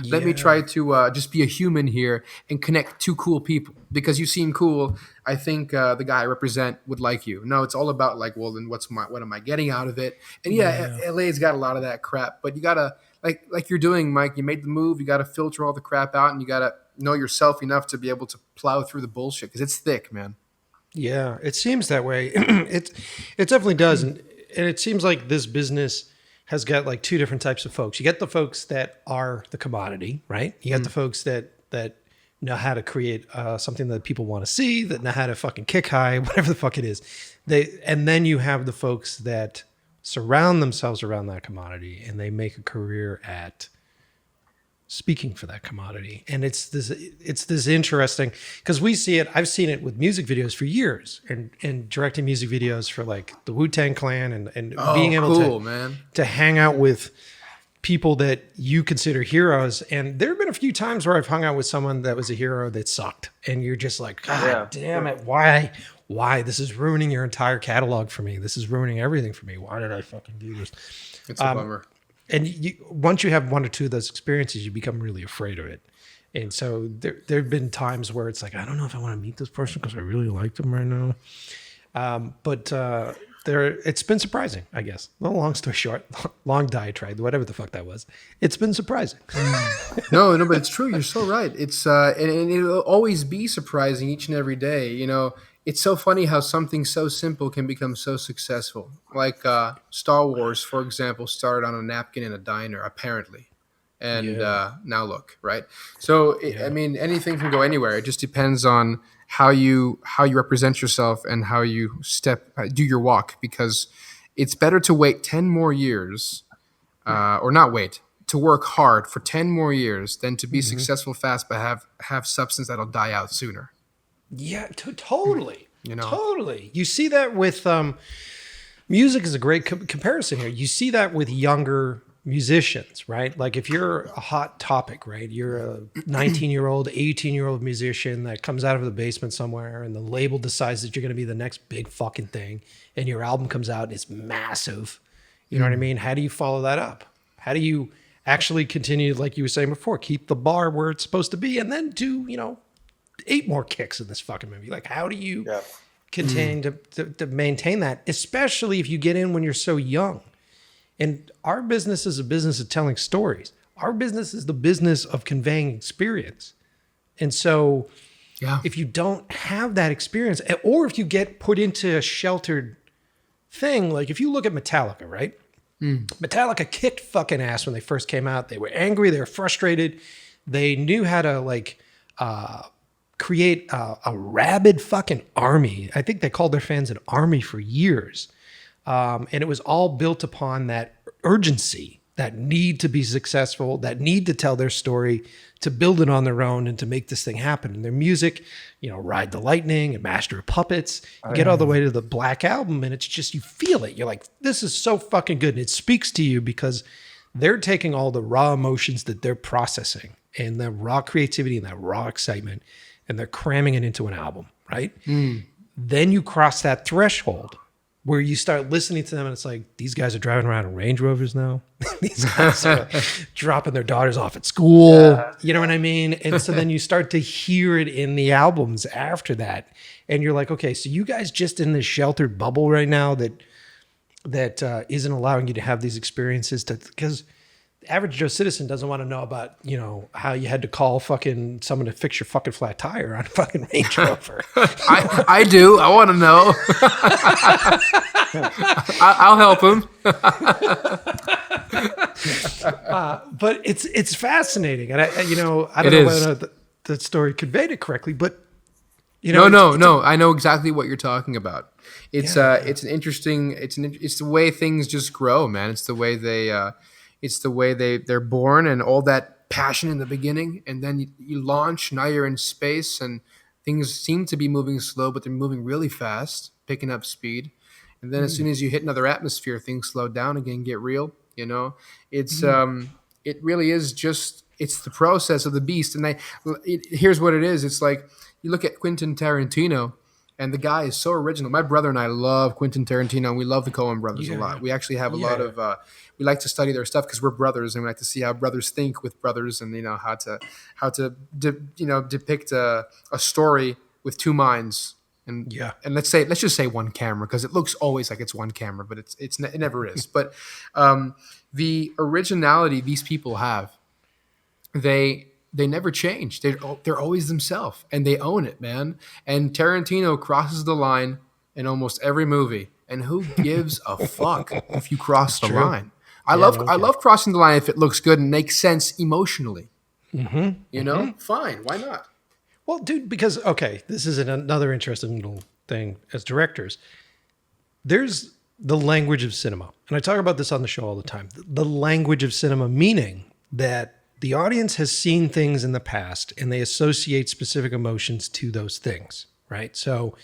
Let me try to just be a human here and connect two cool people because you seem cool. I think the guy I represent would like you. No, it's all about like, well, then what am I getting out of it? And LA's got a lot of that crap, but you gotta like you're doing, Mike. You made the move. You gotta filter all the crap out, and you gotta know yourself enough to be able to plow through the bullshit because it's thick, man. Yeah, it seems that way. It definitely does, and it seems like this business has got like two different types of folks. You get the folks that are the commodity, right? You got the folks that know how to create something that people want to see, that know how to fucking kick high, whatever the fuck it is. And then you have the folks that surround themselves around that commodity and they make a career at speaking for that commodity. And it's this interesting, because we see it, I've seen it with music videos for years and directing music videos for like the Wu-Tang Clan and being able to hang out with people that you consider heroes. And there have been a few times where I've hung out with someone that was a hero that sucked. And you're just like, God damn it. Why? This is ruining your entire catalog for me. This is ruining everything for me. Why did I fucking do this? It's a bummer. And once you have one or two of those experiences, you become really afraid of it. And so there have been times where it's like, I don't know if I want to meet this person because I really like them right now. But it's been surprising, I guess. Well, long story short, long diatribe, whatever the fuck that was. It's been surprising. No, but it's true. You're so right. It's and it'll always be surprising each and every day. It's so funny how something so simple can become so successful. Like Star Wars, for example, started on a napkin in a diner, apparently. And now look, right? So, I mean, anything can go anywhere. It just depends on how you represent yourself and how you do your walk. Because it's better to wait 10 more years, or not wait, to work hard for 10 more years than to be successful fast but have substance that'll die out sooner. Yeah, totally. Totally. You see that with music is a great comparison here. You see that with younger musicians, right? Like if you're a hot topic, right? You're a 19-year-old, 18-year-old musician that comes out of the basement somewhere and the label decides that you're going to be the next big fucking thing and your album comes out and it's massive. You know what I mean? How do you follow that up? How do you actually continue, like you were saying before, keep the bar where it's supposed to be and then do, 8 more kicks in this fucking movie? Like, how do you continue to maintain that, especially if you get in when you're so young? And our business is a business of telling stories. Our business is the business of conveying experience. And so if you don't have that experience, or if you get put into a sheltered thing, like if you look at Metallica, right? Metallica kicked fucking ass when they first came out. They were angry. They were frustrated. They knew how to create a rabid fucking army. I think they called their fans an army for years. And it was all built upon that urgency that need to be successful, that need to tell their story, to build it on their own and to make this thing happen. And their music, Ride the Lightning and Master of Puppets, you get all the way to the Black Album, and it's just, you feel it. You're like, this is so fucking good. And it speaks to you because they're taking all the raw emotions that they're processing and the raw creativity and that raw excitement, and they're cramming it into an album, right? Then you cross that threshold where you start listening to them and it's like, these guys are driving around in Range Rovers now. These guys are dropping their daughters off at school. Yeah. You know what I mean? And so then you start to hear it in the albums after that. And you're like, okay, so you guys just in this sheltered bubble right now that isn't allowing you to have these experiences because the average Joe citizen doesn't want to know about, how you had to call fucking someone to fix your fucking flat tire on a fucking Range Rover. I do. I want to know. I'll help him. But it's fascinating, and I don't know whether the story conveyed it correctly, but no, I know exactly what you're talking about. It's an interesting. It's the way things just grow, man. It's the way they're born, and all that passion in the beginning, and then you launch. Now you're in space, and things seem to be moving slow, but they're moving really fast, picking up speed. And then as soon as you hit another atmosphere, things slow down again, get real. It's it really is just, it's the process of the beast. And here's what it is. It's like you look at Quentin Tarantino, and the guy is so original. My brother and I love Quentin Tarantino, and we love the Coen brothers a lot. We actually have a lot of we like to study their stuff because we're brothers, and we like to see how brothers think with brothers, and how to depict a story with two minds. And let's just say one camera, because it looks always like it's one camera, but it never is. But the originality these people have, they never change. They're always themselves, and they own it, man. And Tarantino crosses the line in almost every movie, and who gives a fuck if you cross the line? I love crossing the line if it looks good and makes sense emotionally. Fine, why not? Well, dude, because, okay, this is another interesting little thing as directors. There's the language of cinema. And I talk about this on the show all the time. The language of cinema, meaning that the audience has seen things in the past and they associate specific emotions to those things, right? So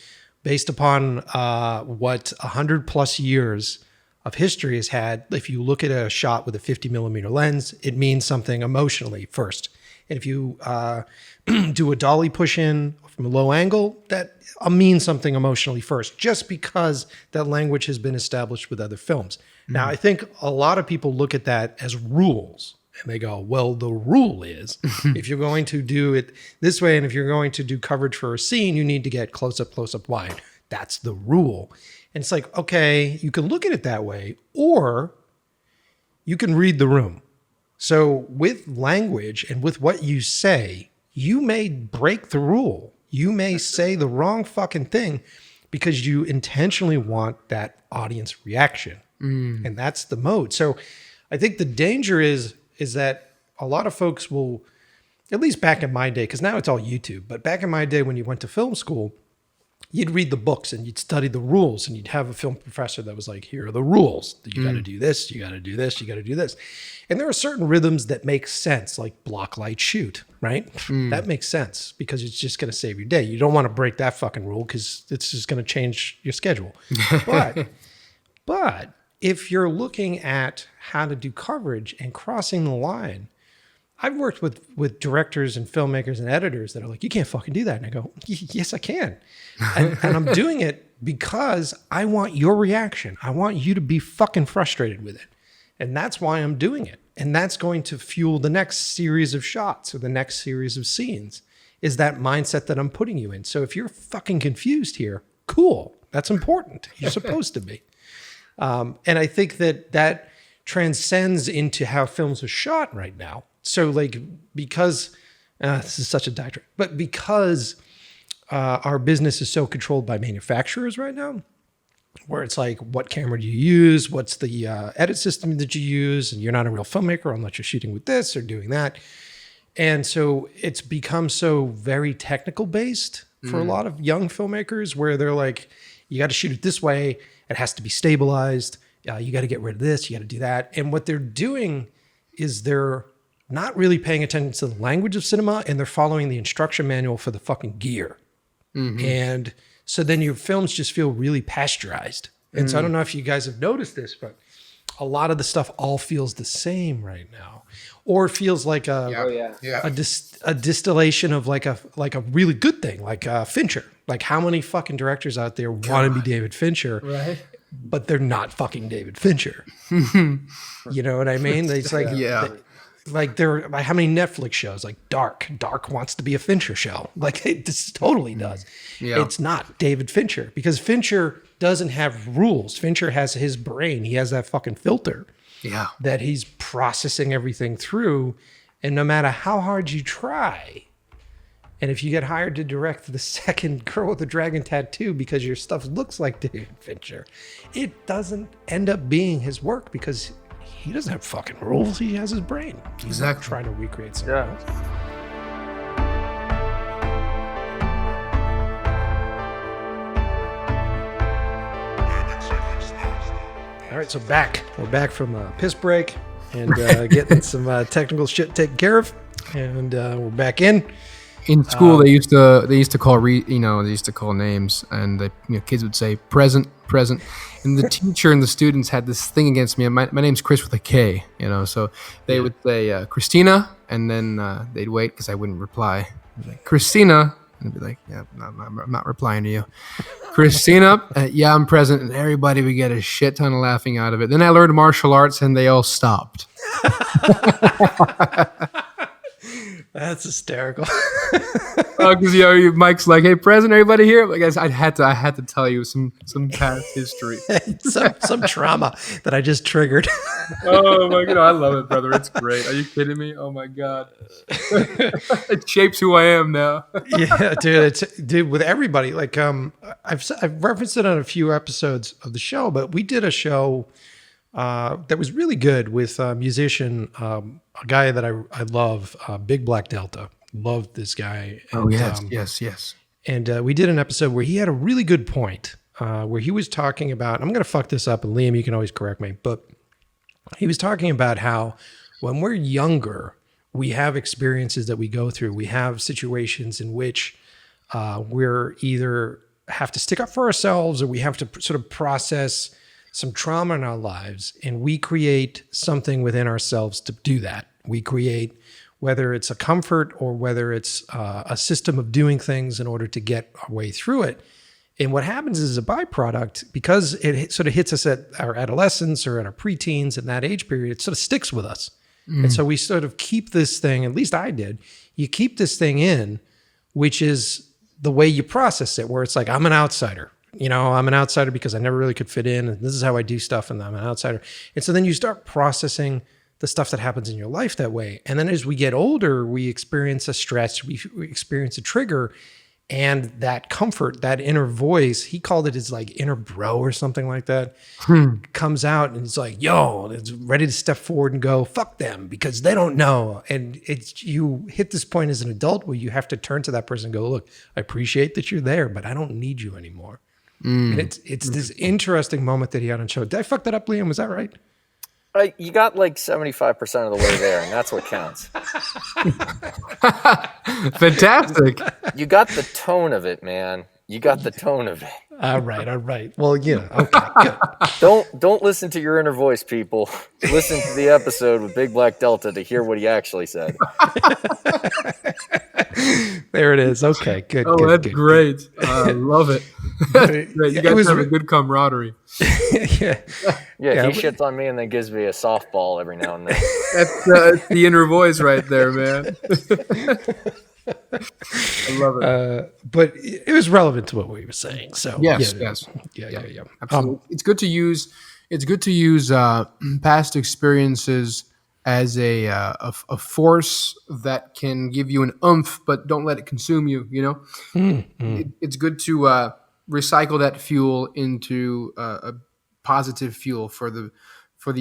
based upon what 100 plus years of history has had, if you look at a shot with a 50 millimeter lens, it means something emotionally first. And if you do a dolly push in from a low angle, that means something emotionally first, just because that language has been established with other films. Now, I think a lot of people look at that as rules, and they go, well, the rule is if you're going to do it this way, and if you're going to do coverage for a scene, you need to get close up, wide. That's the rule. And it's like, okay, you can look at it that way, or you can read the room. So with language and with what you say, you may break the rule. You may say the wrong fucking thing because you intentionally want that audience reaction. And that's the mode. So I think the danger is that a lot of folks will, at least back in my day, because now it's all YouTube, but back in my day when you went to film school, you'd read the books and you'd study the rules, and you'd have a film professor that was like, here are the rules. You got to do this, you got to do this, you got to do this. And there are certain rhythms that make sense, like block, light, shoot, right? That makes sense because it's just going to save your day. You don't want to break that fucking rule because it's just going to change your schedule. But if you're looking at how to do coverage and crossing the line, I've worked with directors and filmmakers and editors that are like, you can't fucking do that. And I go, yes, I can. And I'm doing it because I want your reaction. I want you to be fucking frustrated with it. And that's why I'm doing it. And that's going to fuel the next series of shots or the next series of scenes, is that mindset that I'm putting you in. So if you're fucking confused here, cool. That's important. You're supposed to be. And I think that transcends into how films are shot right now. So like, because this is such a diatribe, but because our business is so controlled by manufacturers right now, where it's like, what camera do you use? What's the edit system that you use? And you're not a real filmmaker unless you're shooting with this or doing that. And so it's become so very technical based for a lot of young filmmakers, where they're like, you got to shoot it this way. It has to be stabilized. You got to get rid of this. You got to do that. And what they're doing is they're not really paying attention to the language of cinema, and they're following the instruction manual for the fucking gear. And so then your films just feel really pasteurized. And so I don't know if you guys have noticed this, but a lot of the stuff all feels the same right now, or it feels like a distillation of like a really good thing, like Fincher. Like, how many fucking directors out there want to be David Fincher, right? But they're not fucking David Fincher. You know what I mean? It's like, they're like, how many Netflix shows? Like Dark wants to be a Fincher show. Like, this totally does. Yeah. It's not David Fincher, because Fincher doesn't have rules. Fincher has his brain. He has that fucking filter that he's processing everything through. And no matter how hard you try, and if you get hired to direct the second Girl with the Dragon Tattoo because your stuff looks like David Fincher, it doesn't end up being his work, because he doesn't have fucking rules. He has his brain. He's not trying to recreate something else. All right, so we're back from a piss break and getting some technical shit taken care of, and we're back in. In school, they used to call names, and kids would say present, and the teacher and the students had this thing against me. My name's Chris with a K, so they would say Christina, and then they'd wait because I wouldn't reply. Like, Christina, and I'd be like, yeah, I'm not replying to you. Christina, yeah, I'm present, and everybody would get a shit ton of laughing out of it. Then I learned martial arts, and they all stopped. That's hysterical. Because Mike's like, "Hey, present, everybody here." I guess I had to tell you some past history, some trauma that I just triggered. Oh my god, I love it, brother. It's great. Are you kidding me? Oh my god, it shapes who I am now. Yeah, dude. With everybody, like, I've referenced it on a few episodes of the show, but we did a show that was really good with a musician, a guy that I love, Big Black Delta. Love this guy. And, yes. And we did an episode where he had a really good point, where he was talking about, I'm going to fuck this up, and Liam, you can always correct me, but he was talking about how when we're younger, we have experiences that we go through. We have situations in which we're either have to stick up for ourselves, or we have to sort of process some trauma in our lives, and we create something within ourselves to do that. We create, whether it's a comfort or whether it's a system of doing things in order to get our way through it. And what happens is, a byproduct, because it sort of hits us at our adolescence or at our preteens, in that age period, it sort of sticks with us. And so we sort of keep this thing, at least I did, you keep this thing in, which is the way you process it, where it's like, I'm an outsider. I'm an outsider because I never really could fit in, and this is how I do stuff, and I'm an outsider. And so then you start processing the stuff that happens in your life that way. And then as we get older, we experience a stress, we experience a trigger, and that comfort, that inner voice, he called it his like inner bro or something like that, comes out, and it's like, yo, it's ready to step forward and go, fuck them, because they don't know. And you hit this point as an adult where you have to turn to that person and go, look, I appreciate that you're there, but I don't need you anymore. And it's this interesting moment that he had on show. Did I fuck that up, Liam? Was that right? You got like 75% of the way there, and that's what counts. Fantastic. You got the tone of it, man. You got the tone of it. All right. Well, okay, good. Don't listen to your inner voice, people. Listen to the episode with Big Black Delta to hear what he actually said. There it is. Okay, good. Oh, good, that's great. I love it. Great. You guys have a good camaraderie. Yeah, he shits on me and then gives me a softball every now and then. That's the inner voice right there, man. I love it. But it was relevant to what we were saying. So yes. Yeah. Absolutely. It's good to use past experiences as a force that can give you an oomph, but don't let it consume you. It's good to recycle that fuel into a positive fuel for the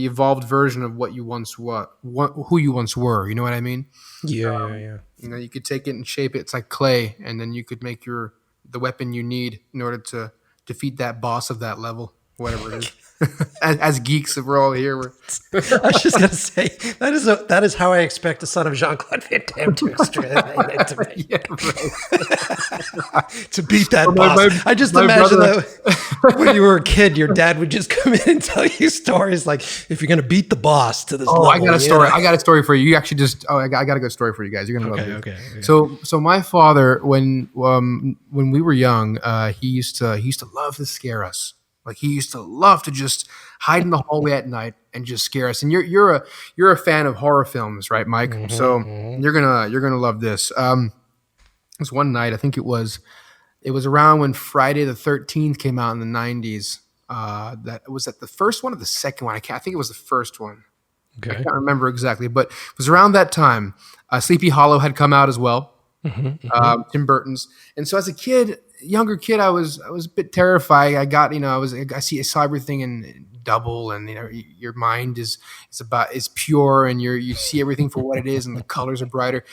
evolved version of what you once who you once were. You know what I mean? Yeah. You could take it and shape it. It's like clay, and then you could make the weapon you need in order to defeat that boss of that level. whatever it is. As geeks, if we're all here, I was just gonna say that is how I expect the son of Jean-Claude Van Damme to to beat that boss. I just imagine that when you were a kid, your dad would just come in and tell you stories like, if you're gonna beat the boss to this level. I got a story. I got a story for you. You actually just I got a good story for you guys. You're gonna love it. Okay. So my father, when we were young, he used to love to scare us. Like, he used to love to just hide in the hallway at night and just scare us. And you're a fan of horror films, right, Mike? Mm-hmm. You're gonna love this. It was one night. I think it was around when Friday the 13th came out in the 90s. Was that the first one or the second one? I think it was the first one. Okay. I can't remember exactly, but it was around that time. Sleepy Hollow had come out as well. Tim Burton's. And so as a younger kid, I was a bit terrified. I saw everything in double, and your mind is pure, and you see everything for what it is, and the colors are brighter.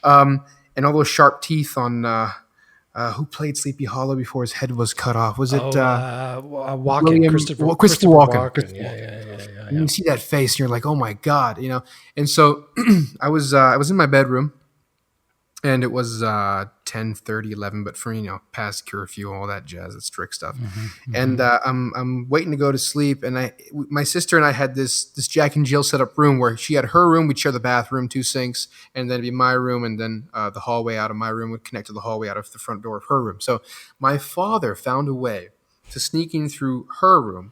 And all those sharp teeth on who played Sleepy Hollow before his head was cut off? Was it Christopher Walken? Yeah. And you see that face, and you're like, oh my God, And so I was in my bedroom. And it was 10:30, 11, but for past curfew, all that jazz, that strict stuff. And I'm waiting to go to sleep, and my sister and I had this Jack and Jill set up room where she had her room, we'd share the bathroom, 2 sinks, and then it'd be my room, and then the hallway out of my room would connect to the hallway out of the front door of her room. So my father found a way to sneak in through her room,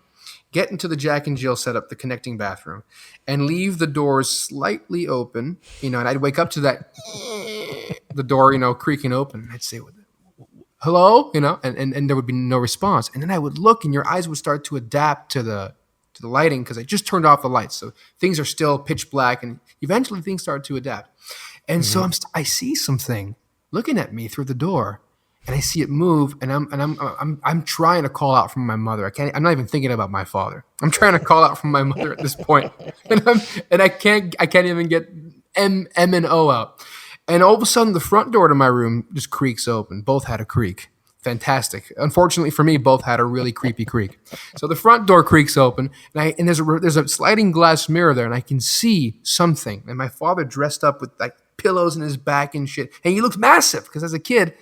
get into the Jack and Jill setup, the connecting bathroom, and leave the doors slightly open, and I'd wake up to that, the door, creaking open. And I'd say, hello, and there would be no response. And then I would look, and your eyes would start to adapt to the lighting, because I just turned off the lights. So things are still pitch black, and eventually things start to adapt. And so I see something looking at me through the door, and I see it move, and I'm trying to call out from my mother. I'm not even thinking about my father. I'm trying to call out from my mother at this point, and I can't even get M and O out. And all of a sudden, the front door to my room just creaks open. Both had a creak. Fantastic. Unfortunately for me, both had a really creepy creak. So the front door creaks open, and there's a sliding glass mirror there, and I can see something. And my father dressed up with like pillows in his back and shit. And he looks massive, because as a kid,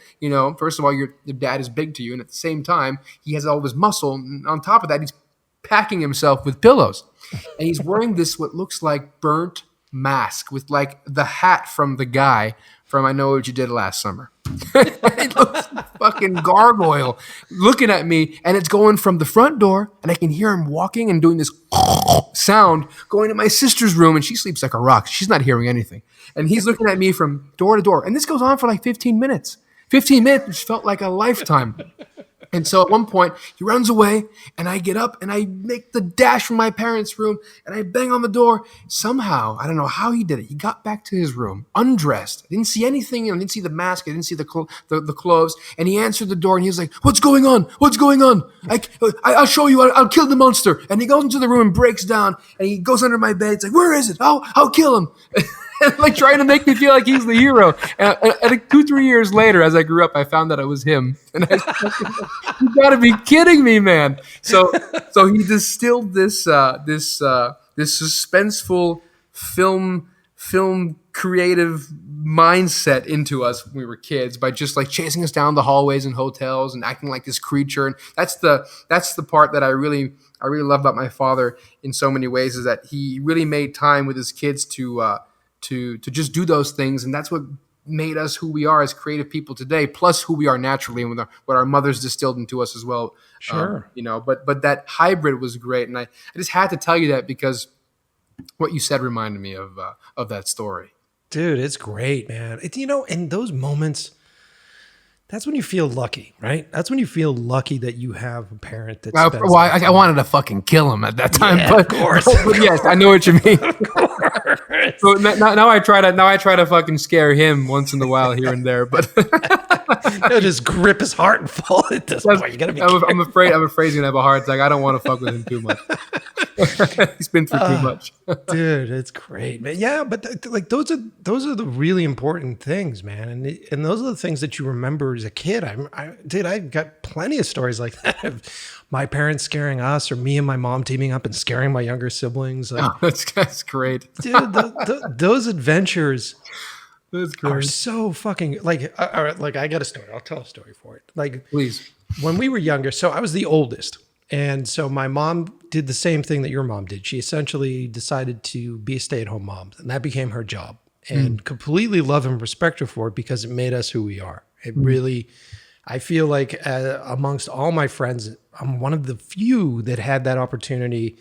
first of all, your dad is big to you, and at the same time, he has all of his muscle. And on top of that, he's packing himself with pillows. And he's wearing this, what looks like burnt mask with like the hat from the guy from I Know What You Did Last Summer. It looks fucking gargoyle looking at me, and it's going from the front door, and I can hear him walking and doing this sound going to my sister's room, and she sleeps like a rock. She's not hearing anything. And he's looking at me from door to door. And this goes on for like 15 minutes. 15 minutes, which felt like a lifetime. And so at one point, he runs away, and I get up, and I make the dash from my parents' room, and I bang on the door. Somehow, I don't know how he did it. He got back to his room, undressed. I didn't see anything. I didn't see the mask. I didn't see the clothes. And he answered the door, and he was like, "What's going on? What's going on? I'll show you. I'll kill the monster." And he goes into the room and breaks down, and he goes under my bed. It's like, "Where is it? I'll kill him." Like trying to make me feel like he's the hero. And 2-3 years later, as I grew up, I found that it was him. And you gotta be kidding me, man. So he distilled this suspenseful film creative mindset into us when we were kids by just like chasing us down the hallways in hotels and acting like this creature. And that's the part that I really love about my father in so many ways, is that he really made time with his kids to just do those things. And that's what made us who we are as creative people today, plus who we are naturally, and what our mothers distilled into us as well. Sure. But that hybrid was great. And I just had to tell you that, because what you said reminded me of that story. Dude, it's great, man. In those moments, that's when you feel lucky, right? That's when you feel lucky that you have a parent that spends I wanted to fucking kill him at that time, yeah, of course. But yes, I know what you mean. So now I try to fucking scare him once in a while here and there, but He'll just grip his heart and fall at this point. You gotta be I'm afraid he's gonna have a heart attack. I don't want to fuck with him too much. He's been through too much. Dude, it's great, man. Yeah, but like those are the really important things, man. And those are the things that you remember as a kid. I've got plenty of stories like that of my parents scaring us, or me and my mom teaming up and scaring my younger siblings. Like, that's great, dude. Those adventures are great. so fucking like. I got a story. I'll tell a story for it. Like, Please. When we were younger, so I was the oldest. And so my mom did the same thing that your mom did. She essentially decided to be a stay-at-home mom, and that became her job. And completely love and respect her for it because it made us who we are. It really, I feel like amongst all my friends, I'm one of the few that had that opportunity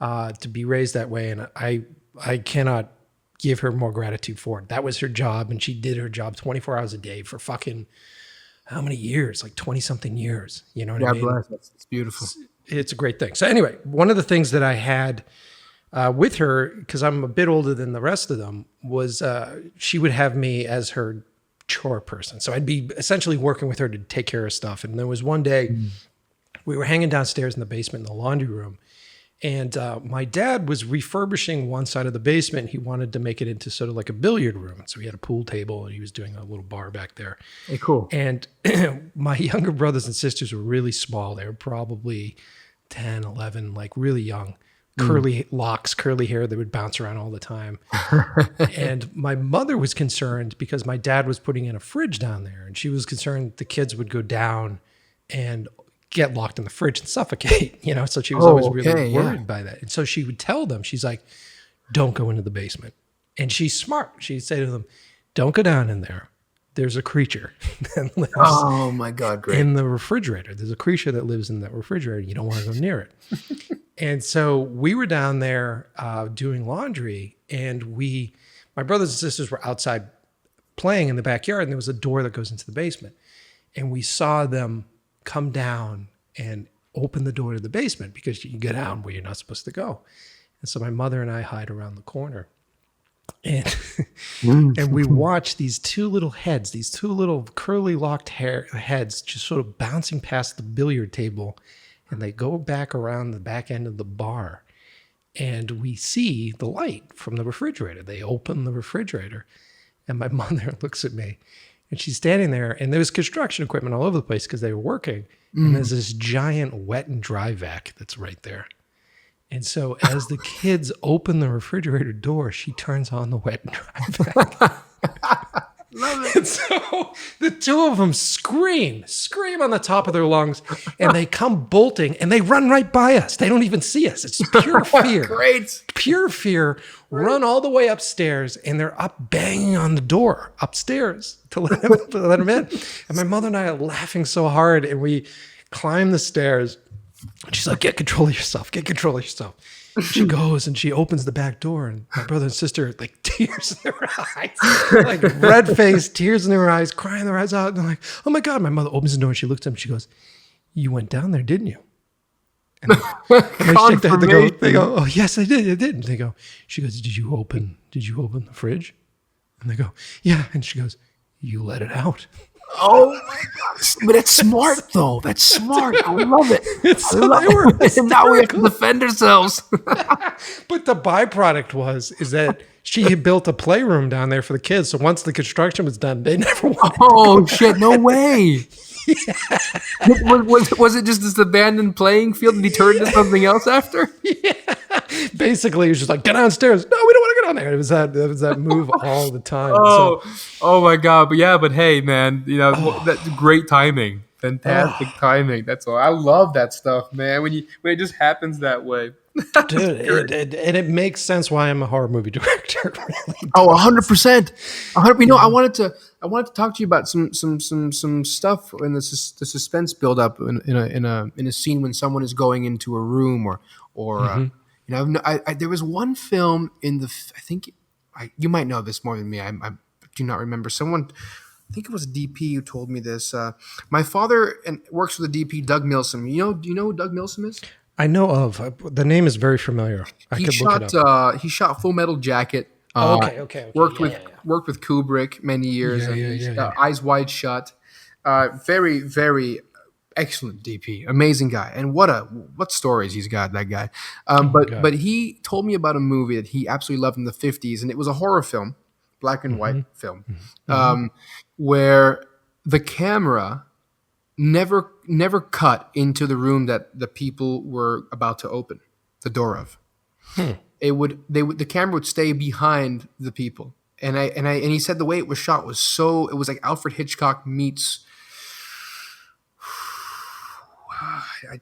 to be raised that way. And I cannot give her more gratitude for it. That was her job, and she did her job 24 hours a day for fucking how many years? Like 20 something years. You know what I mean? God bless. It's beautiful. It's a great thing. So anyway, one of the things that I had with her, because I'm a bit older than the rest of them, was she would have me as her chore person. So I'd be essentially working with her to take care of stuff. And there was one day we were hanging downstairs in the basement in the laundry room. And my dad was refurbishing one side of the basement. He wanted to make it into sort of like a billiard room. So he had a pool table and he was doing a little bar back there. Hey, cool. And my younger brothers and sisters were really small. They were probably 10, 11, like really young. Curly locks, curly hair that would bounce around all the time. And my mother was concerned because my dad was putting in a fridge down there. And she was concerned the kids would go down and get locked in the fridge and suffocate, you know? So she was always really worried by that. And so she would tell them, she's like, don't go into the basement. And she's smart. She'd say to them, don't go down in there. There's a creature that lives Oh my God, great. in the refrigerator. There's a creature that lives in that refrigerator. You don't want to go near it. And so we were down there doing laundry, and my brothers and sisters were outside playing in the backyard, and there was a door that goes into the basement. And we saw them come down and open the door to the basement because you get out where you're not supposed to go. And so my mother and I hide around the corner. And and we watch these two little heads, these two little curly locked heads just sort of bouncing past the billiard table, and they go back around the back end of the bar. And we see the light from the refrigerator. They open the refrigerator, and my mother looks at me, and she's standing there, and there was construction equipment all over the place because they were working. And there's this giant wet and dry vac that's right there. And so as the kids open the refrigerator door, she turns on the wet and dry vac. Love it. And so the two of them scream on the top of their lungs, and they come bolting, and they run right by us. They don't even see us. It's pure fear. Great. Pure fear. Run all the way upstairs, and they're up banging on the door upstairs to let them in. And my mother and I are laughing so hard, and we climb the stairs. And she's like, get control of yourself. Get control of yourself. And she goes and she opens the back door, and my brother and sister, like tears in their eyes, like red face, tears in their eyes, crying their eyes out. And they're like, oh my God. My mother opens the door and she looks at him. She goes, you went down there, didn't you? And they go, oh yes, I did. And they go, she goes, did you open the fridge? And they go, yeah. And she goes, you let it out. Oh my God. But it's smart though. That's smart. I love it. And now we have to defend ourselves. But the byproduct is that she had built a playroom down there for the kids. So once the construction was done, they never wanted Oh shit, no way. Yeah. Was it just this abandoned playing field and he turned into something else after? Yeah. Basically, he was just like, get downstairs. No, we don't want to get on there. It was that move all the time. Oh my God. But hey, man, you know, that's great timing. Fantastic timing. That's all. I love that stuff, man. When it just happens that way. Dude, it makes sense why I'm a horror movie director. Really. Oh, 100%. You know, I wanted to talk to you about some stuff in the suspense build up in a scene when someone is going into a room or you know, there was one film you might know this more than me. I do not remember. Someone, I think it was a DP who told me this. My father works with a DP, Doug Milsom. Do you know who Doug Milsom is? I know of. The name is very familiar. I could look it up. He shot Full Metal Jacket. Okay. Worked with Kubrick many years. Yeah. Eyes Wide Shut. Very, very excellent DP, amazing guy, and what stories he's got, that guy. But he told me about a movie that he absolutely loved in the 50s, and it was a horror film, black and white film, where the camera never cut into the room that the people were about to open the door of. The camera would stay behind the people, and he said the way it was shot was it was like Alfred Hitchcock meets. I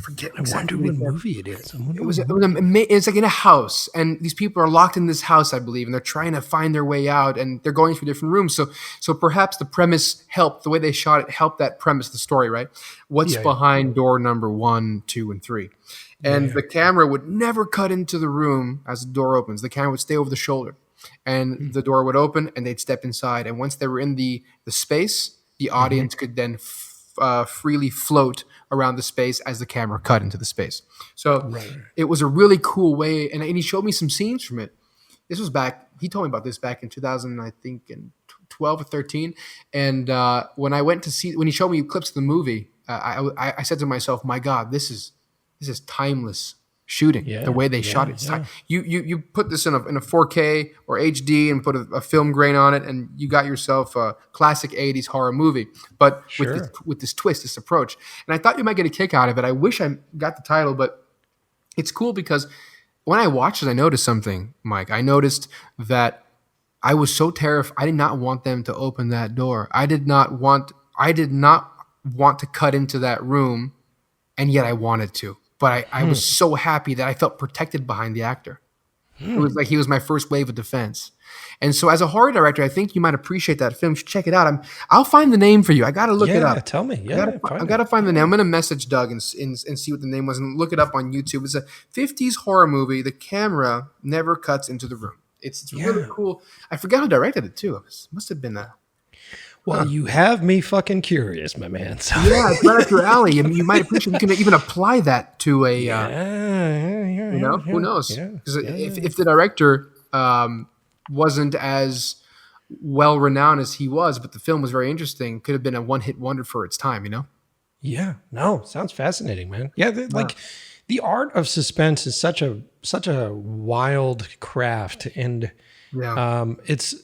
forget exactly. I wonder what movie it is. It's like in a house, and these people are locked in this house, I believe, and they're trying to find their way out, and they're going through different rooms. So perhaps the premise helped, the way they shot it helped that premise, the story, right? What's behind door number 1, 2, and 3? And the camera would never cut into the room as the door opens. The camera would stay over the shoulder, and the door would open, and they'd step inside. And once they were in the space, the audience could then freely float around the space as the camera cut into the space. So it was a really cool way. And he showed me some scenes from it. This was he told me about this back in 2000, I think, in 12 or 13. And when he showed me clips of the movie, I said to myself, my God, this is timeless shooting. The way they shot it. You put this in a 4K or HD and put a film grain on it, and you got yourself a classic 80s horror movie, but with this twist, this approach. And I thought you might get a kick out of it. I wish I got the title, but it's cool because when I watched it, I noticed something, Mike. I noticed that I was so terrified. I did not want them to open that door. I did not want to cut into that room, and yet I wanted to. But I was so happy that I felt protected behind the actor. It was like he was my first wave of defense. And so as a horror director, I think you might appreciate that film. You should check it out. I'll find the name for you. I got to look it up. Tell me. I got to find the name. I'm going to message Doug and see what the name was and look it up on YouTube. It's a 50s horror movie. The camera never cuts into the room. It's really cool. I forgot who directed it too. It must have been Well, you have me fucking curious, my man. So. Yeah, it's right up your alley. You might appreciate. You can even apply that to a. Who knows? Because if the director wasn't as well renowned as he was, but the film was very interesting, could have been a one-hit wonder for its time. Yeah. No, sounds fascinating, man. Yeah, the art of suspense is such a wild craft, and it's.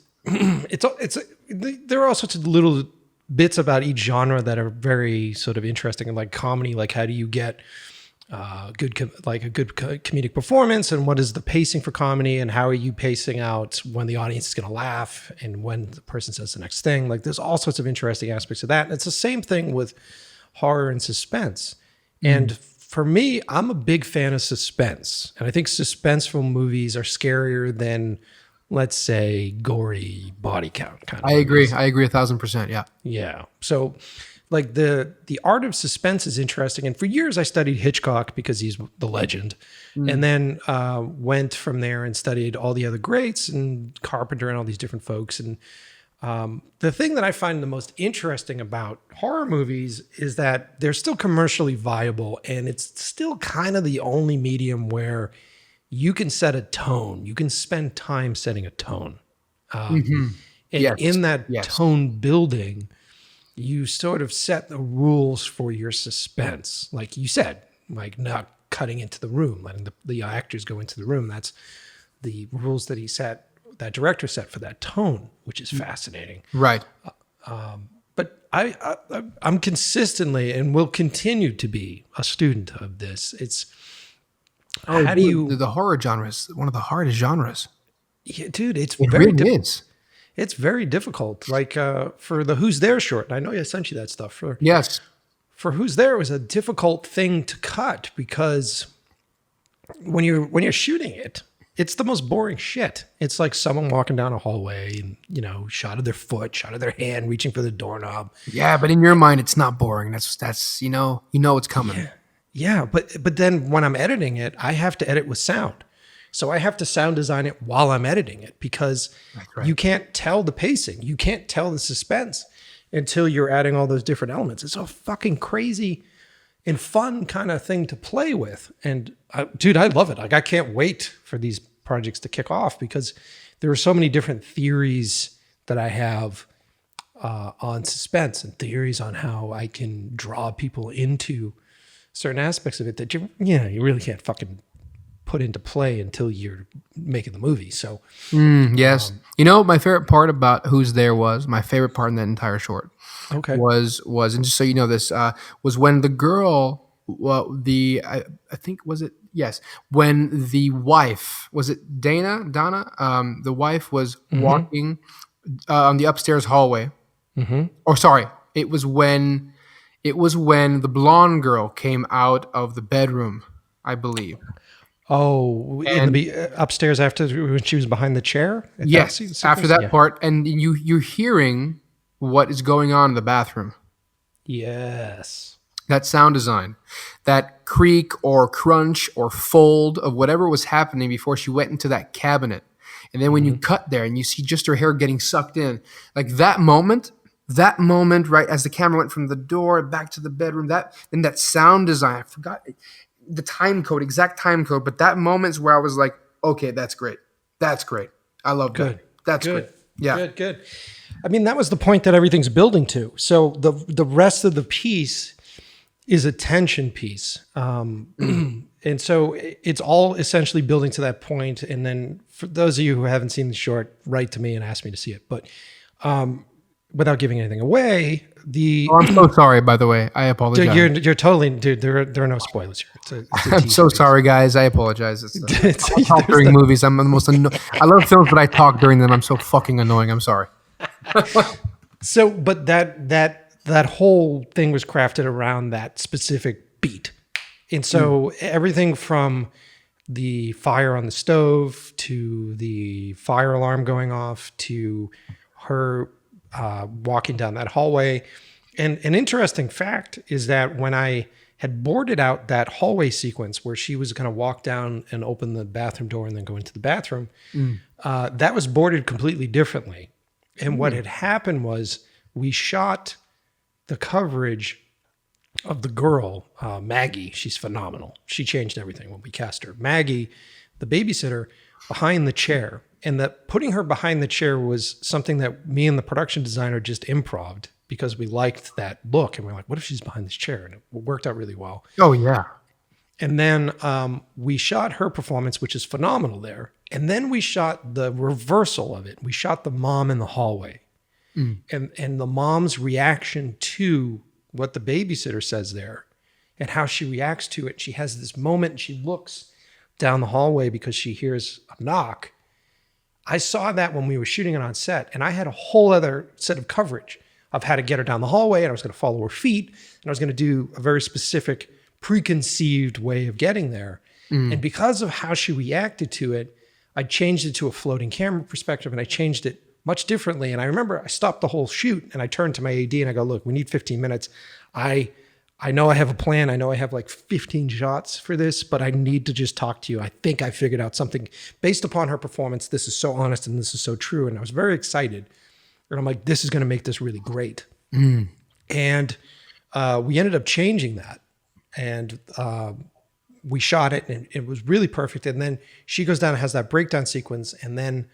There are all sorts of little bits about each genre that are very sort of interesting, and like comedy, like how do you get a good comedic performance, and what is the pacing for comedy, and how are you pacing out when the audience is going to laugh and when the person says the next thing. Like there's all sorts of interesting aspects of that. And it's the same thing with horror and suspense. And for me, I'm a big fan of suspense, and I think suspenseful movies are scarier than, let's say, gory body count kind of. I agree 1,000%. Yeah. Yeah. So like the art of suspense is interesting. And for years I studied Hitchcock because he's the legend. And then went from there and studied all the other greats and Carpenter and all these different folks. And the thing that I find the most interesting about horror movies is that they're still commercially viable, and it's still kind of the only medium where you can set a tone. You can spend time setting a tone. And in that tone building, you sort of set the rules for your suspense. Like you said, like not cutting into the room, letting the actors go into the room. That's the rules that that director set for that tone, which is fascinating. Right. But I'm consistently and will continue to be a student of this. It's, how do you... The horror genre is one of the hardest genres. Yeah, dude, it very difficult. It's very difficult. Like for the Who's There short, and I know I sent you that stuff. Yes. For Who's There, it was a difficult thing to cut because when you're shooting it, it's the most boring shit. It's like someone walking down a hallway and, shot of their foot, shot of their hand, reaching for the doorknob. Yeah, but in your mind, it's not boring. That's it's coming. Yeah. Yeah, but then when I'm editing it, I have to edit with sound. So I have to sound design it while I'm editing it because you can't tell the pacing. You can't tell the suspense until you're adding all those different elements. It's a fucking crazy and fun kind of thing to play with. And dude, I love it. Like I can't wait for these projects to kick off because there are so many different theories that I have on suspense and theories on how I can draw people into certain aspects of it that you really can't fucking put into play until you're making the movie. So yes, my favorite part about Who's There was my favorite part in that entire short. Okay. Was and just so you know this was when the girl, I think was it yes when the wife was it Donna the wife was walking on the upstairs hallway. Or sorry, it was when the blonde girl came out of the bedroom, I believe. Oh, in the upstairs after when she was behind the chair? Yes, after that part, and you're hearing what is going on in the bathroom. Yes. That sound design, that creak or crunch or fold of whatever was happening before she went into that cabinet. And then when you cut there and you see just her hair getting sucked in, like that moment, right as the camera went from the door back to the bedroom, that sound design, I forgot the exact time code, but that moment's where I was like, okay, that's great. I love that. That's great. Yeah. Good. I mean, that was the point that everything's building to. So the rest of the piece is a tension piece. And so it's all essentially building to that point. And then for those of you who haven't seen the short, write to me and ask me to see it. But without giving anything away, I'm so sorry, by the way. I apologize. Dude, you're totally, dude, there are no spoilers here. I'm so sorry, guys. I apologize. I talk during movies. I'm the most I love films, but I talk during them. I'm so fucking annoying. I'm sorry. So, but that whole thing was crafted around that specific beat. And so everything from the fire on the stove to the fire alarm going off to her walking down that hallway. And an interesting fact is that when I had boarded out that hallway sequence where she was going to walk down and open the bathroom door and then go into the bathroom, that was boarded completely differently. And what had happened was we shot the coverage of the girl, Maggie. She's phenomenal. She changed everything when we cast her. Maggie, the babysitter, behind the chair. And that putting her behind the chair was something that me and the production designer just improv'd because we liked that look. And we're like, what if she's behind this chair? And it worked out really well. Oh, yeah. And then we shot her performance, which is phenomenal there. And then we shot the reversal of it. We shot the mom in the hallway. And the mom's reaction to what the babysitter says there and how she reacts to it. She has this moment and she looks down the hallway because she hears a knock. I saw that when we were shooting it on set, and I had a whole other set of coverage of how to get her down the hallway, and I was going to follow her feet, and I was going to do a very specific preconceived way of getting there. And because of how she reacted to it, I changed it to a floating camera perspective, and I changed it much differently. And I remember I stopped the whole shoot and I turned to my AD and I go, look, we need 15 minutes. I know I have a plan. I know I have like 15 shots for this, but I need to just talk to you. I think I figured out something based upon her performance. This is so honest and this is so true. And I was very excited. And I'm like, this is going to make this really great. And we ended up changing that. And we shot it and it was really perfect. And then she goes down and has that breakdown sequence. And then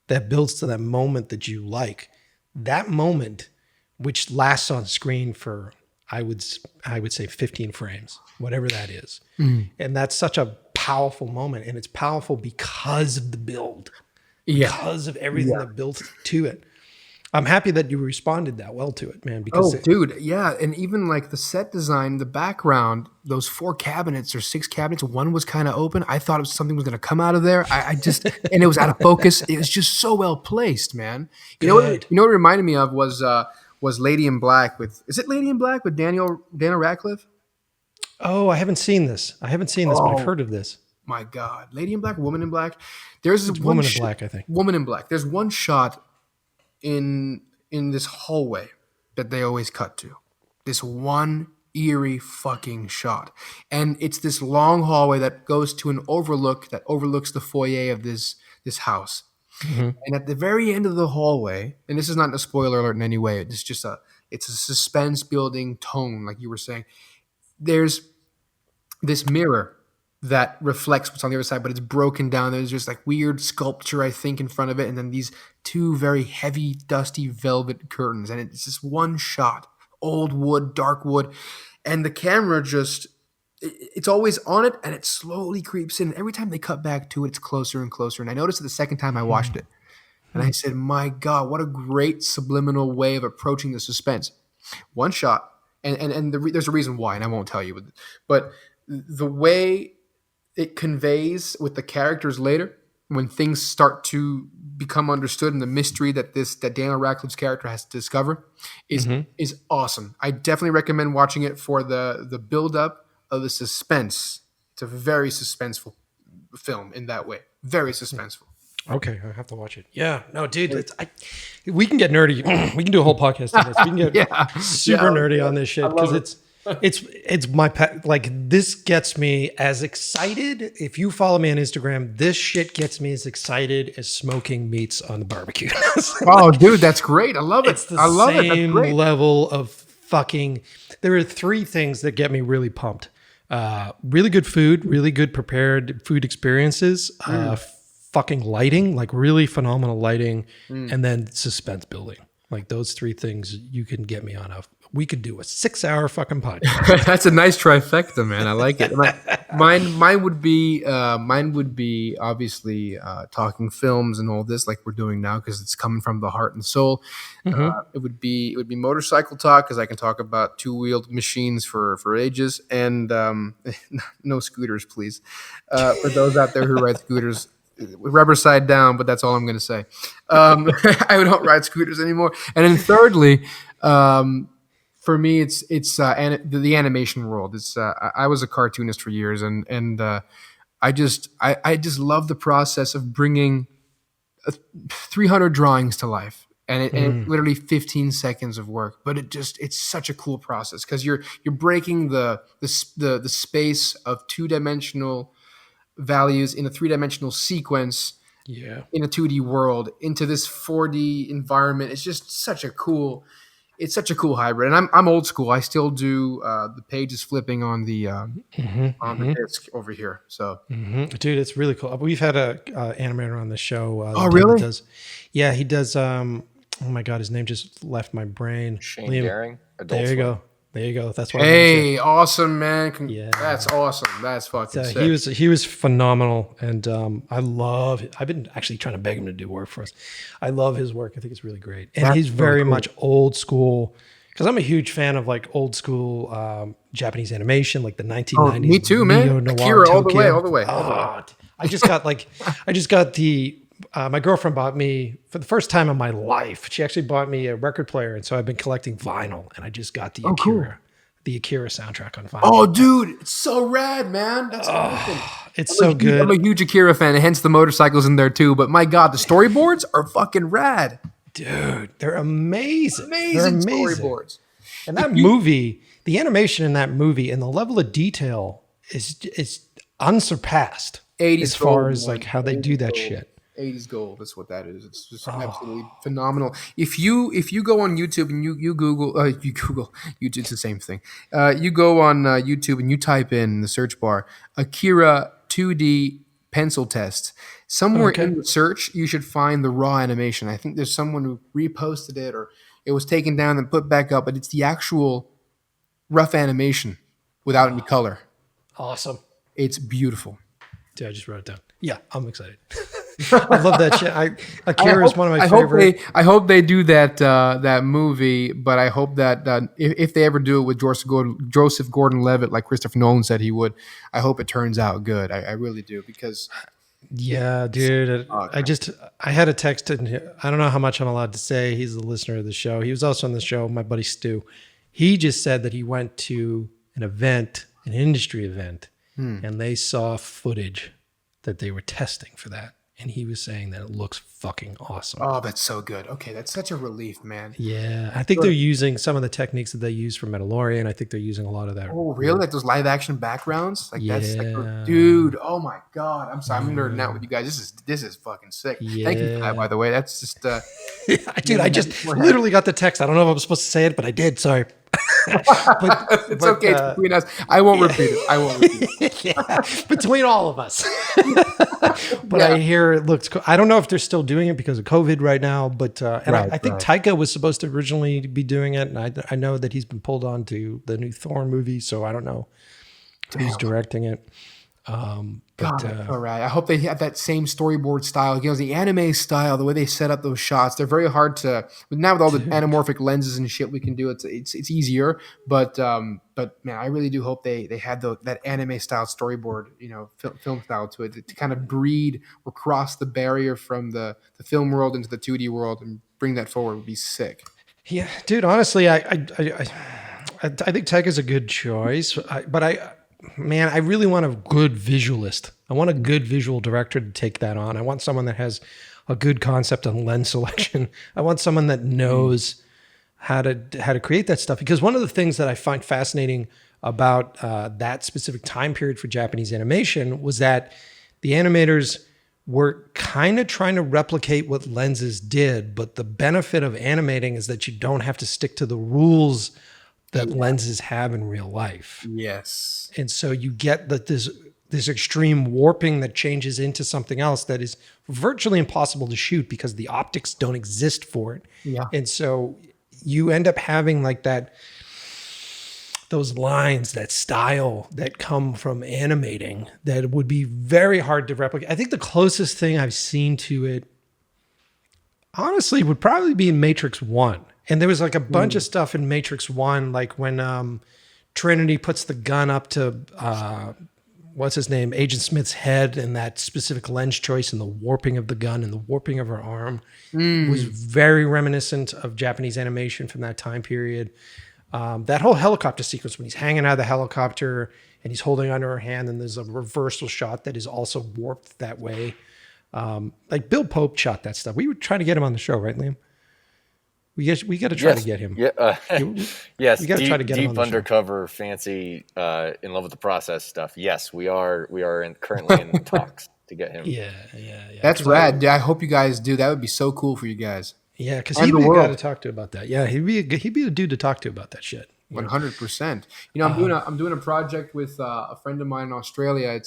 that builds to that moment that you like. That moment, which lasts on screen for, I would say 15 frames, whatever that is. And that's such a powerful moment. And it's powerful because of the build, because of everything that built to it. I'm happy that you responded that well to it, man. Because dude, yeah. And even like the set design, the background, those 4 cabinets or 6 cabinets, one was kind of open. I thought something was going to come out of there. I just, and it was out of focus. It was just so well placed, man. You know what it reminded me of was Lady in Black is it Lady in Black with Daniel Radcliffe? Oh, I haven't seen this. But I've heard of this. My God. Lady in Black, Woman in Black. There's this Woman in Black, I think. Woman in Black. There's one shot in this hallway that they always cut to. This one eerie fucking shot. And it's this long hallway that goes to an overlook that overlooks the foyer of this house. And at the very end of the hallway, and this is not a spoiler alert in any way, it's just it's a suspense building tone, like you were saying. There's this mirror that reflects what's on the other side, but it's broken down. There's just like weird sculpture, I think, in front of it, and then these two very heavy, dusty velvet curtains, and it's just one shot, old wood, dark wood, and the camera just, it's always on it, and it slowly creeps in. Every time they cut back to it, it's closer and closer, and I noticed it the second time I watched it, and I said, my God, what a great subliminal way of approaching the suspense. One shot, and there's a reason why, and I won't tell you, but the way it conveys with the characters later, when things start to become understood and the mystery that Daniel Radcliffe's character has to discover is awesome. I definitely recommend watching it for the build up of the suspense. It's a very suspenseful film in that way. Very suspenseful. Okay, I have to watch it. Yeah, no, dude, we can get nerdy. We can do a whole podcast on this. We can get super nerdy on this shit because it's my pet. Like, this gets me as excited. If you follow me on Instagram, this shit gets me as excited as smoking meats on the barbecue. Oh, dude, that's great. I love it. It's the same level of fucking. There are three things that get me really pumped: really good food, really good prepared food experiences, fucking lighting, like really phenomenal lighting, and then suspense building. Like, those three things you can get me on. We could do a 6-hour fucking podcast. That's a nice trifecta, man. I like it. Mine would be obviously talking films and all this, like we're doing now, because it's coming from the heart and soul. It would be motorcycle talk, because I can talk about two-wheeled machines for ages, and no scooters, please. For those out there who ride scooters, rubber side down, but that's all I'm going to say. I don't ride scooters anymore. And then thirdly, for me, it's the animation world. It's I was a cartoonist for years, and I just love the process of bringing 300 drawings to life, and it literally 15 seconds of work. But it's such a cool process, because you're breaking the space of 2-dimensional values in a 3-dimensional sequence in a 2D world into this 4D environment. It's just such a cool hybrid. And I'm old school. I still do the pages flipping on the disc over here. So dude, it's really cool. We've had a animator on the show. Oh, really? He does oh my God, his name just left my brain. Shane Daring. There you go. That's what. Hey, awesome, man! That's awesome. That's fucking sick. He was phenomenal, and I love. I've been actually trying to beg him to do work for us. I love his work. I think it's really great, and he's very much old school. Because I'm a huge fan of like old school Japanese animation, like the 1990s. Oh, me too, man. Akira, all the way. I just got the. My girlfriend bought me, for the first time in my life, she actually bought me a record player, and so I've been collecting vinyl, and I just got the Akira soundtrack on vinyl. Oh, dude, it's so rad, man. That's awesome. It's so good. I'm a huge Akira fan, and hence the motorcycles in there too. But my God, the storyboards are fucking rad. Dude, they're amazing. Amazing storyboards. And that movie, the animation in that movie and the level of detail is unsurpassed 80s as far as like how they do that shit. 80s gold. That's what that is. It's just absolutely phenomenal. If you go on YouTube and you Google YouTube's the same thing. You go on YouTube and you type in the search bar Akira 2D pencil test. Somewhere in the search, you should find the raw animation. I think there's someone who reposted it, or it was taken down and put back up, but it's the actual rough animation without any color. Awesome. It's beautiful. Dude, I just wrote it down. Yeah, I'm excited. I love that shit. Akira is one of my favorite. I hope they do that movie, but I hope that if they ever do it with Joseph Gordon-Levitt, like Christopher Nolan said he would, I hope it turns out good. I really do, because yeah, dude. I had a text in here. I don't know how much I'm allowed to say. He's a listener of the show. He was also on the show, my buddy Stu. He just said that he went to an event, an industry event, and they saw footage that they were testing for that. And he was saying that it looks fucking awesome. Oh, that's so good. Okay, that's such a relief, man. Yeah, I think they're using some of the techniques that they use for Mandalorian. I think they're using a lot of that. Oh, really? Like those live action backgrounds? Like that's like, dude. Oh my God. I'm sorry. I'm nerding out with you guys. This is fucking sick. Yeah. Thank you for that, by the way. That's just dude, I just literally got the text. I don't know if I'm supposed to say it, but I did. Sorry. It's okay. It's between us. I won't repeat it. Yeah, between all of us. But I hear it looks cool. I don't know if they're still doing it because of COVID right now, but I think Taika was supposed to originally be doing it, and I know that he's been pulled on to the new Thor movie, so I don't know who's directing it. God, all right. I hope they have that same storyboard style. The anime style, the way they set up those shots. They're very hard to. Now with all the anamorphic lenses and shit we can do, it's easier. But man, I really do hope they had that anime style storyboard, film style to it to kind of breed or cross the barrier from the film world into the 2D world and bring that forward would be sick. Yeah, dude. Honestly, I think Taika's a good choice, but I really want a good visualist. I want a good visual director to take that on. I want someone that has a good concept on lens selection. I want someone that knows how to create that stuff. Because one of the things that I find fascinating about that specific time period for Japanese animation was that the animators were kind of trying to replicate what lenses did, but the benefit of animating is that you don't have to stick to the rules that lenses have in real life. Yes. And so you get this extreme warping that changes into something else that is virtually impossible to shoot because the optics don't exist for it. Yeah. And so you end up having like those lines, that style that come from animating that would be very hard to replicate. I think the closest thing I've seen to it, honestly, would probably be in Matrix 1. And there was like a bunch of stuff in Matrix 1, like when Trinity puts the gun up to, what's his name, Agent Smith's head, and that specific lens choice and the warping of the gun and the warping of her arm was very reminiscent of Japanese animation from that time period. That whole helicopter sequence when he's hanging out of the helicopter and he's holding onto her hand and there's a reversal shot that is also warped that way. Like Bill Pope shot that stuff. We were trying to get him on the show, right, Liam? We got to try to get him. Yeah. Yes. We got to try to get him on the undercover, show. Fancy, in love with the process stuff. Yes, we are currently in talks to get him. Yeah. That's rad. I hope you guys do. That would be so cool for you guys. Yeah, because he'd be a guy to talk to about that. Yeah, he'd be a dude to talk to about that shit. 100%. I'm doing a project with a friend of mine in Australia.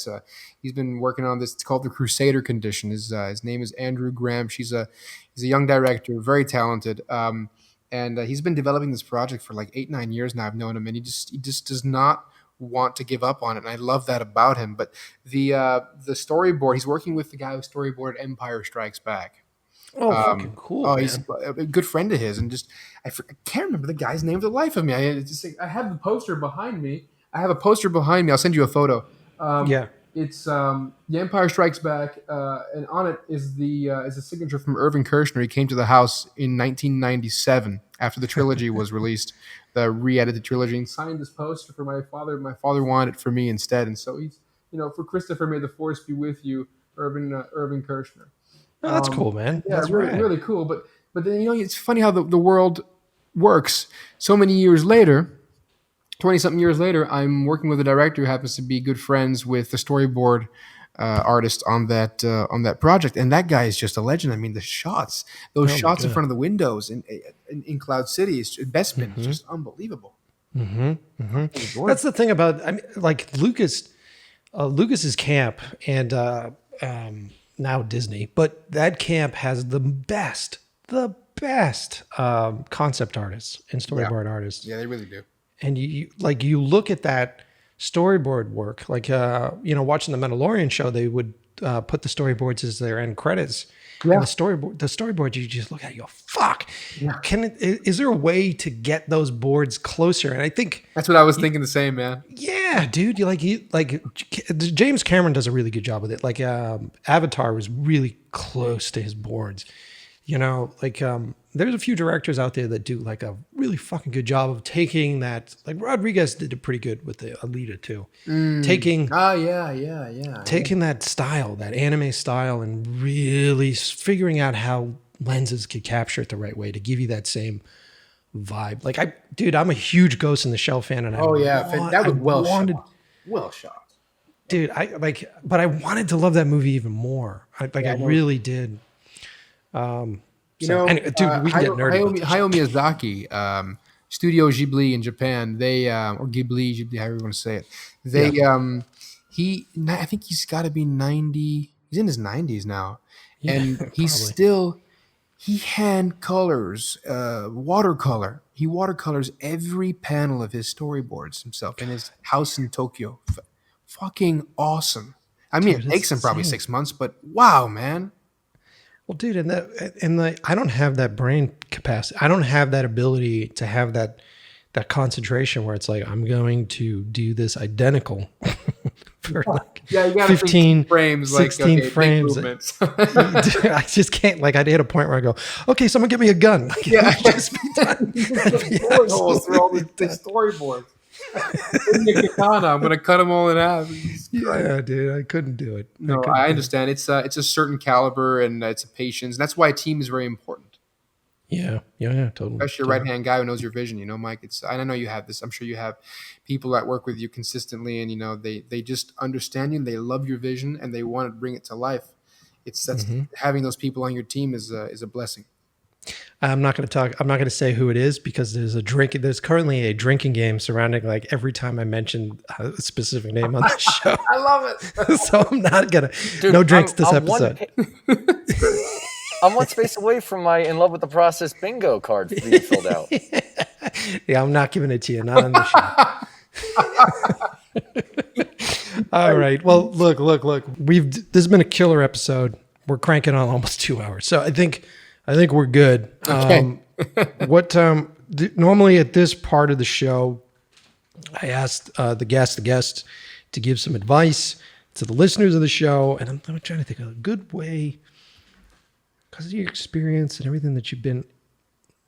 He's been working on this. It's called the Crusader Condition. His name is Andrew Graham. He's a young director, very talented. And he's been developing this project for like 8-9 years now. I've known him, and he just does not want to give up on it. And I love that about him. But the storyboard, he's working with the guy who storyboarded Empire Strikes Back. Oh, fucking cool! Oh, man. He's a good friend of his, and I can't remember the guy's name for the life of me. I have the poster behind me. I'll send you a photo. It's The Empire Strikes Back, and on it is a signature from Irvin Kershner. He came to the house in 1997 after the trilogy was released, the re-edited trilogy, and signed this poster for my father. My father wanted it for me instead, and so he's for Christopher, may the force be with you, Irvin Kershner. Oh, that's cool, man. Yeah, that's really cool. But then it's funny how the world works. So many years later, 20-something years later, I'm working with a director who happens to be good friends with the storyboard artist on that project, and that guy is just a legend. I mean, the shots, in front of the windows in Cloud City, investment is just unbelievable. That's the thing about like Lucas's camp and now Disney, but that camp has the best concept artists and storyboard artists. Yeah, they really do. And you look at that storyboard work, like watching the Mandalorian show, they would put the storyboards as their end credits. Yeah. And the storyboard, you just look at it, you go, fuck. Yeah. Is there a way to get those boards closer? And I think that's what I was thinking the same, man. Yeah, dude. James Cameron does a really good job with it. Like Avatar was really close to his boards. There's a few directors out there that do like a really fucking good job of taking that. Like Rodriguez did it pretty good with the Alita too. Taking that style, that anime style, and really figuring out how lenses could capture it the right way to give you that same vibe. Like I'm a huge Ghost in the Shell fan, and that was well shot. Dude, but I wanted to love that movie even more. I really did. Dude, we can get nerdy. Hayao Miyazaki, Studio Ghibli in Japan. They or Ghibli, however you want to say it. They I think he's got to be 90. He's in his 90s now, and he hand colors watercolor. He watercolors every panel of his storyboards himself in his house in Tokyo. Fucking awesome. I mean, it takes him probably 6 months, but wow, man. Well, dude, I don't have that brain capacity. I don't have that ability to have that concentration where it's like, I'm going to do this identical for like you gotta 15 frames, 16 like, frames. Dude, I just can't, like, I'd hit a point where I go, okay, someone give me a gun. Like, just be done. Bullet holes through all the storyboards. Give me a katana. I'm gonna cut them all in half. Yeah, dude, I couldn't do it. No, I understand. It's a certain caliber and it's a patience. That's why a team is very important. Yeah, totally. Especially a right-hand guy who knows your vision, Mike. I know you have this. I'm sure you have people that work with you consistently, and they just understand you and they love your vision and they want to bring it to life. Having those people on your team is a blessing. I'm not going to say who it is because there's currently a drinking game surrounding, like, every time I mention a specific name on the show. I love it. So I'm not going to, no drinks this episode. I'm one space away from my In Love with the Process bingo card being filled out. Yeah, I'm not giving it to you. Not on the show. All right. Well, look. This has been a killer episode. We're cranking on almost 2 hours. So I think we're good. Okay. Normally at this part of the show, I asked the guest to give some advice to the listeners of the show. And I'm trying to think of a good way, because of your experience and everything that you've been,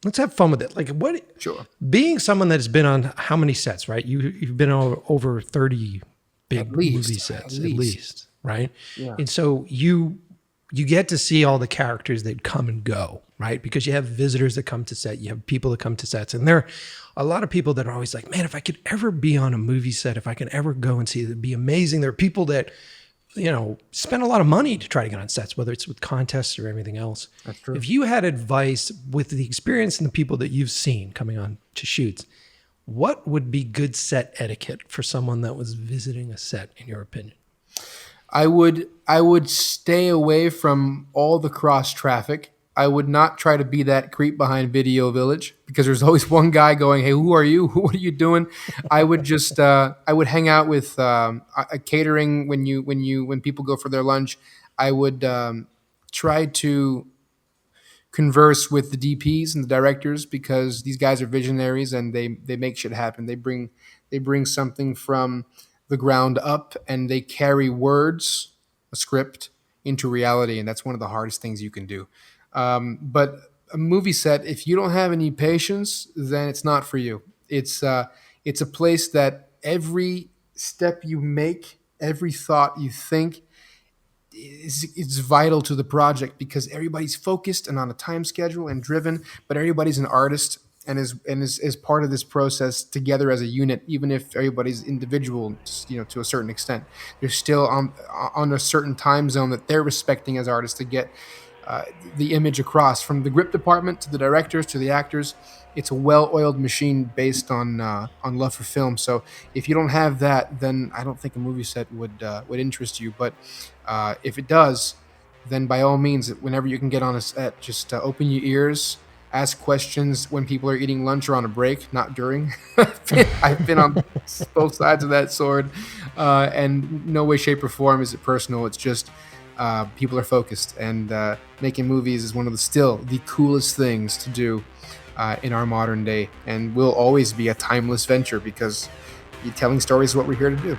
let's have fun with it. Like, what? Sure. Being someone that has been on how many sets, right? You've been on over 30 big movie sets, at least, right? Yeah. And so you get to see all the characters that come and go, right? Because you have visitors that come to set, you have people that come to sets, and there are a lot of people that are always like, man, if I could ever be on a movie set, if I can ever go and see it, it'd be amazing. There are people that, spend a lot of money to try to get on sets, whether it's with contests or everything else. That's true. If you had advice with the experience and the people that you've seen coming on to shoots, what would be good set etiquette for someone that was visiting a set, in your opinion? I would stay away from all the cross traffic. I would not try to be that creep behind Video Village, because there's always one guy going, "Hey, who are you? What are you doing?" I would just I would hang out with a catering when people go for their lunch. I would try to converse with the DPs and the directors, because these guys are visionaries and they make shit happen. They bring something from the ground up and they carry words, a script, into reality, and that's one of the hardest things you can do. But a movie set, if you don't have any patience, then it's not for you. It's a place that every step you make, every thought you think, it's vital to the project, because everybody's focused and on a time schedule and driven, but everybody's an artist and is part of this process together as a unit. Even if everybody's individual, to a certain extent, they're still on a certain time zone that they're respecting as artists to get the image across, from the grip department to the directors to the actors. It's a well-oiled machine based on love for film. So if you don't have that, then I don't think a movie set would interest you. But if it does, then by all means, whenever you can get on a set, just open your ears, ask questions when people are eating lunch or on a break, not during. I've been on both sides of that sword, and no way, shape, or form is it personal. It's just people are focused, and making movies is one of the coolest things to do in our modern day, and will always be a timeless venture, because telling stories is what we're here to do.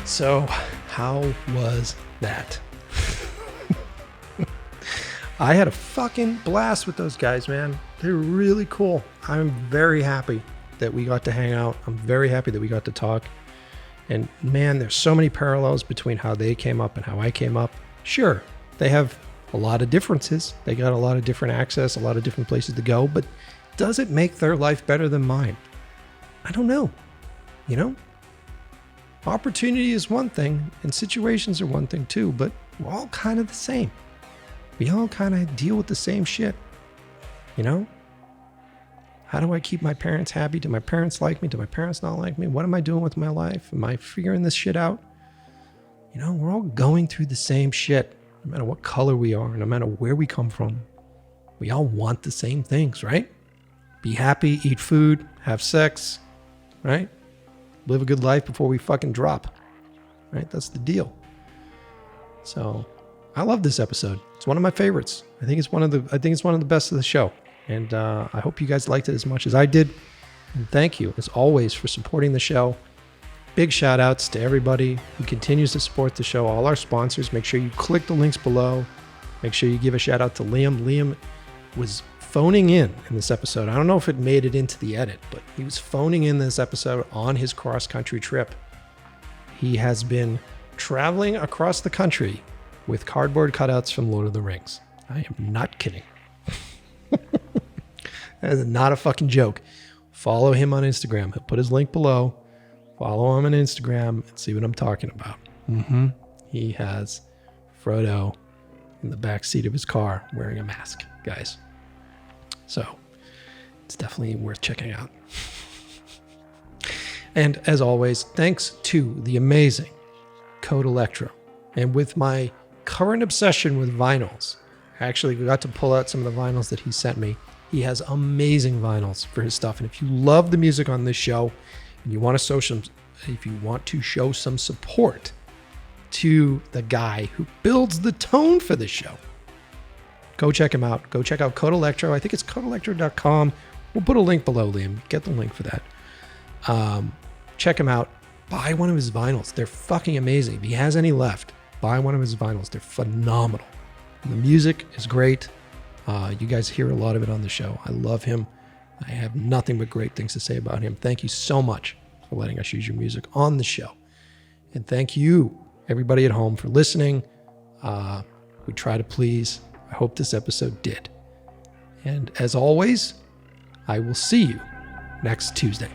So, how was that? I had a fucking blast with those guys, man. They're really cool. I'm very happy that we got to hang out. I'm very happy that we got to talk. And man, there's so many parallels between how they came up and how I came up. Sure, they have a lot of differences. They got a lot of different access, a lot of different places to go, but does it make their life better than mine? I don't know. Opportunity is one thing, and situations are one thing too, but we're all kind of the same. We all kind of deal with the same shit. You know? How do I keep my parents happy? Do my parents like me? Do my parents not like me? What am I doing with my life? Am I figuring this shit out? You know, we're all going through the same shit, no matter what color we are, no matter where we come from. We all want the same things, right? Be happy, eat food, have sex, right? Live a good life before we fucking drop, right? That's the deal. So I love this episode. It's one of my favorites. I think it's one of the best of the show. And I hope you guys liked it as much as I did. And thank you, as always, for supporting the show. Big shout outs to everybody who continues to support the show, all our sponsors. Make sure you click the links below. Make sure you give a shout out to Liam. Liam was phoning in this episode. I don't know if it made it into the edit, but he was phoning in this episode on his cross-country trip. He has been traveling across the country with cardboard cutouts from Lord of the Rings. I am not kidding. That is not a fucking joke. Follow him on Instagram. He'll put his link below. Follow him on Instagram and see what I'm talking about. He has Frodo in the back seat of his car wearing a mask, guys. So it's definitely worth checking out. And as always, thanks to the amazing Code Electro. And with my current obsession with vinyls, I actually got to pull out some of the vinyls that he sent me. He has amazing vinyls for his stuff. And if you love the music on this show and you want to show some support to the guy who builds the tone for the show, go check him out. Go check out Code Electro. I think it's codeelectro.com. We'll put a link below, Liam. Get the link for that. Check him out. Buy one of his vinyls. They're fucking amazing. If he has any left, buy one of his vinyls. They're phenomenal. And the music is great. You guys hear a lot of it on the show. I love him. I have nothing but great things to say about him. Thank you so much for letting us use your music on the show. And thank you, everybody at home, for listening. We try to please. I hope this episode did. And as always, I will see you next Tuesday.